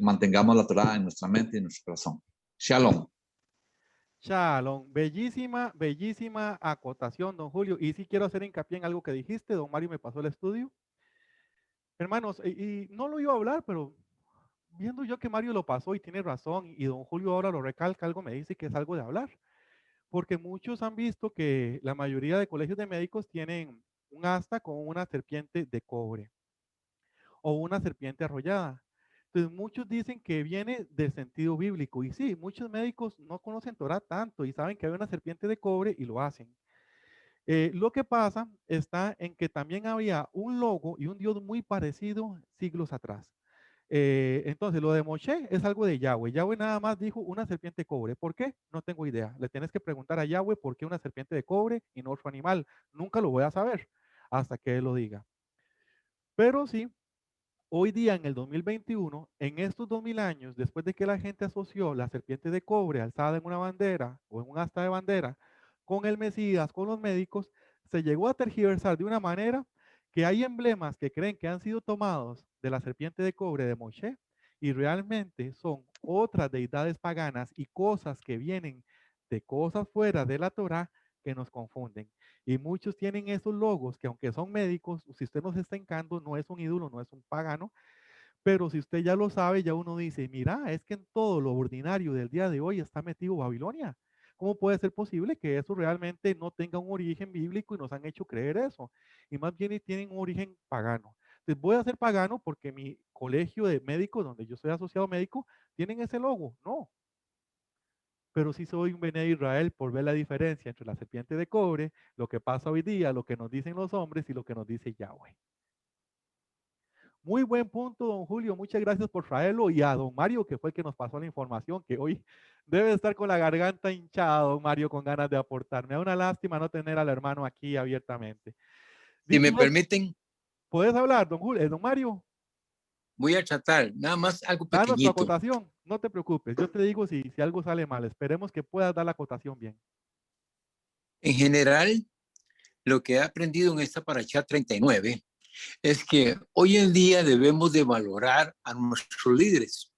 mantengamos la Torá en nuestra mente y en nuestro corazón. Shalom. Shalom, bellísima acotación, don Julio. Y sí quiero hacer hincapié en algo que dijiste, don Mario me pasó el estudio. Hermanos, y no lo iba a hablar, pero viendo yo que Mario lo pasó y tiene razón, y don Julio ahora lo recalca, algo me dice que es algo de hablar. Porque muchos han visto que la mayoría de colegios de médicos tienen un asta con una serpiente de cobre o una serpiente arrollada. Entonces muchos dicen que viene del sentido bíblico y sí, muchos médicos no conocen Torah tanto y saben que hay una serpiente de cobre y lo hacen. Lo que pasa está en que también había un logo y un dios muy parecido siglos atrás. Entonces, lo de Moshe es algo de Yahweh. Yahweh nada más dijo una serpiente de cobre. ¿Por qué? No tengo idea. Le tienes que preguntar a Yahweh por qué una serpiente de cobre y no otro animal. Nunca lo voy a saber hasta que él lo diga. Pero sí, hoy día en el 2021, en estos 2000 años, después de que la gente asoció la serpiente de cobre alzada en una bandera o en un asta de bandera con el Mesías, con los médicos, se llegó a tergiversar de una manera que hay emblemas que creen que han sido tomados de la serpiente de cobre de Moshe y realmente son otras deidades paganas y cosas que vienen de cosas fuera de la Torá que nos confunden. Y muchos tienen esos logos que aunque son médicos, si usted no se está encando, no es un ídolo, no es un pagano, pero si usted ya lo sabe, ya uno dice, mira, es que en todo lo ordinario del día de hoy está metido Babilonia. ¿Cómo puede ser posible que eso realmente no tenga un origen bíblico y nos han hecho creer eso? Y más bien tienen un origen pagano. Entonces voy a ser pagano porque mi colegio de médicos, donde yo soy asociado médico, tienen ese logo. No, pero sí soy un Bene Israel por ver la diferencia entre la serpiente de cobre, lo que pasa hoy día, lo que nos dicen los hombres y lo que nos dice Yahweh. Muy buen punto, don Julio. Muchas gracias por traerlo. Y a don Mario, que fue el que nos pasó la información, que hoy debe estar con la garganta hinchada, don Mario, con ganas de aportar. Me da una lástima no tener al hermano aquí abiertamente. Si me Dicho esto, permiten, ¿puedes hablar, don Mario? voy a tratar nada más algo Danos tu pequeñito. acotación, no te preocupes. Yo te digo si algo sale mal. Esperemos que puedas dar la acotación bien. En general, lo que he aprendido en esta Parashá 39 es que hoy en día debemos de valorar a nuestros líderes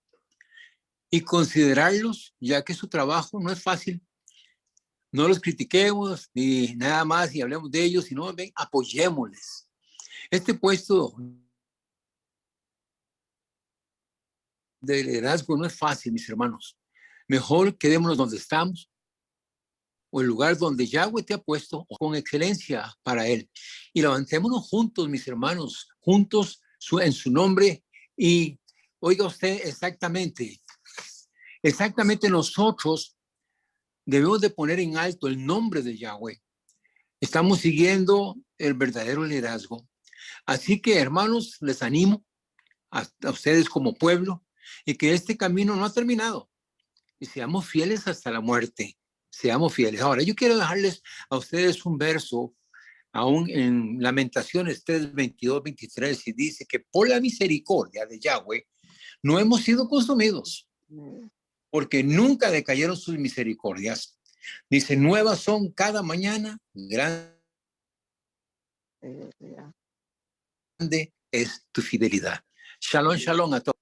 y considerarlos, ya que su trabajo no es fácil. No los critiquemos ni nada más y hablemos de ellos, sino ven, apoyémosles. Este puesto de liderazgo no es fácil, mis hermanos. Mejor quedémonos donde estamos o el lugar donde Yahweh te ha puesto con excelencia para Él. Y levantémonos juntos, mis hermanos, juntos en su nombre. Y oiga usted exactamente nosotros debemos de poner en alto el nombre de Yahweh. Estamos siguiendo el verdadero liderazgo. Así que, hermanos, les animo a ustedes como pueblo y que este camino no ha terminado. Y seamos fieles hasta la muerte. Seamos fieles. Ahora, yo quiero dejarles a ustedes un verso, aún en Lamentaciones 3, 22, 23, y dice que por la misericordia de Yahweh no hemos sido consumidos, porque nunca decayeron sus misericordias. Dice, nuevas son cada mañana, grande es tu fidelidad. Shalom, shalom a todos.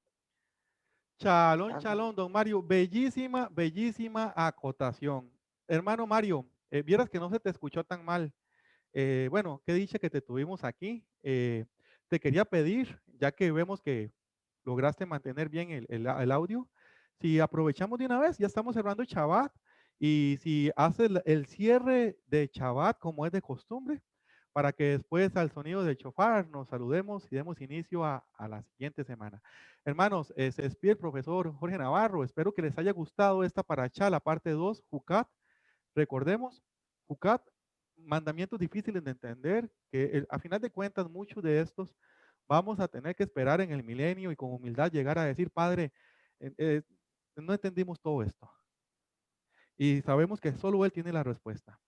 Shalom, shalom, don Mario. Bellísima, bellísima acotación. Hermano Mario, vieras que no se te escuchó tan mal. Bueno, qué dicha que te tuvimos aquí. Te quería pedir, ya que vemos que lograste mantener bien el audio, si aprovechamos de una vez, ya estamos cerrando Shabbat, y si haces el cierre de Shabbat como es de costumbre, para que después al sonido del shofar nos saludemos y demos inicio a la siguiente semana. Hermanos, se despide el profesor Jorge Navarro. Espero que les haya gustado esta paracha, la parte 2, Jucat. Recordemos, Jucat, mandamientos difíciles de entender, que a final de cuentas muchos de estos vamos a tener que esperar en el milenio y con humildad llegar a decir, Padre, no entendimos todo esto. Y sabemos que solo Él tiene la respuesta.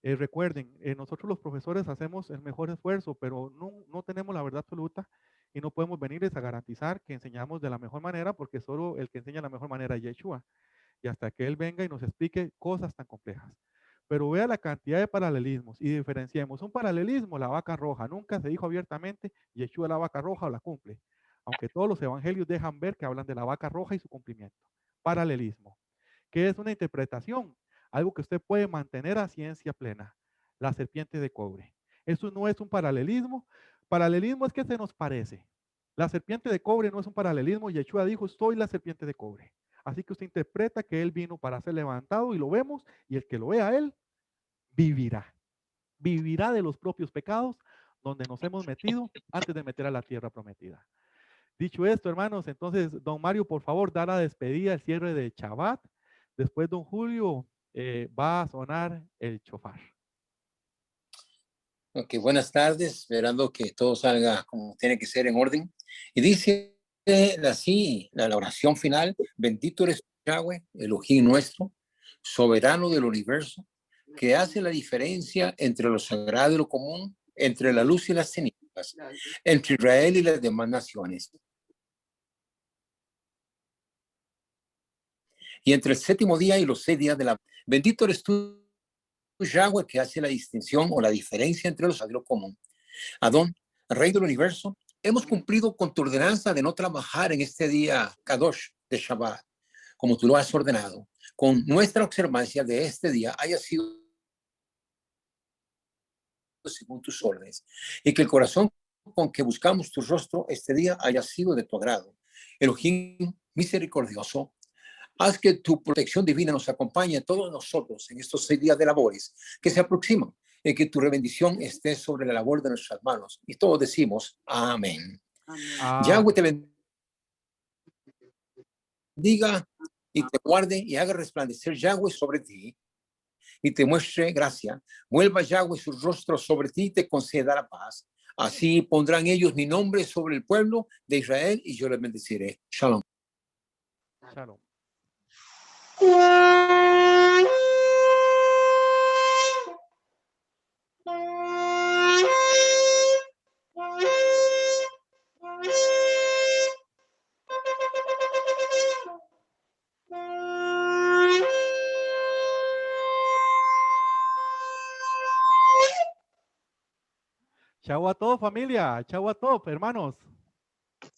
Recuerden, nosotros los profesores hacemos el mejor esfuerzo, pero no tenemos la verdad absoluta y no podemos venirles a garantizar que enseñamos de la mejor manera, porque solo el que enseña de la mejor manera es Yeshua. Y hasta que Él venga y nos explique cosas tan complejas. Pero vea la cantidad de paralelismos y diferenciemos. Un paralelismo, la vaca roja. Nunca se dijo abiertamente, Yeshua la vaca roja o la cumple. Aunque todos los evangelios dejan ver que hablan de la vaca roja y su cumplimiento. Paralelismo. ¿Qué es una interpretación? Algo que usted puede mantener a ciencia plena. La serpiente de cobre. Eso no es un paralelismo. Paralelismo es que se nos parece. La serpiente de cobre no es un paralelismo. Yeshua dijo, soy la serpiente de cobre. Así que usted interpreta que Él vino para ser levantado y lo vemos, y el que lo vea a Él, vivirá. Vivirá de los propios pecados donde nos hemos metido antes de meter a la tierra prometida. Dicho esto, hermanos, entonces, don Mario, por favor, da la despedida, el cierre de Shabbat. Después, don Julio, va a sonar el shofar. Ok, buenas tardes, esperando que todo salga como tiene que ser en orden. Y dice así la oración final: bendito eres Yahweh, Elohim nuestro, soberano del universo, que hace la diferencia entre lo sagrado y lo común, entre la luz y las tinieblas, entre Israel y las demás naciones. Y entre el séptimo día y los 6 días de la... Bendito eres tú, Yahweh, que hace la distinción o la diferencia entre lo sagrado y lo común. Adón, Rey del universo, hemos cumplido con tu ordenanza de no trabajar en este día Kadosh de Shabbat, como tú lo has ordenado. Con nuestra observancia de este día haya sido según tus órdenes, y que el corazón con que buscamos tu rostro este día haya sido de tu agrado. Elohim misericordioso, haz que tu protección divina nos acompañe a todos nosotros en estos 6 días de labores que se aproximan, y que tu bendición esté sobre la labor de nuestras manos. Y todos decimos amén. Yahweh te bendiga y te guarde y haga resplandecer Yahweh sobre ti y te muestre gracia. Vuelva Yahweh su rostro sobre ti y te conceda la paz. Así pondrán ellos mi nombre sobre el pueblo de Israel y yo les bendeciré. Shalom. Shalom. Chau a todos, familia. Chau a todos, hermanos.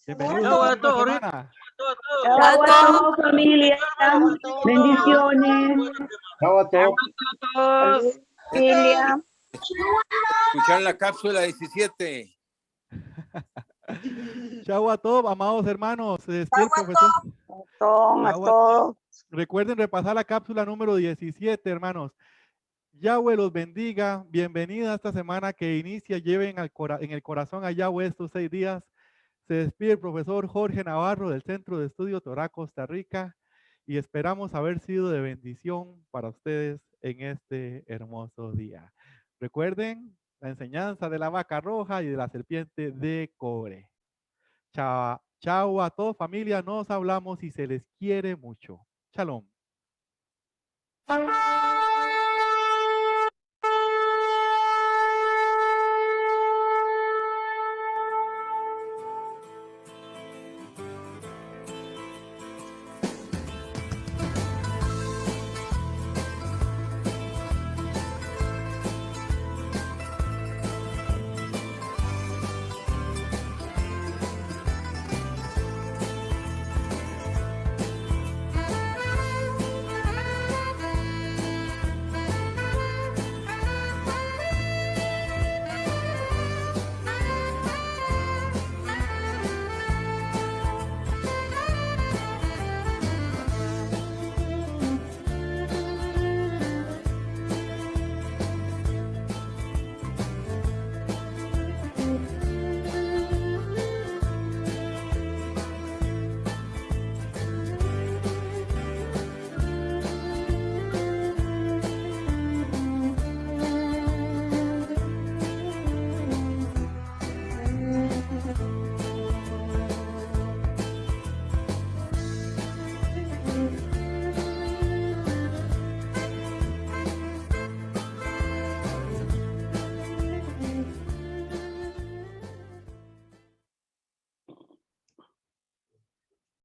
Bienvenidos Chau a a esta todos, semana. Chao a todos, familia. Bendiciones. Chao a todos. Saludos, familia. Escuchar la cápsula 17. Chau a todos, amados hermanos. Se despide el profesor. A todos. Recuerden repasar la cápsula número 17, hermanos. Yahweh los bendiga. Bienvenida a esta semana que inicia. Lleven en el corazón a Yahweh estos 6 días. Se despide el profesor Jorge Navarro del Centro de Estudio Torá Costa Rica y esperamos haber sido de bendición para ustedes en este hermoso día. Recuerden la enseñanza de la vaca roja y de la serpiente de cobre. Chao, chao a todos, familia. Nos hablamos y se les quiere mucho. Shalom.